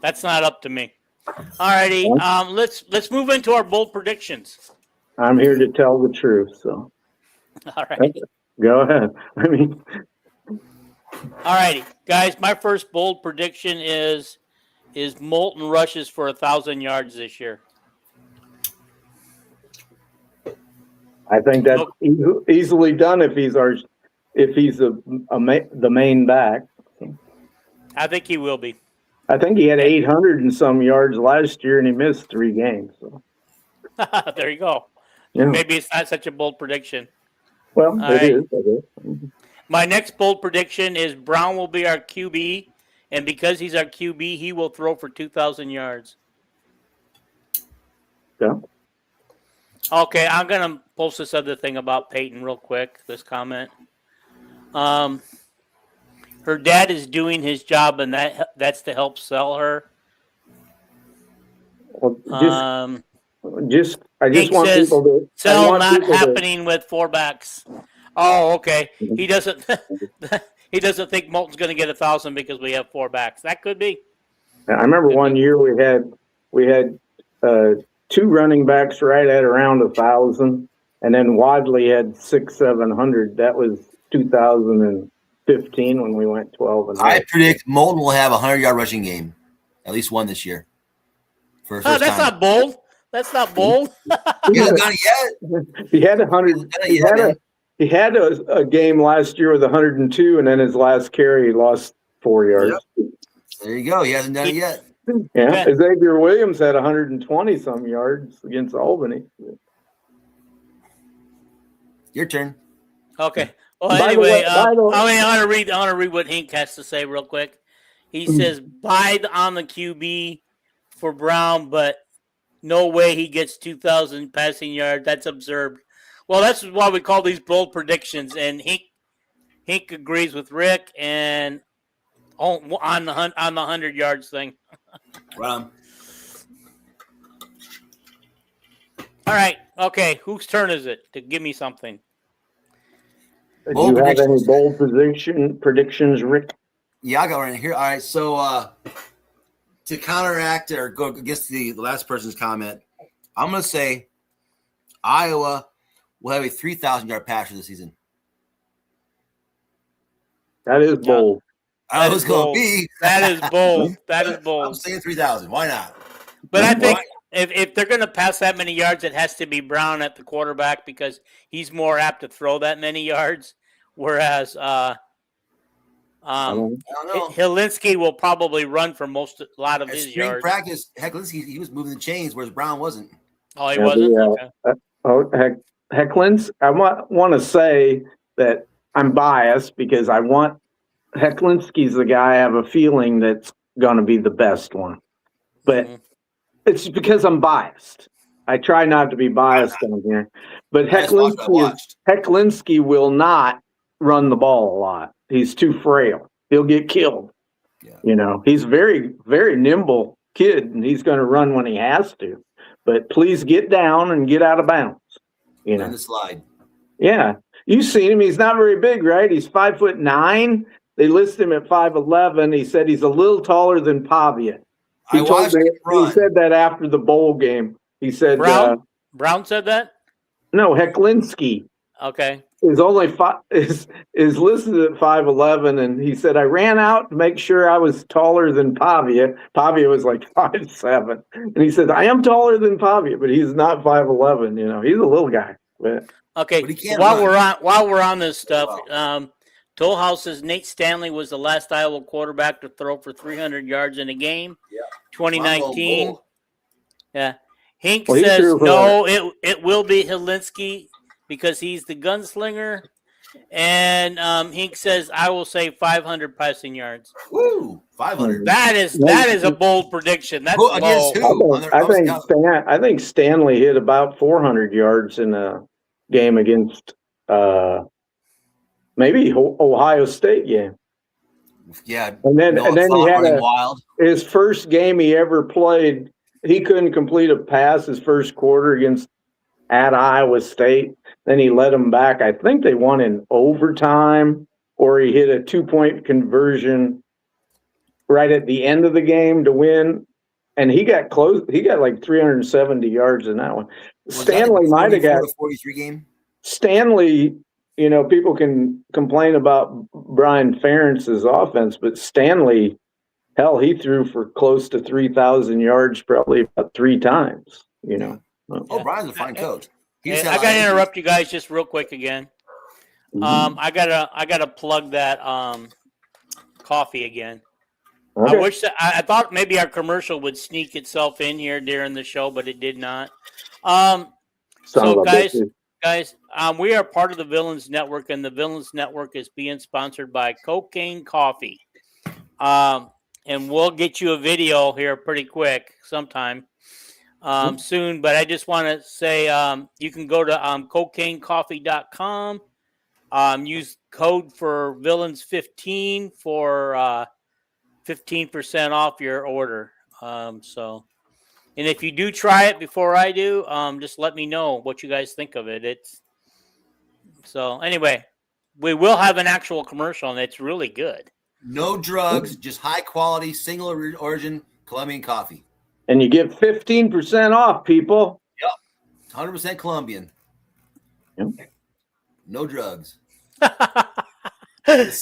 That's not up to me. All righty. Let's move into our bold predictions. I'm here to tell the truth, so. All right. Go ahead. All righty, guys. My first bold prediction is Moulton rushes for 1,000 yards this year. I think that's easily done if he's the main back. I think he will be. I think he had 800 and some yards last year, and he missed 3 games. So. There you go. Yeah. Maybe it's not such a bold prediction. Well, it is. My next bold prediction is Brown will be our QB, and because he's our QB, he will throw for 2,000 yards. Yeah. Okay, I'm going to post this other thing about Peyton real quick, this comment. Her dad is doing his job, and that's to help sell her. Well, I just want says, people to sell not happening with 4 backs. Oh, okay. He doesn't think Moulton's going to get 1,000 because we have 4 backs. That could be. I remember one year we had 2 running backs right at around 1,000, and then Wadley had 600-700. That was 2015 when we went 12-0. I predict Molden will have a 100-yard rushing game, at least one this year. For his Oh, first that's time. not bold. That's not bold. He hasn't done it yet. He had 100. He had a game last year with 102, and then his last carry he lost 4 yards. Yep. There you go. He hasn't done it yet. Yeah, Xavier Williams had 120 some yards against Albany. Your turn. Okay. Well, By the anyway, way- I want to read what Hink has to say real quick. He says, buy on the QB for Brown, but no way he gets 2,000 passing yards. That's absurd. Well, that's why we call these bold predictions. And Hink agrees with Rick and on the 100 yards thing. Ron. Uh, All right. Okay. Whose turn is it to give me something? Do Bold you have any predictions. bold predictions, Rick? Yeah, I got right here. All right. So to counteract or go against the last person's comment, I'm going to say Iowa will have a 3,000-yard passer this season. That is bold. I know it's going to be. That is bold. That is bold. I'm saying 3,000. Why not? But I think if they're going to pass that many yards, it has to be Brown at the quarterback because he's more apt to throw that many yards. Whereas I don't know. Helinski will probably run for a lot of At his spring yards. practice, Hecklinski, he was moving the chains, whereas Brown wasn't. Oh, he wasn't? Okay. Hecklins. I want to say that I'm biased because I want Hecklinski's the guy I have a feeling that's going to be the best one. But it's because I'm biased. I try not to be biased on here. But Hecklinski will not run the ball a lot. He's too frail. He'll get killed. Yeah. You know, he's a very, very nimble kid, and he's going to run when he has to. But please get down and get out of bounds. You know, On the slide. yeah. You've seen him. He's not very big, right? He's 5'9". They list him at 5'11". He said he's a little taller than Pavia. He said that after the bowl game. He said Brown said that? No, Hecklinski Okay. is only is listed at 5'11", and he said I ran out to make sure I was taller than Pavia. Pavia was like 5'7", and he said I am taller than Pavia, but he's not 5'11". You know, he's a little guy. But, Okay. But he can't While we're on this stuff, Toll House says Nate Stanley was the last Iowa quarterback to throw for 300 yards in a game. Yeah. 2019. Yeah. Hink Well, he says threw for- no. It will be Helinski because he's the gunslinger. And Hink says I will say 500 passing yards. Woo! 500. That is a bold prediction. That's Against bold. who? I think Stanley hit about 400 yards in a game against maybe Ohio State game. Yeah. And then he had wild. his first game he ever played. He couldn't complete a pass his first quarter at Iowa State. Then he led them back. I think they won in overtime, or he hit a 2-point conversion right at the end of the game to win. And he got close. He got like 370 yards in that one. Stanley might have got 43 game. Stanley. You know, people can complain about Brian Ferentz's offense, but Stanley, hell, he threw for close to 3,000 yards probably about 3 times. You know. Oh, Brian's a fine coach. I got to interrupt you guys just real quick again. I gotta plug that coffee again. Okay. I thought maybe our commercial would sneak itself in here during the show, but it did not. So guys, we are part of the Villains Network, and the Villains Network is being sponsored by Cocaine Coffee. And we'll get you a video here pretty quick sometime soon. But I just want to say you can go to cocainecoffee.com. Use code for Villains15 for 15% off your order. And if you do try it before I do, just let me know what you guys think of it. Anyway, we will have an actual commercial, and it's really good. No drugs, just high quality, single origin Colombian coffee. And you get 15% off, people. Yep. 100% Colombian. Yep. No drugs.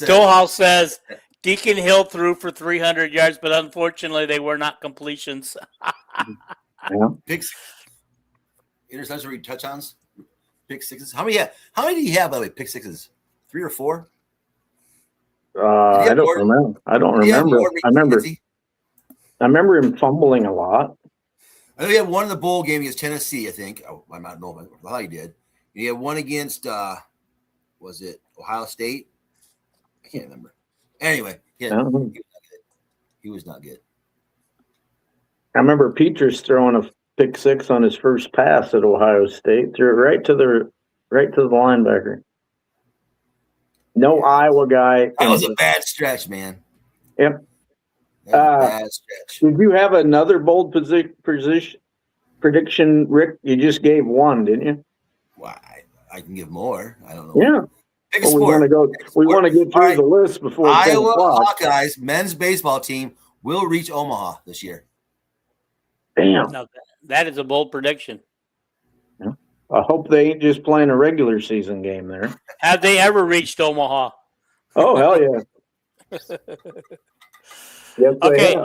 Toehouse says Deacon Hill threw for 300 yards, but unfortunately they were not completions. Yeah. Picks, interceptions, touchdowns, pick sixes. How many do you have, by the way, pick sixes? 3 or 4? I don't remember. I remember him fumbling a lot. I know he had one in the bowl game against Tennessee, I think. Oh, I might know how he did. He had one against, was it Ohio State? I can't remember. Anyway, he was not good. I remember Peters throwing a pick six on his first pass at Ohio State, threw it right to the linebacker. No Iowa guy. That was a bad stretch, man. Yep. Bad stretch. Did you have another bold prediction, Rick? You just gave one, didn't you? Well, I can give more. I don't know. Yeah. We want to get through the list before Iowa Hawkeyes men's baseball team will reach Omaha this year. Damn. No, that is a bold prediction. Yeah. I hope they ain't just playing a regular season game there. Have they ever reached Omaha? Oh, hell yeah. Yes, okay.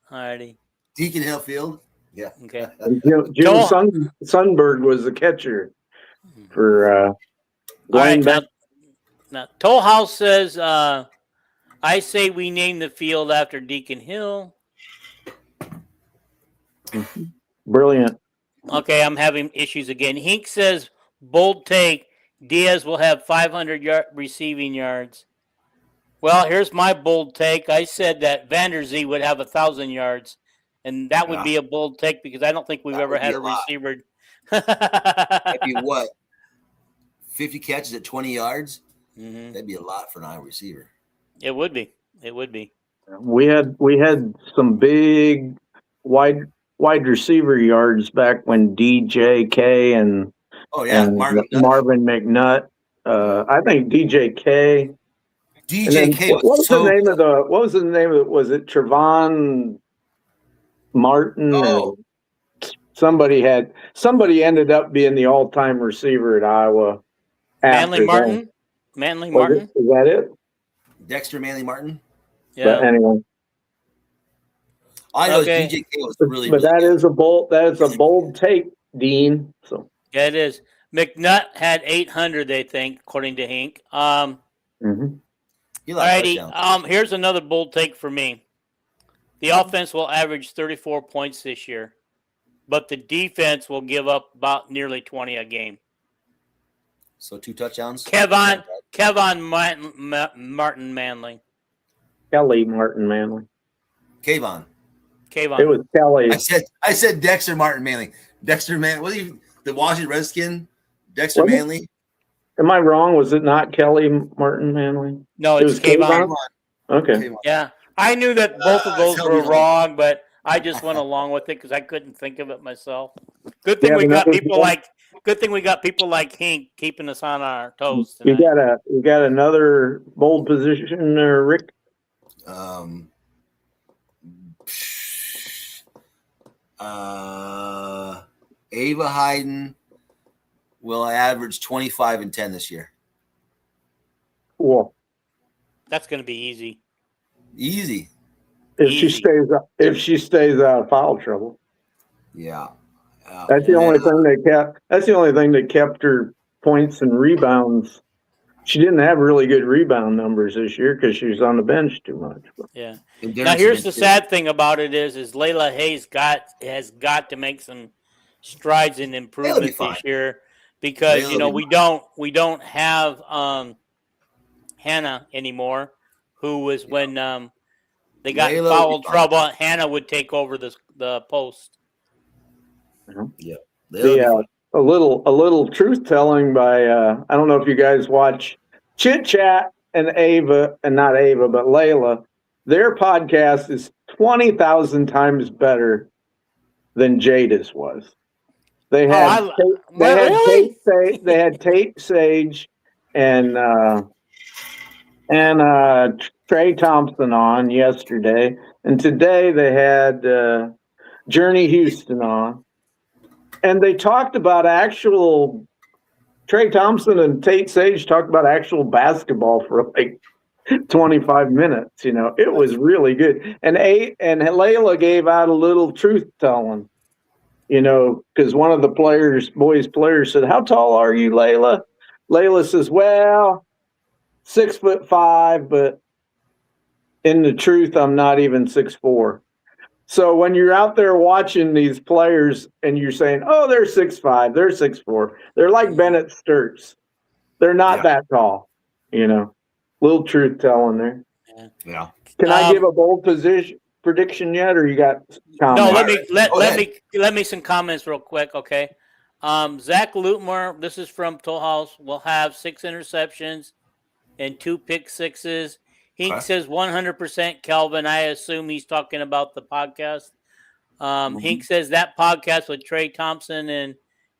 Alrighty. Deacon Hill Field. Yeah. Okay. Jim Sundberg was the catcher for going back. Now, Toll House says, I say we name the field after Deacon Hill. Brilliant. Okay, I'm having issues again. Hink says, bold take, Diaz will have 500 receiving yards. Well, here's my bold take. I said that Vanderzee would have 1,000 yards, and that would be a bold take because I don't think we've ever had a receiver. That'd be what? 50 catches at 20 yards? Mm-hmm. That'd be a lot for an Iowa receiver. It would be. It would be. We had some big wide receiver yards back when DJK and Marvin McNutt. I think DJK. What was the name of it? Was it Trevon Martin? Oh. Somebody ended up being the all-time receiver at Iowa. Manly Martin. Is that it? Dexter Manly Martin. Yeah. But anyway, I know DJK was really. But that is a bold take, Dean. So yeah, it is. McNutt had 800, they think, according to Hink. Alrighty. Here's another bold take for me. The offense will average 34 points this year, but the defense will give up about nearly 20 a game. So 2 touchdowns. Kevon Martin Manley. Kelly Martin Manley. Kayvon. It was Kelly. I said Dexter Martin Manley. Dexter Manley. Was he the Washington Redskin? Dexter Manley. Am I wrong? Was it not Kelly Martin Manley? No, it was Kayvon. Okay. Kayvon. Yeah, I knew that both of those were wrong, but I just went along with it because I couldn't think of it myself. Good thing we got people like Hink keeping us on our toes tonight. You got another bold position there, Rick? Ava Hayden will average 25 and 10 this year. Cool. That's going to be easy. Easy. If she stays out of foul trouble. Yeah. That's the only thing that kept her points and rebounds. She didn't have really good rebound numbers this year because she was on the bench too much. Yeah. Now here's the sad thing about it is Layla Hayes has got to make some strides in improvement this year because we don't have Hannah anymore, who was when they got in foul trouble. Hannah would take over the post. Yeah. A little truth telling by I don't know if you guys watch Chit Chat and not Ava, but Layla. Their podcast is 20,000 times better than Jada's was. They had Tate Sage and Trey Thompson on yesterday, and today they had Journey Houston on. And they talked about actual Trey Thompson and Tate Sage talked about actual basketball for like 25 minutes. It was really good. And Layla gave out a little truth telling, because one of the boys players said, "How tall are you, Layla?" Layla says, "Well, 6'5", but in the truth, I'm not even 6'4". So when you're out there watching these players and you're saying, "Oh, they're 6'5", they're 6'4", they're like Bennett Sturts. They're not that tall, Little truth telling there. Yeah. Can I give a bold prediction yet, or you got comments? No, let me some comments real quick, okay? Zach Lutmer, this is from Toll House, will have 6 interceptions and 2 pick sixes. Hink says 100% Kelvin. I assume he's talking about the podcast. Hink says that podcast with Trey Thompson and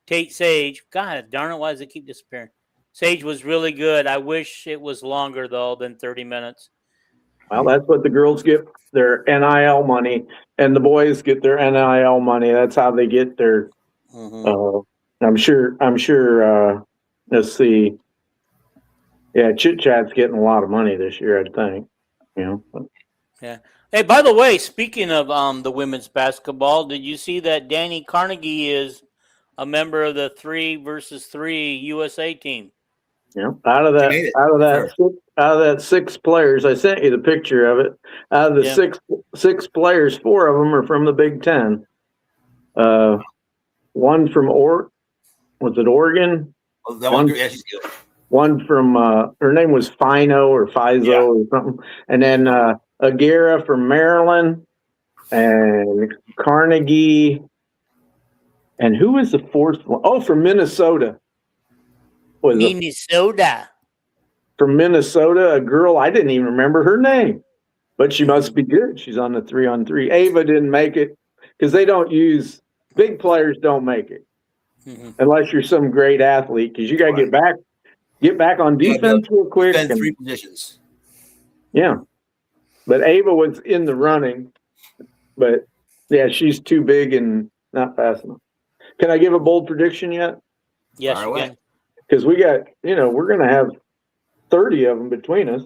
Tate Sage. God darn it, why does it keep disappearing? Sage was really good. I wish it was longer, though, than 30 minutes. Well, that's what the girls get their NIL money, and the boys get their NIL money. That's how they get their. I'm sure. Let's see. Yeah, Chit Chat's getting a lot of money this year, I think. Yeah. Hey, by the way, speaking of the women's basketball, did you see that Danny Carnegie is a member of the 3-versus-3 USA team? Yeah, out of that 6 players, I sent you the picture of it. Out of the six players, 4 of them are from the Big Ten. One from Oregon? Oh, that one, she's good. One from her name was Fino or or something, and then Aguirre from Maryland, and Carnegie, and who was the 4th one? Oh, from Minnesota. From Minnesota, a girl, I didn't even remember her name, but she must be good. She's on the 3-on-3. Ava didn't make it because they don't use big players. Don't make it unless you're some great athlete, because you got to get back on defense real quick. And 3 positions. Yeah, but Ava was in the running, but yeah, she's too big and not fast enough. Can I give a bold prediction yet? Yes, you can. Because we got, we're going to have 30 of them between us.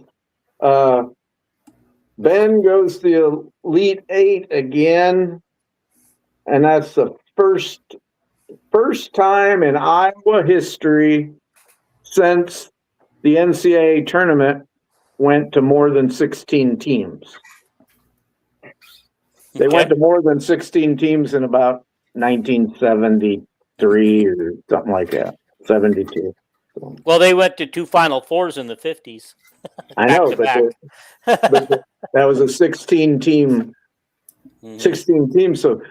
Ben goes to the Elite 8 again, and that's the first time in Iowa history since the NCAA tournament went to more than 16 teams. They went to more than 16 teams in about 1973 or something like that. 72. Well, they went to 2 Final Fours in the 50s. I know, but that was a 16 team. 16 teams. So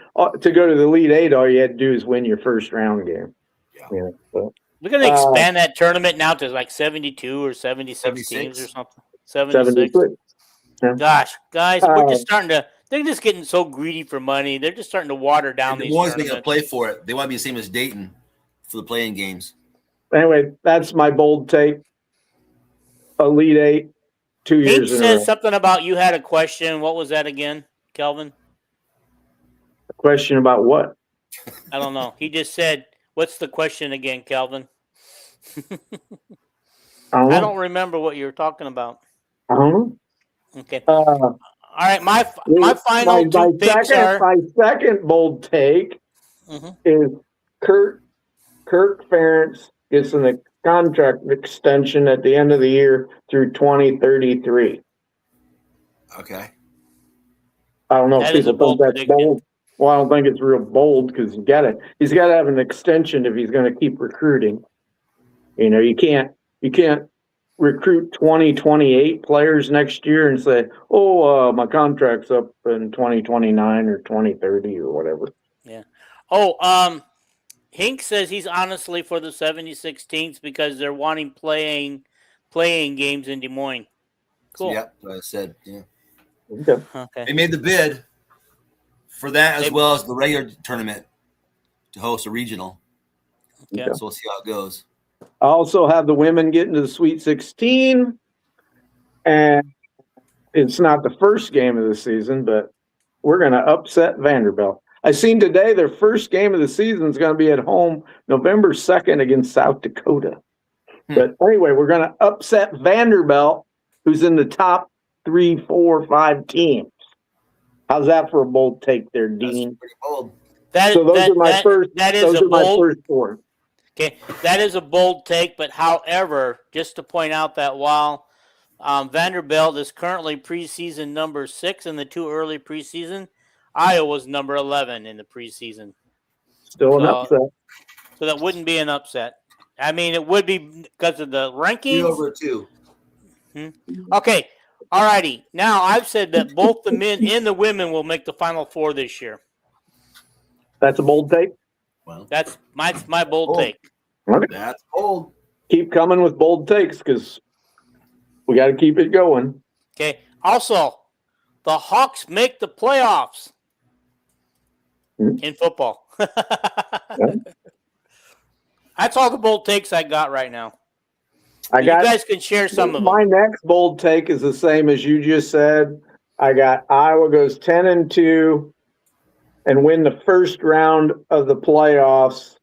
to go to the Elite 8, all you had to do is win your first round game. Yeah. We're going to expand that tournament now to like 72 or 76 teams or something. 76. Yeah. Gosh, guys, we're just starting to. They're just getting so greedy for money. They're just starting to water down these tournaments. They're going to play for it. They want to be the same as Dayton for the playing games. Anyway, that's my bold take. Elite 8, 2 years in a row. He said something about you had a question. What was that again, Kelvin? A question about what? I don't know. He just said, what's the question again, Kelvin? I don't remember what you were talking about. I don't know. Okay. All right. My final two picks are... My second bold take is Kirk Ferentz gets a contract extension at the end of the year through 2033. Okay. I don't know if people think that's bold. Well, I don't think it's real bold because he's got to have an extension if he's going to keep recruiting. You can't recruit 2028 players next year and say, my contract's up in 2029 or 2030 or whatever. Yeah. Hink says he's honestly for the 76 teams because they're wanting playing games in Des Moines. Cool. Yeah, what I said. Yeah. Okay. They made the bid for that as well as the regular tournament to host a regional. Okay. So we'll see how it goes. I also have the women getting to the Sweet 16, and it's not the first game of the season, but we're going to upset Vanderbilt. I seen today their first game of the season is going to be at home November 2nd against South Dakota. But anyway, we're going to upset Vanderbilt, who's in the top 3, 4, 5 teams. How's that for a bold take there, Dean? That's pretty bold. So those are my first. That is those a are my bold. first 4. Okay, that is a bold take, but however, just to point out that while Vanderbilt is currently preseason number 6 in the 2 early preseason, Iowa's number 11 in the preseason. Still an upset. So that wouldn't be an upset. I mean, it would be because of the rankings. 2/2. Okay, all righty. Now, I've said that both the men and the women will make the Final Four this year. That's a bold take? Well, That's my bold take. Okay. That's bold. Keep coming with bold takes because we got to keep it going. Okay. Also, the Hawks make the playoffs in football. That's all the bold takes I got right now. You guys can share some of them. My next bold take is the same as you just said. I got Iowa goes 10-2 and win the first round of the playoffs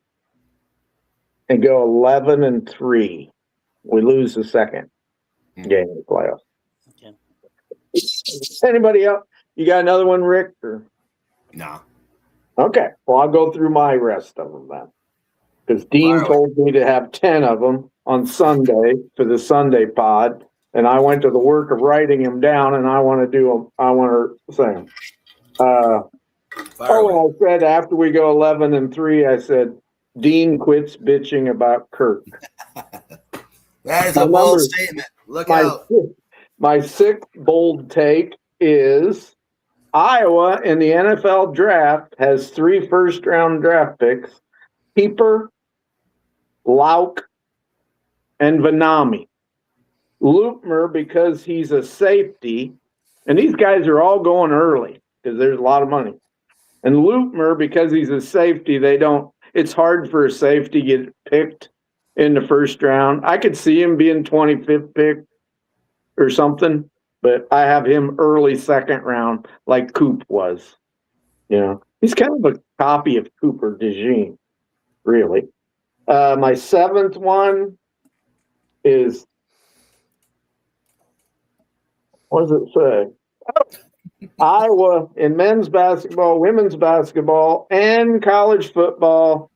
and go 11-3. We lose the second game of the playoffs. Okay. Anybody else? You got another one, Rick? Or? No. Okay. Well, I'll go through my rest of them then. Because Dean told me to have 10 of them on Sunday for the Sunday pod, and I went to the work of writing them down, and I want to do them. I want to say them. I said after we go 11-3, I said Dean quits bitching about Kirk. That is a bold statement. Look out. My 6th bold take is Iowa in the NFL draft has 3 first-round draft picks: Keeper, Lauk, and Vanami. Lupmer, because he's a safety, and these guys are all going early because there's a lot of money. And Lupmer, because he's a safety, it's hard for a safety to get picked in the first round. I could see him being 25th pick or something, but I have him early second round like Coop was. You know, he's kind of a copy of Cooper DeJean, really. My 7th one is, what does it say? Iowa in men's basketball, women's basketball, and college football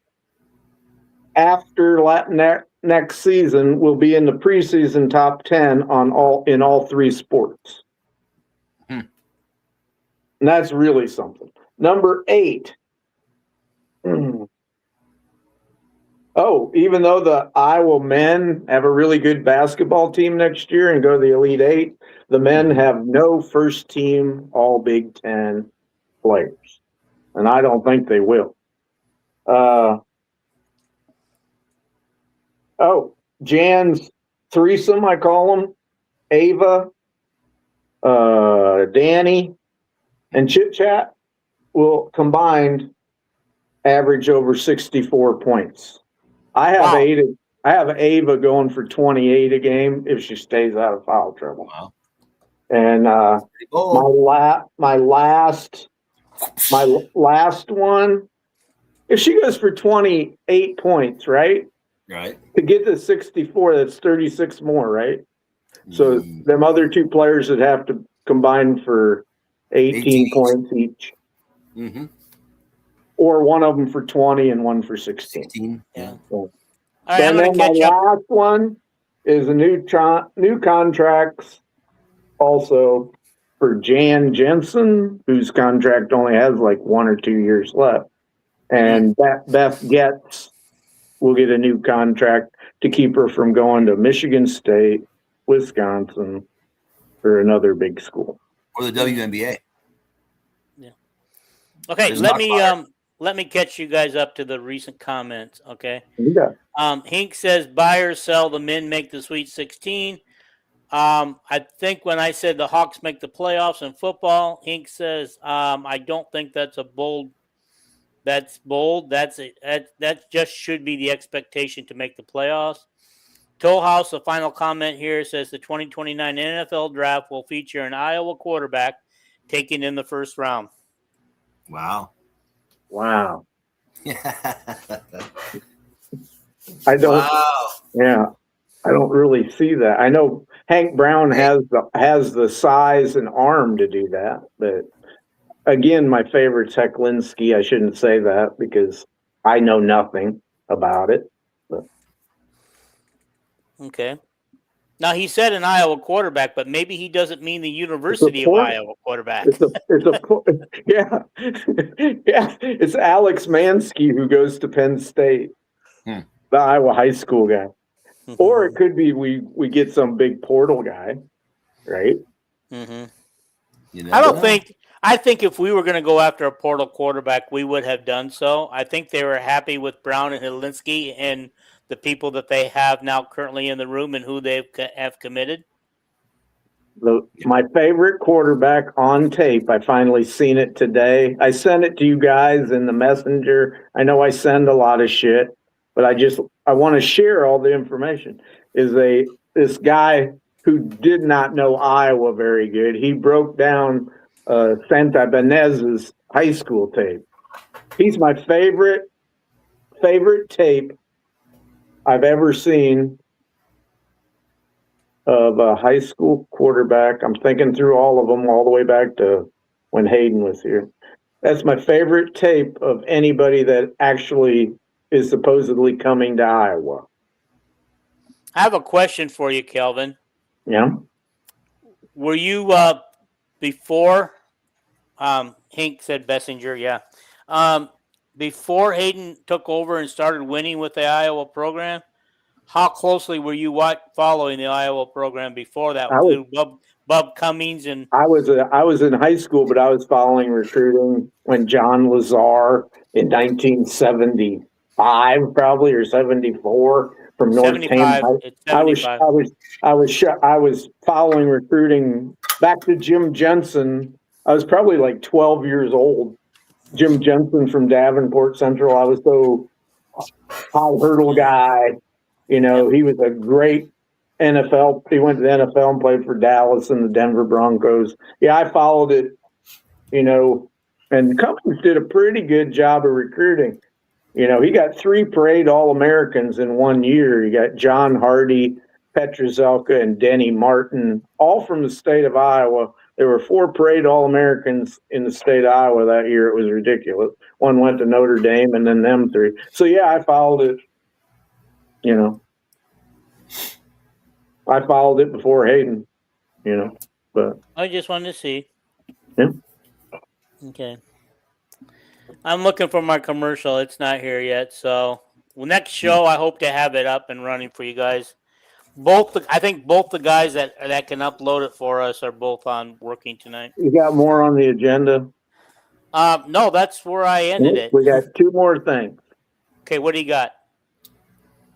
after next season will be in the preseason top 10 in all 3 sports. And that's really something. Number 8. Oh, even though the Iowa men have a really good basketball team next year and go to the Elite 8, the men have no first team All Big Ten players. And I don't think they will. Jan's threesome, I call them. Ava, Danny, and Chit Chat will combined average over 64 points. I have Ava going for 28 a game if she stays out of foul trouble. Wow. And my last one, if she goes for 28 points, right? Right. To get to 64, that's 36 more, right? So them other 2 players would have to combine for 18 points each. Mm-hmm. Or one of them for 20 and one for 16. Yeah. So, All right, I'm going to catch my up. last one is a new contracts also for Jan Jensen, whose contract only has like 1 or 2 years left. And Beth Getz will get a new contract to keep her from going to Michigan State, Wisconsin, or another big school. Or the WNBA. Yeah. Okay, let me catch you guys up to the recent comments, okay? Yeah. Hink says buy or sell, the men make the Sweet 16. I think when I said the Hawks make the playoffs in football, Hink says I don't think that's bold. That just should be the expectation to make the playoffs. Tollhouse, the final comment here, says the 2029 NFL draft will feature an Iowa quarterback taken in the first round. Wow. Wow. Yeah. I don't. Wow. Yeah, I don't really see that. I know Hank Brown has the size and arm to do that, but again, my favorite's Hecklinski. I shouldn't say that because I know nothing about it. But Okay. Now he said an Iowa quarterback, but maybe he doesn't mean the University of point. Iowa quarterback. Yeah, yeah. It's Alex Mansky who goes to Penn State, the Iowa high school guy, or it could be we get some big portal guy, right? Mm-hmm. You I don't know. think. I think if we were going to go after a portal quarterback, we would have done so. I think they were happy with Brown and Helinski and the people that they have now currently in the room and who they have committed. My favorite quarterback on tape, I finally seen it today. I sent it to you guys in the messenger. I know I send a lot of shit, but I want to share all the information. This guy who did not know Iowa very good. He broke down Santa Benez's high school tape. He's my favorite tape I've ever seen of a high school quarterback. I'm thinking through all of them all the way back to when Hayden was here. That's my favorite tape of anybody that actually is supposedly coming to Iowa. I have a question for you, Kelvin. Yeah. Were you before Hank said Bessinger? Yeah. Before Hayden took over and started winning with the Iowa program, how closely were you following the Iowa program before that through Bub Cummings and? I was in high school, but I was following recruiting when John Lazar in 1975, probably, or 74 from North Tama. I was following recruiting back to Jim Jensen. I was probably like 12 years old. Jim Jensen from Davenport Central. I was so high hurdle guy. You know, he was a great NFL. He went to the NFL and played for Dallas and the Denver Broncos. Yeah, I followed it, you know, and Cummings did a pretty good job of recruiting. You know, he got 3 parade All-Americans in 1 year. You got John Hardy, Petrozelka, and Denny Martin, all from the state of Iowa. There were 4 parade All-Americans in the state of Iowa that year. It was ridiculous. One went to Notre Dame and then them 3. So, yeah, I followed it, you know. I followed it before Hayden, you know, but I just wanted to see. Yeah. Okay. I'm looking for my commercial. It's not here yet. So next show, I hope to have it up and running for you guys. I think both the guys that can upload it for us are both on working tonight. You got more on the agenda? No, that's where I ended it. We got 2 more things. Okay, what do you got?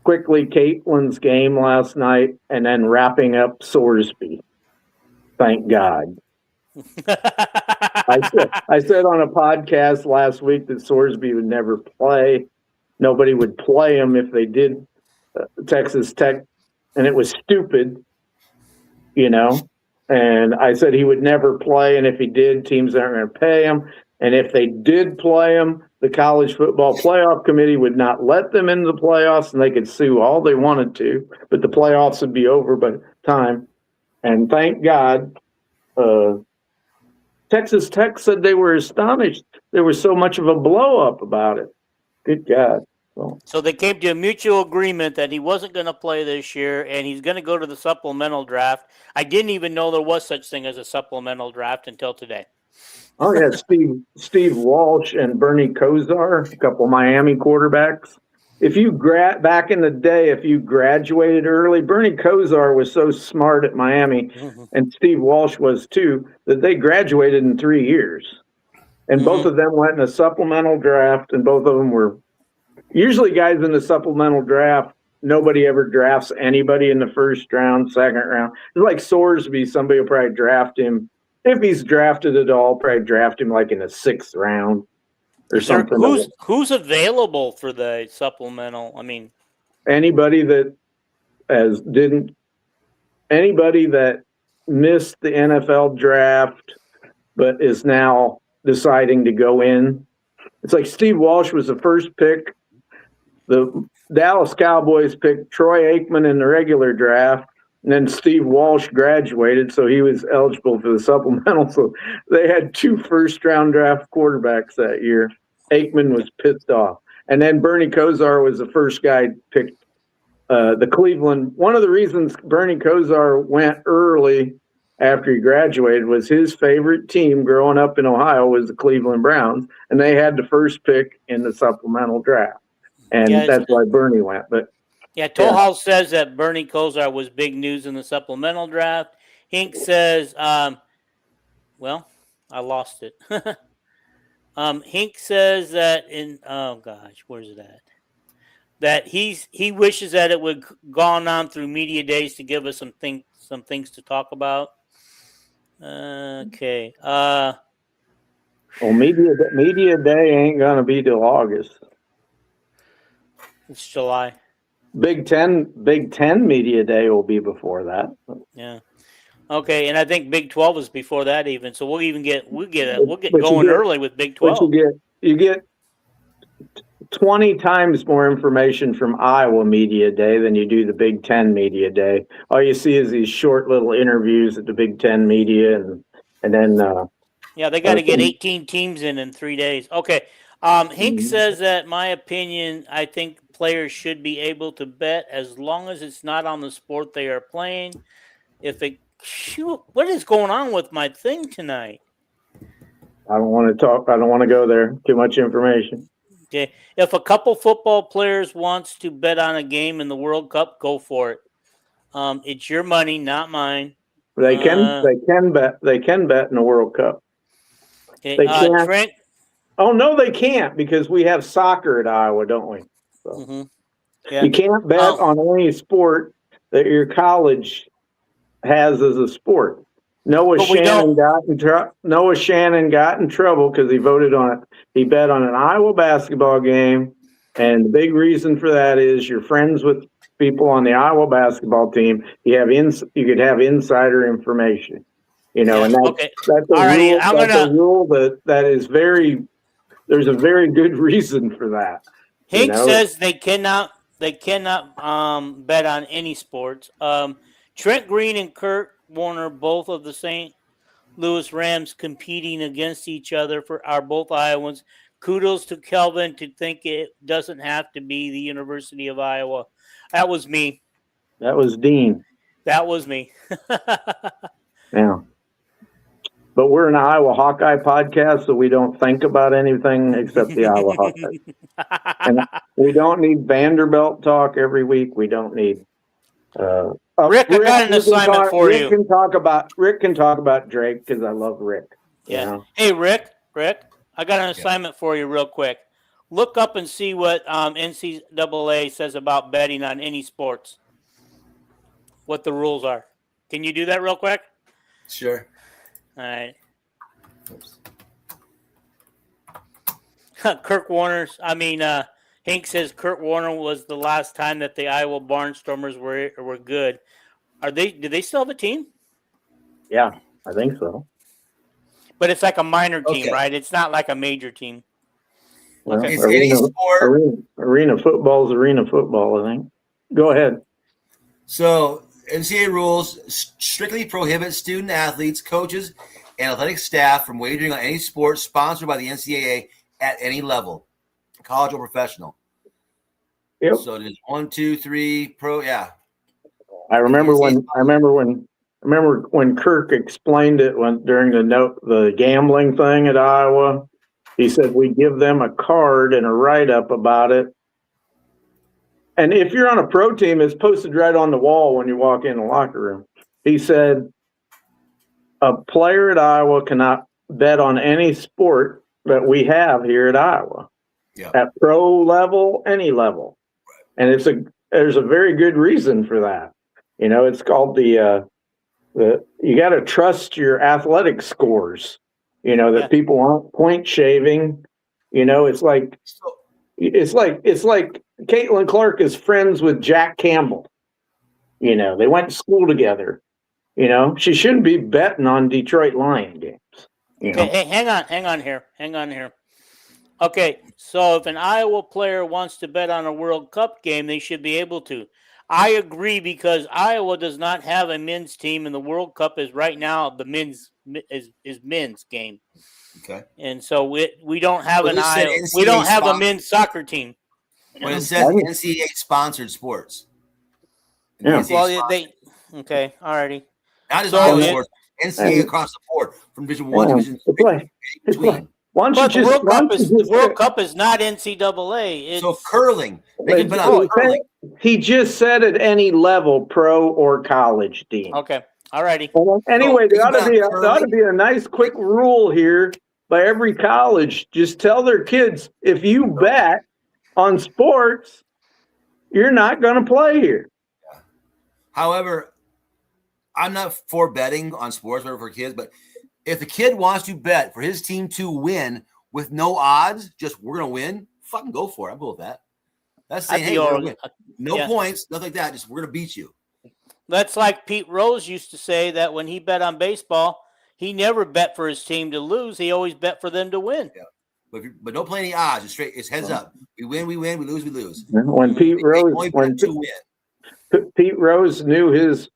Quickly, Caitlin's game last night, and then wrapping up Sorsby. Thank God. I said on a podcast last week that Sorsby would never play. Nobody would play him if they did Texas Tech, and it was stupid, you know. And I said he would never play, and if he did, teams aren't going to pay him. And if they did play him, the College Football Playoff Committee would not let them into the playoffs, and they could sue all they wanted to, but the playoffs would be over by time. And thank God, Texas Tech said they were astonished there was so much of a blow-up about it. Good God. So they came to a mutual agreement that he wasn't going to play this year, and he's going to go to the supplemental draft. I didn't even know there was such thing as a supplemental draft until today. Oh, yeah, Steve Walsh and Bernie Kosar, a couple Miami quarterbacks. If you back in the day, if you graduated early, Bernie Kosar was so smart at Miami, and Steve Walsh was too, that they graduated in 3 years. And both of them went in a supplemental draft, and both of them were usually guys in the supplemental draft. Nobody ever drafts anybody in the first round, second round. It's like Sorsby, somebody will probably draft him. If he's drafted at all, probably draft him like in the 6th round or something. Who's available for the supplemental? I mean, anybody that missed the NFL draft but is now deciding to go in. It's like Steve Walsh was the first pick. The Dallas Cowboys picked Troy Aikman in the regular draft, and then Steve Walsh graduated, so he was eligible for the supplemental. So they had 2 first-round draft quarterbacks that year. Aikman was pissed off. And then Bernie Kosar was the first guy picked the Cleveland. One of the reasons Bernie Kosar went early after he graduated was his favorite team growing up in Ohio was the Cleveland Browns, and they had the first pick in the supplemental draft. And that's why Bernie went. But Toll House says that Bernie Kosar was big news in the supplemental draft. Hink says, well, I lost it. Hink says that where's it at? That he wishes that it would gone on through media days to give us some things to talk about. Okay. Well, media day ain't gonna be till August. It's July. Big Ten media day will be before that. Yeah. Okay, and I think Big 12 is before that even. So we'll get going early with Big 12. But you get 20 times more information from Iowa media day than you do the Big Ten media day. All you see is these short little interviews at the Big Ten media, and then they got to get 18 teams in 3 days. Okay. Hink says that, my opinion, I think players should be able to bet as long as it's not on the sport they are playing. What is going on with my thing tonight? I don't want to talk. I don't want to go there. Too much information. Okay. If a couple football players wants to bet on a game in the World Cup, go for it. It's your money, not mine. They can bet. They can bet in the World Cup. Okay. They can't. Trent? Oh no, they can't because we have soccer at Iowa, don't we? So you can't bet on any sport that your college has as a sport. Noah Shannon got in trouble because he voted on it. He bet on an Iowa basketball game, and the big reason for that is you're friends with people on the Iowa basketball team. You could have insider information, and that's a rule that is very. There's a very good reason for that. Hank says they cannot bet on any sports. Trent Green and Kurt Warner, both of the St. Louis Rams, competing against each other are both Iowans. Kudos to Kelvin to think it doesn't have to be the University of Iowa. That was me. That was Dean. That was me. Yeah. But we're an Iowa Hawkeye podcast, so we don't think about anything except the Iowa Hawkeyes. And we don't need Vanderbilt talk every week. We don't need Rick, I got an assignment for you. Rick can talk about Drake because I love Rick. Yeah. Hey, Rick, I got an assignment for you real quick. Look up and see what NCAA says about betting on any sports. What the rules are. Can you do that real quick? Sure. All right. Hank says Kurt Warner was the last time that the Iowa Barnstormers were good. Do they still have a team? Yeah, I think so. But it's like a minor team, right? It's not like a major team. Well, okay. Arena football is arena football, I think. Go ahead. So NCAA rules strictly prohibit student athletes, coaches, and athletic staff from wagering on any sport sponsored by the NCAA at any level, college or professional. Yep. So it is 1, 2, 3 pro. Yeah. I remember when Kirk explained it during the gambling thing at Iowa. He said we give them a card and a write-up about it. And if you're on a pro team, it's posted right on the wall when you walk in the locker room. He said a player at Iowa cannot bet on any sport that we have here at Iowa. Yeah. At pro level, any level. And there's a very good reason for that. It's called you got to trust your athletic scores. That people aren't point shaving. It's like Caitlin Clark is friends with Jack Campbell. They went to school together. She shouldn't be betting on Detroit Lion games. Okay, hey, hang on here. Okay, so if an Iowa player wants to bet on a World Cup game, they should be able to. I agree because Iowa does not have a men's team, and the World Cup is right now the men's game, Okay. and so we don't have Well, an this said Iowa. We don't NCAA have a sponsor. men's soccer team. When it says NCAA sponsored sports. Yeah. NCAA Well, sponsored. okay, alriady. Not just So Iowa it- sports. NCAA across the board from Division 1, Yeah, Division to 3, play. To play. between. Why don't you But the just, World why Cup don't is you the just World Cup is not NCAA. It's So curling. They can bet Well, on curling. he just said at any level, pro or college, Dean. okay. Alrighty. Anyway, So, there ought think about to be a nice quick rule here by every college. Just tell their kids, if you bet on sports, you're not going to play here. However, I'm not for betting on sports for kids, but if the kid wants to bet for his team to win with no odds, just we're going to win, fucking go for it. I'm cool with that. That's saying, hey, we're going to win. No points, nothing like that. Just we're going to beat you. That's like Pete Rose used to say that when he bet on baseball, he never bet for his team to lose. He always bet for them to win. Yeah. But don't play any odds. It's straight. It's heads up. We win, we lose, we lose. When Pete Rose knew his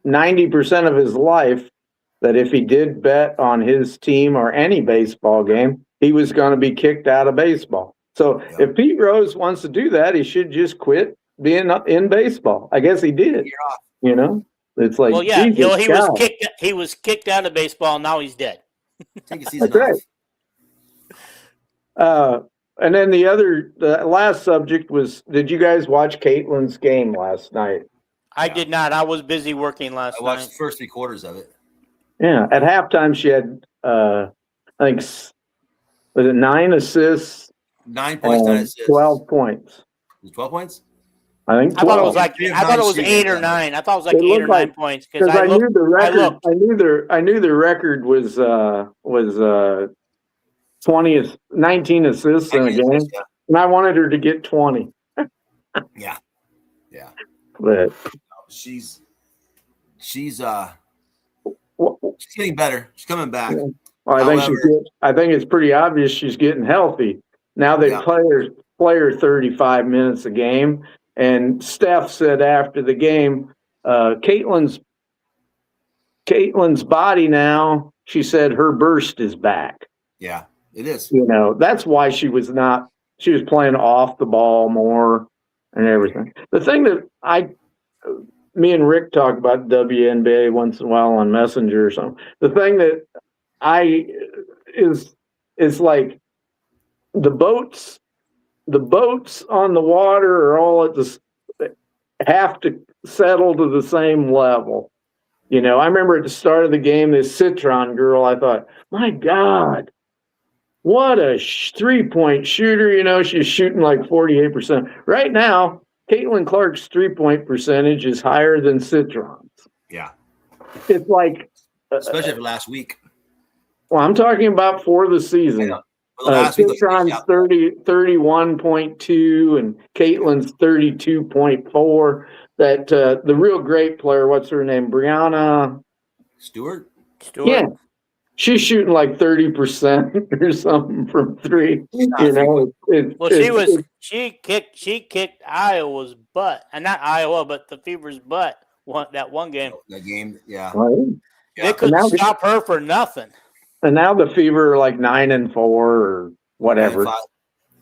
90% of his life that if he did bet on his team or any baseball game, he was going to be kicked out of baseball. So if Pete Rose wants to do that, he should just quit being in baseball. I guess he did. You know, it's like, well, yeah, he was kicked out of baseball. And now he's dead. Take a season That's right. And then the last subject was, did you guys watch Caitlin's game last night? I did not. I was busy working last night. I watched the first 3 quarters of it. Yeah. At halftime, she had, I think, was it 9 assists? 9 points, 9 assists. 12 points. Was it 12 points? I think 12. I thought it was 8 or 9. I thought it was like 8 or 9 points because I knew the record. I knew the record was 19 assists in a game, and I wanted her to get 20. Yeah. But she's getting better. She's coming back. Well, I think it's pretty obvious she's getting healthy. Now they play her 35 minutes a game. And Steph said after the game, Caitlin's body now, she said her burst is back. Yeah, it is. You know, that's why she was playing off the ball more and everything. The thing that me and Rick talk about WNBA once in a while on Messenger or something. The thing that is like the boats on the water are all have to settle to the same level. You know, I remember at the start of the game, this Citron girl, I thought, my God, what a 3-point shooter. You know, she's shooting like 48%. Right now, Caitlin Clark's 3-point percentage is higher than Citron's. Yeah. It's like, especially for last week. Well, I'm talking about for the season. Citron's 31.2 and Caitlin's 32.4. That the real great player, what's her name? Brianna Stewart. Yeah. She's shooting like 30% or something from 3. You know, she kicked Iowa's butt, and not Iowa, but the Fever's butt. That one game. That game, yeah. They couldn't stop her for nothing. And now the Fever are like 9-4 or whatever. 9-5.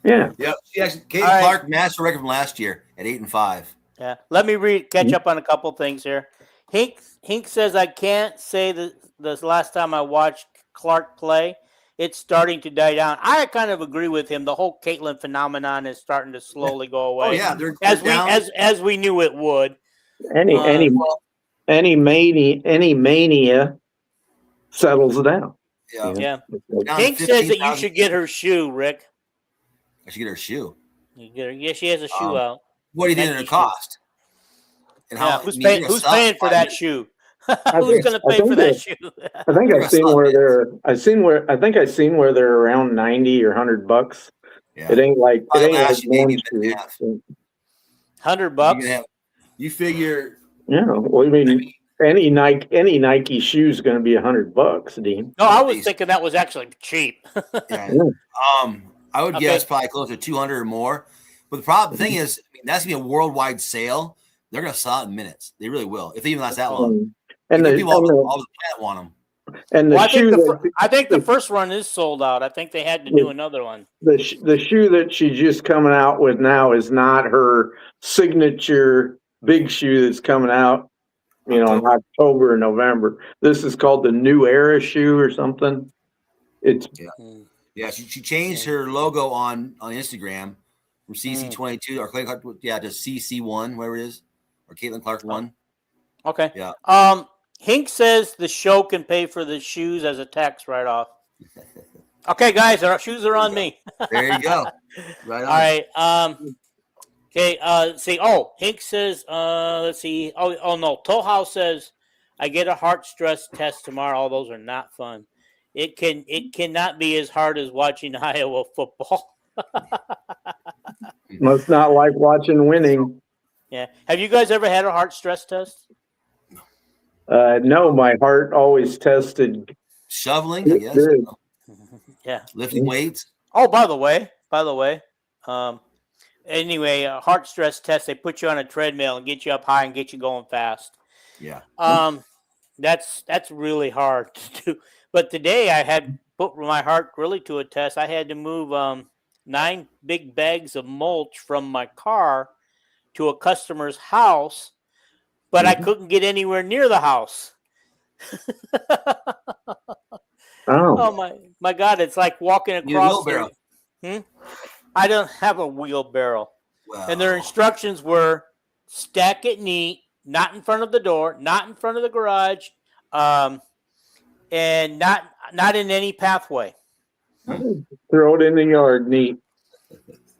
Yeah. Yeah. Caitlin Clark matched the record from last year at 8-5. Yeah. Let me catch up on a couple things here. Hink says I can't say the last time I watched Clark play, it's starting to die down. I kind of agree with him. The whole Caitlin phenomenon is starting to slowly go away. Oh yeah, they're as we knew it would. Any mania settles down. Yeah. Hink says that you should get her shoe, Rick. I should get her shoe. Yeah, she has a shoe out. What do you think it cost? And how? Who's paying for that shoe? Who's going to pay for that shoe? I think I've seen where they're around 90 or $100. Yeah. It ain't like $100. You figure? Yeah. Well, I mean, any Nike shoe is going to be $100, Dean. No, I was thinking that was actually cheap. Yeah. I would guess probably close to 200 or more. But the thing is, that's gonna be a worldwide sale. They're gonna sell out in minutes. They really will, if they even last that long. And people all the planet want them. And I think the first run is sold out. I think they had to do another one. The shoe that she's just coming out with now is not her signature big shoe that's coming out, in October and November. This is called the New Era shoe or something. It's She changed her logo on Instagram from CC22 or to CC1, whatever it is, or Caitlin Clark 1. Okay. Yeah. Hink says the show can pay for the shoes as a tax write-off. Okay, guys, our shoes are on me. There you go. Right on. All right. Okay. Let's see. Oh, Hink says. Let's see. Oh no. Tohau says, I get a heart stress test tomorrow. All those are not fun. It cannot be as hard as watching Iowa football. Must not like watching winning. Yeah. Have you guys ever had a heart stress test? No, my heart always tested shoveling, I guess. Yeah. Lifting weights. Oh, by the way, anyway, a heart stress test, they put you on a treadmill and get you up high and get you going fast. Yeah. That's really hard to do. But today I had put my heart really to a test. I had to move 9 big bags of mulch from my car to a customer's house, but I couldn't get anywhere near the house. Oh my God! It's like walking across. I don't have a wheelbarrow. Wow. And their instructions were stack it neat, not in front of the door, not in front of the garage, and not in any pathway. Throw it in the yard, neat.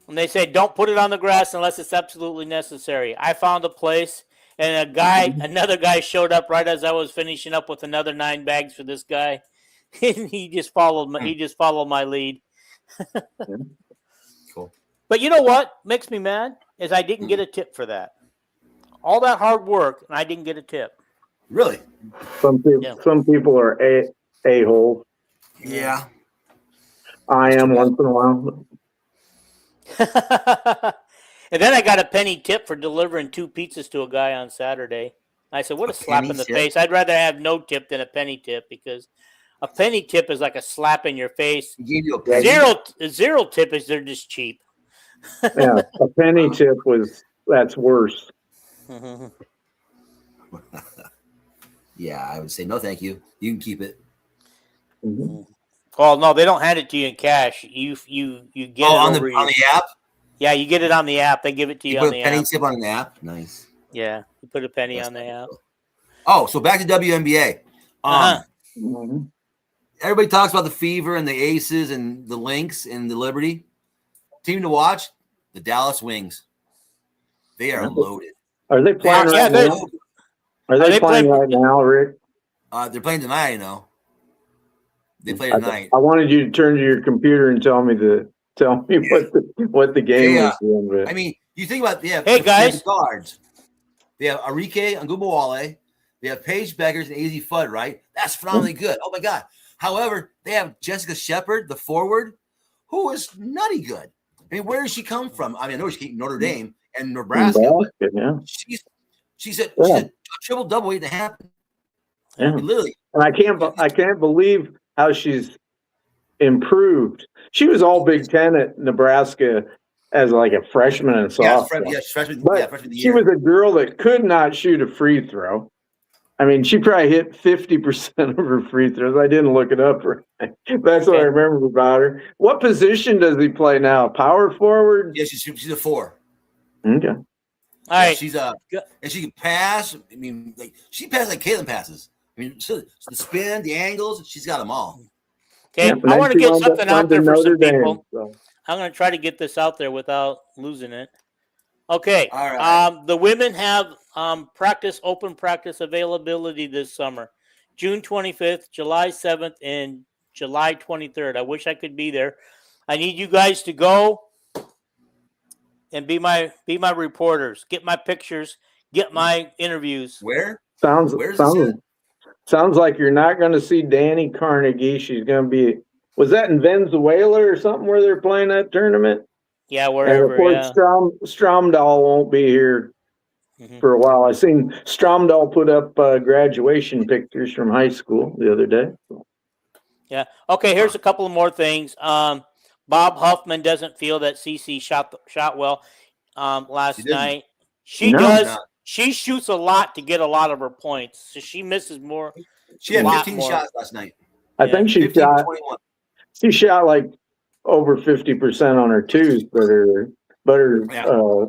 And they say don't put it on the grass unless it's absolutely necessary. I found a place. And another guy showed up right as I was finishing up with another 9 bags for this guy. And he just followed my lead. Cool. But you know what makes me mad is I didn't get a tip for that. All that hard work, and I didn't get a tip. Really? Some people are a-holes. Yeah. I am once in a while. And then I got a penny tip for delivering 2 pizzas to a guy on Saturday. I said, what a slap in the face. I'd rather have no tip than a penny tip because a penny tip is like a slap in your face. He gave you a penny. Zero tip is they're just cheap. Yeah, a penny tip that's worse. Yeah, I would say no thank you. You can keep it. Mm-hmm. Well, no, they don't hand it to you in cash. You get it on the app? Yeah, you get it on the app. They give it to you on the app. Put a penny tip on the app? Nice. Yeah, you put a penny on the app. Oh, so back to WNBA. Everybody talks about the Fever and the Aces and the Lynx and the Liberty. Team to watch, the Dallas Wings. They are loaded. Are they playing right now? Are they playing right now, Rick? They're playing tonight, They play tonight. I wanted you to turn to your computer and tell me what the game is doing. But. I mean, you think about hey guys, guards. They have Arike Angubawale. They have Paige Beckers and AZ Fudd, right? That's phenomenally good. Oh my God. However, they have Jessica Shepard, the forward, who is nutty good. I mean, where does she come from? I mean, I know she's Notre Dame and Nebraska, but she's a triple double waiting to happen. Yeah. I mean, literally. And I can't believe how she's improved. She was all Big Ten at Nebraska as like a freshman and sophomore. Freshman but year. She was a girl that could not shoot a free throw. I mean, she probably hit 50% of her free throws. I didn't look it up. Right? That's what I remember about her. What position does he play now? Power forward? Yeah, she's a 4. Okay. All right. She's and she can pass. I mean, she passes like Caitlin passes. I mean, the spin, the angles, she's got them all. Okay, I want to get something out there for some people. I'm going to try to get this out there without losing it. Okay. All right. The women have open practice availability this summer, June 25th, July 7th, and July 23rd. I wish I could be there. I need you guys to go and be my reporters. Get my pictures. Get my interviews. Where? Sounds like you're not going to see Danny Carnegie. She's going to be was that in Venezuela or something where they're playing that tournament? Yeah, And of wherever. course, Yeah. Stromdahl won't be here for a while. I seen Stromdahl put up graduation pictures from high school the other day. Yeah. Okay. Here's a couple of more things. Bob Huffman doesn't feel that CC shot well last night. She does. No. She shoots a lot to get a lot of her points, so she misses more. She had a lot 15 more. shots last night. I think she 15, shot. 21. She shot like over 50% on her twos, but her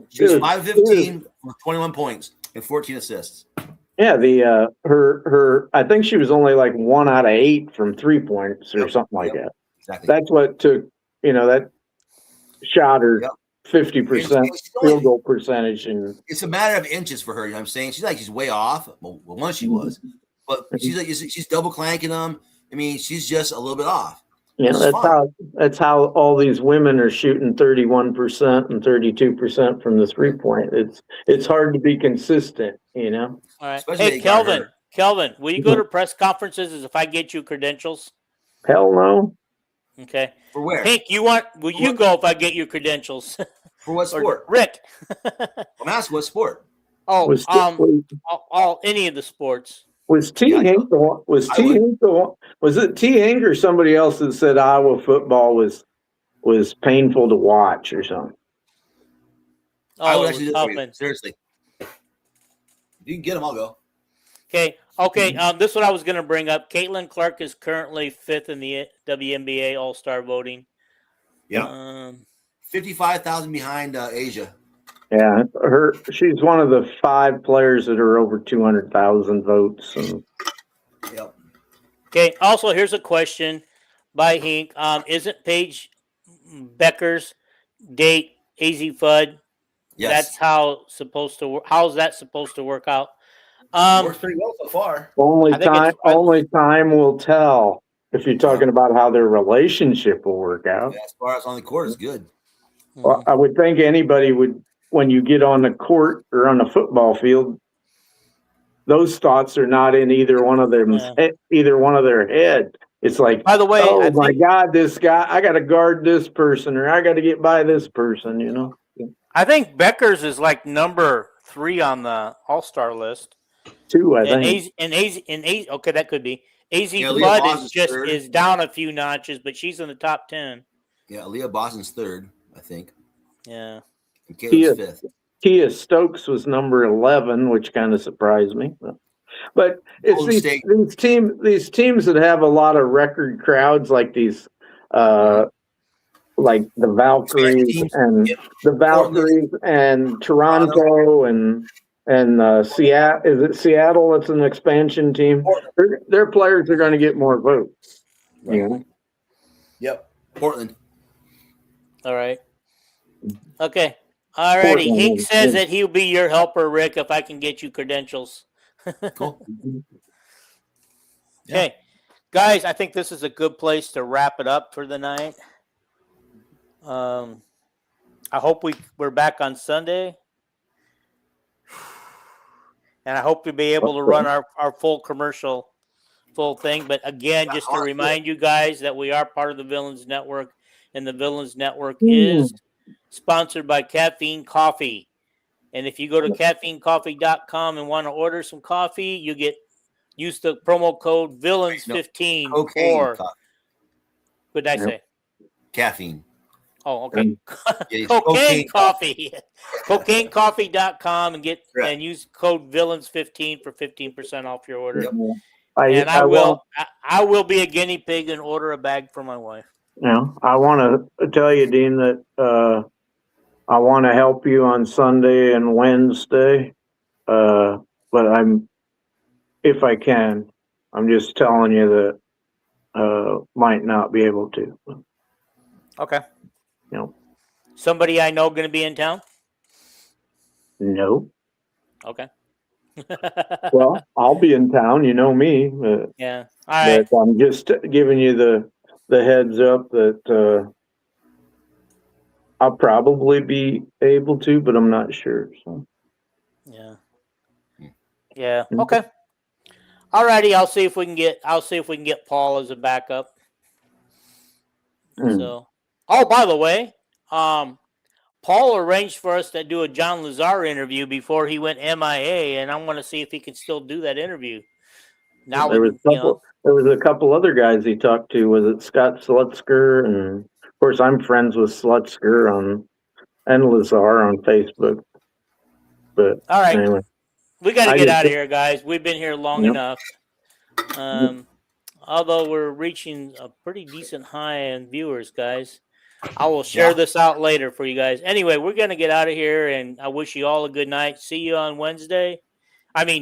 she was 5-15 with 21 points and 14 assists. Yeah, her I think she was only like 1 out of 8 from 3 points or something like that. Exactly. That's what took, that shot her 50% field goal percentage. And it's a matter of inches for her. You know what I'm saying? She's way off. Well, once she was, but she's double clanking them. I mean, she's just a little bit off. Yeah, that's how all these women are shooting 31% and 32% from the 3-point. It's hard to be consistent, All right. Especially hey, Kelvin, will you go to press conferences if I get you credentials? Hell no. Okay. For where? Pink, will you go if I get you credentials? For what sport? Rick. I'm asking what sport. Oh, any of the sports. Was T. Hank the one? Was it T. Hank or somebody else that said Iowa football was painful to watch or something? I would actually do it for you. Seriously. If you can get them, I'll go. Okay. This is what I was going to bring up. Caitlin Clark is currently 5th in the WNBA All-Star voting. Yeah. 55,000 behind Asia. Yeah, she's one of the 5 players that are over 200,000 votes. Yep. Okay. Also, here's a question by Hink. Isn't Paige Becker's date AZ Fudd? Yes. That's how supposed to work. How's that supposed to work out? Works pretty well so far. Only time will tell if you're talking about how their relationship will work out. Yeah, as far as on the court is good. Well, I would think anybody would, when you get on the court or on the football field, those thoughts are not in either one of them, either one of their head. It's like, by the way, my God, this guy, I got to guard this person, or I got to get by this person. I think Becker's is like number 3 on the All-Star list. 2, I think. Okay, that could be. AZ Fudd is down a few notches, but she's in the top 10. Yeah, Leah Boston's 3rd, I think. Yeah. And Caitlin's 5th. Kia Stokes was number 11, which kind of surprised me. But it's these teams that have a lot of record crowds, like these, like the Valkyries and Toronto and Seattle. Is it Seattle? It's an expansion team. Their players are going to get more votes. Right. Yep. Portland. All right. Okay. All righty. Hink says that he'll be your helper, Rick, if I can get you credentials. Cool. Okay. Guys, I think this is a good place to wrap it up for the night. I hope we're back on Sunday. And I hope to be able to run our full thing. But again, just to remind you guys that we are part of the Villains Network, and the Villains Network is sponsored by Caffeine Coffee. And if you go to caffeinecoffee.com and want to order some coffee, use the promo code Villains15 what did I say? Caffeine. Oh, okay. Cocaine Coffee. Cocainecoffee.com and use code Villains15 for 15% off your order. Yep. I will be a guinea pig and order a bag for my wife. I want to tell you, Dean, that I want to help you on Sunday and Wednesday, but if I can, I'm just telling you that might not be able to. Okay. Somebody I know going to be in town? No. Okay. Well, I'll be in town. You know me. Yeah. All right. But I'm just giving you the heads up that I'll probably be able to, but I'm not sure. So. Yeah. Yeah. Okay. All righty. I'll see if we can get Paul as a backup. So, oh, by the way, Paul arranged for us to do a John Lazar interview before he went MIA, and I want to see if he can still do that interview. Now there was a couple other guys he talked to. Was it Scott Slutzker? And of course, I'm friends with Slutzker and Lazar on Facebook. But all right, anyway, we got to get out of here, guys. We've been here long enough. Although we're reaching a pretty decent high in viewers, guys. I will share this out later for you guys. Anyway, we're going to get out of here, and I wish you all a good night. See you on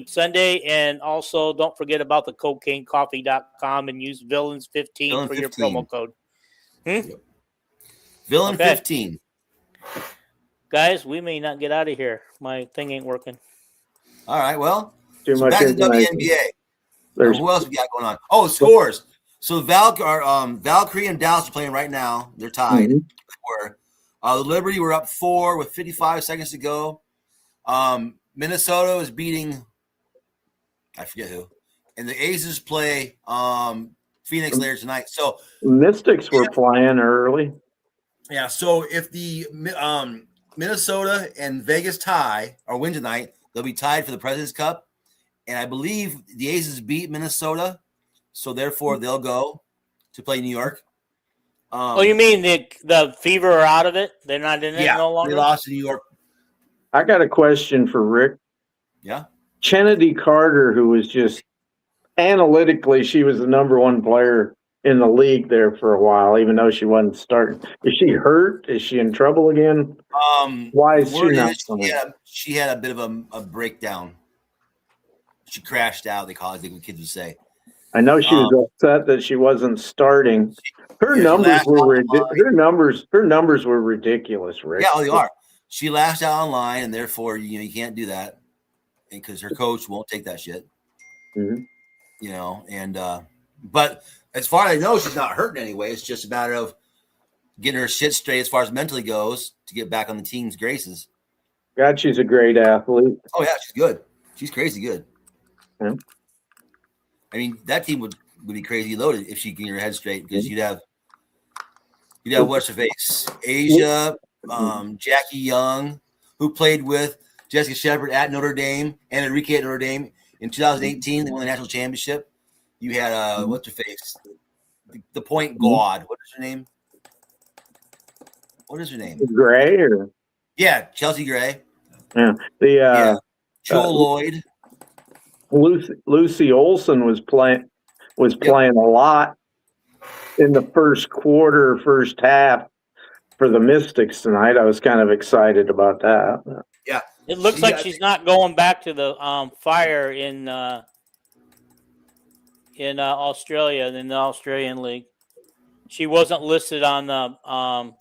Sunday. And also, don't forget about the cocainecoffee.com and use Villains15 for your promo code. Villain15. Guys, we may not get out of here. My thing ain't working. All right, well, so back to the WNBA. Who else we got going on? Oh, scores. So Valkyrie and Dallas are playing right now. They're tied. The Liberty were up 4 with 55 seconds to go. Minnesota is beating, I forget who. And the Aces play Phoenix later tonight. So Mystics were playing early. Yeah, so if the Minnesota and Vegas tie or win tonight, they'll be tied for the President's Cup. And I believe the Aces beat Minnesota, so therefore they'll go to play New York. You mean the Fever are out of it? They're not in it no longer? They lost to New York. I got a question for Rick. Yeah. Kennedy Carter, who was just analytically, she was the number one player in the league there for a while, even though she wasn't starting. Is she hurt? Is she in trouble again? Why is she not? She had a bit of a breakdown. She crashed out. They call it. The kids would say. I know she was upset that she wasn't starting. Her numbers were ridiculous, Rick. Yeah, they are. She lashed out online, and therefore, you can't do that, because her coach won't take that shit. But as far as I know, she's not hurting anyway. It's just a matter of getting her shit straight as far as mentally goes to get back on the team's graces. God, she's a great athlete. Oh yeah, she's good. She's crazy good. Yeah. I mean, that team would be crazy loaded if she can get her head straight, because you'd have what's her face, Asia, Jackie Young, who played with Jessica Shepard at Notre Dame and Enrique at Notre Dame in 2018. They won the national championship. You had what's her face, the point guard. What is her name? Gray or Chelsea Gray. Yeah, Joel Lloyd. Lucy Olson was playing a lot in the first half for the Mystics tonight. I was kind of excited about that. Yeah, it looks like she's not going back to the Fire in Australia, in the Australian League. She wasn't listed on the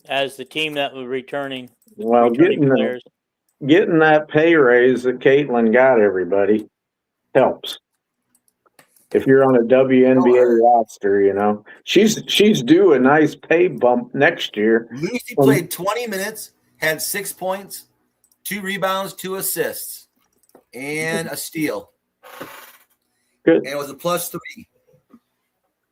as the team that was returning. Well, getting that pay raise that Caitlin got, everybody, helps. If you're on a WNBA roster, she's due a nice pay bump next year. Lucy played 20 minutes, had 6 points, 2 rebounds, 2 assists, and a steal. Good. And it was a +3,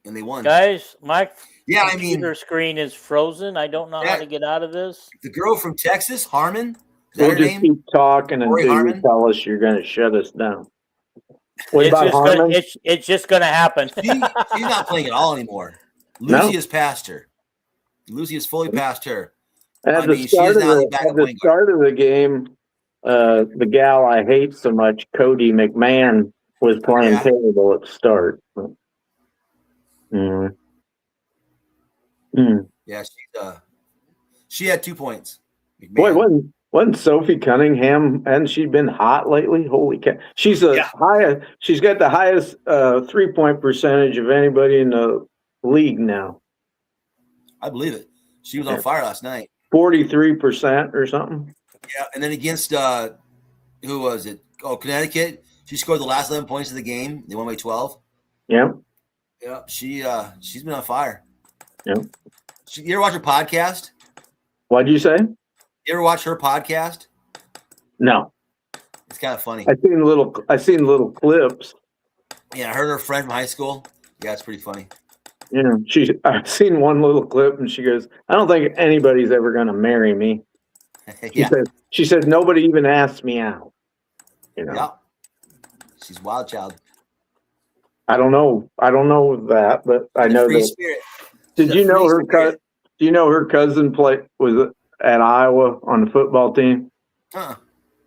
and they won. Guys, my computer computer screen is frozen. I don't know how to get out of this. The girl from Texas, Harmon. We'll just keep talking until you tell us you're going to shut us down. What about Harmon? It's just going to happen. She's not playing at all anymore. Lucy has passed her. Lucy has fully passed her. At the start of the game, the gal I hate so much, Cody McMahon, was playing terrible at the start. Yeah, she had 2 points. McMahon. Boy, wasn't Sophie Cunningham, and she'd been hot lately? Holy cow! She's she's got the highest 3-point percentage of anybody in the league now. I believe it. She was on fire last night. 43% or something. Yeah, and then against who was it? Oh, Connecticut. She scored the last 11 points of the game. They won by 12. Yeah. Yeah, she's been on fire. Yeah. You ever watch her podcast? What'd you say? You ever watch her podcast? No. It's kind of funny. I've seen little clips. Yeah, I heard her friend from high school. Yeah, it's pretty funny. You know, I've seen one little clip, and she goes, "I don't think anybody's ever going to marry me." Yeah. She said nobody even asked me out. You know, Yeah. She's wild child. I don't know that, but I know Free that. spirit. Did you know her cousin? Do you know her cousin was at Iowa on the football team? Uh-uh.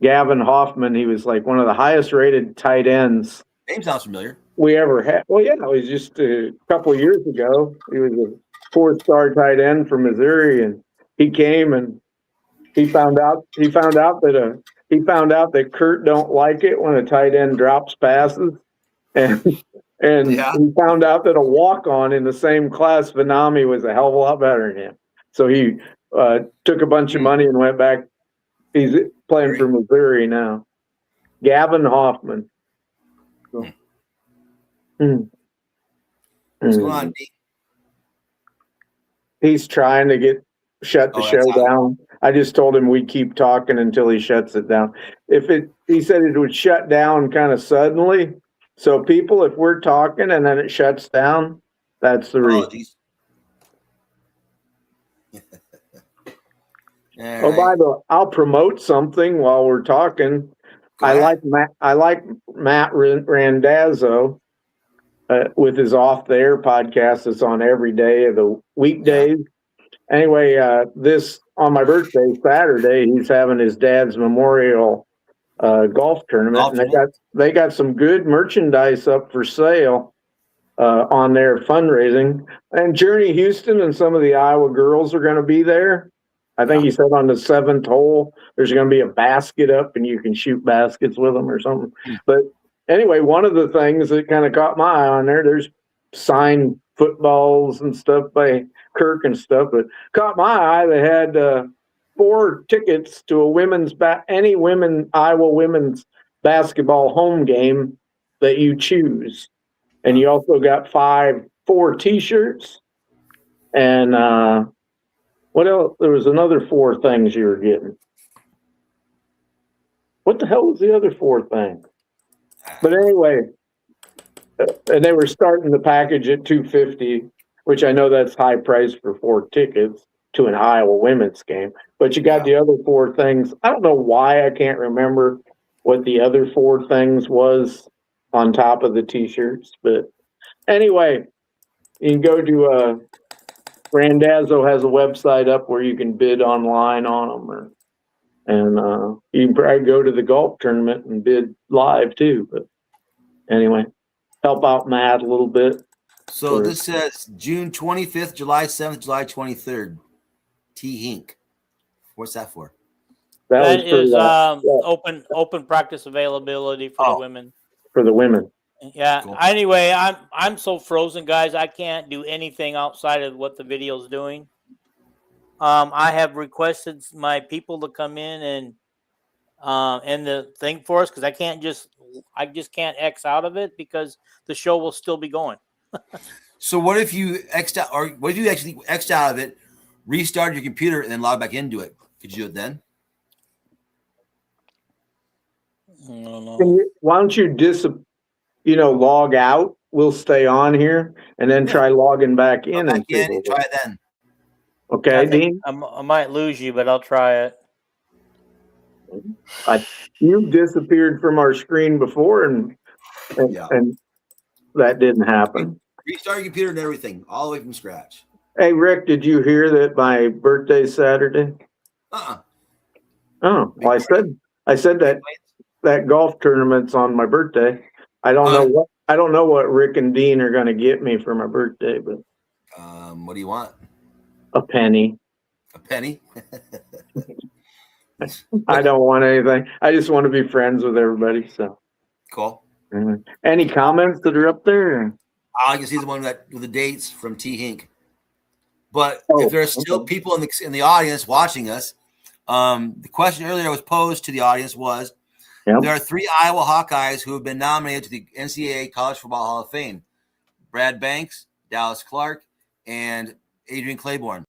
Gavin Hoffman. He was like one of the highest rated tight ends Name sounds familiar. we ever had. Well, yeah, it was just a couple years ago. He was a 4-star tight end from Missouri, and he came and he found out that Kurt don't like it when a tight end drops passes, and Yeah. he found out that a walk-on in the same class, Vanami, was a hell of a lot better than him. So he took a bunch of money and went back. He's playing for Missouri now. Gavin Hoffman. So, What's going on, D? He's trying to shut the show down. I just told him we'd keep talking until he shuts it down. He said it would shut down kind of suddenly. So people, if we're talking and then it shuts down, that's the reason. By the way, I'll promote something while we're talking. I like Matt Randazzo with his Off the Air podcast. It's on every day of the weekdays. Yeah. Anyway, this on my birthday, Saturday, he's having his dad's memorial golf tournament, and they got some good merchandise up for sale on their fundraising. And Journey Houston and some of the Iowa girls are going to be there. I think he said on the 7th hole, there's going to be a basket up, and you can shoot baskets with them or something. But anyway, one of the things that kind of caught my eye on there's signed footballs and stuff by Kirk and stuff, but caught my eye. They had 4 tickets to any Iowa women's basketball home game that you choose, and you also got 4 T-shirts, and what else? There was another 4 things you were getting. What the hell was the other 4 things? But anyway, and they were starting the package at $250, which I know that's high price for 4 tickets to an Iowa women's game. But you got the other 4 things. I don't know why I can't remember what the other 4 things was on top of the T-shirts. But anyway, you can go to Randazzo has a website up where you can bid online on them, and you can probably go to the golf tournament and bid live too. But anyway, help out Matt a little bit. So this says June 25th, July 7th, July 23rd. T-Hink. What's that for? That is open practice availability for the women. For the women. Yeah. Cool. Anyway, I'm so frozen, guys. I can't do anything outside of what the video's doing. I have requested my people to come in and the thing for us because I just can't X out of it because the show will still be going. So what if you X'd out, or what if you actually X'd out of it, restart your computer, and then log back into it? Could you do it then? I don't know. Why don't you log out? We'll stay on here and then try logging back in. And try it then. Okay, Dean? I might lose you, but I'll try it. You disappeared from our screen before, and that didn't happen. Restart your computer and everything, all the way from scratch. Hey, Rick, did you hear that my birthday's Saturday? Oh, well, I said that golf tournament's on my birthday. I don't know what Rick and Dean are going to get me for my birthday, but what do you want? A penny. A penny? I don't want anything. I just want to be friends with everybody. So cool. Any comments that are up there? I can see the one with the dates from T-Hink. But if there's still people in the audience watching us, the question earlier was posed to the audience was, there are 3 Iowa Hawkeyes who have been nominated to the NCAA College Football Hall of Fame: Brad Banks, Dallas Clark, and Adrian Claiborne.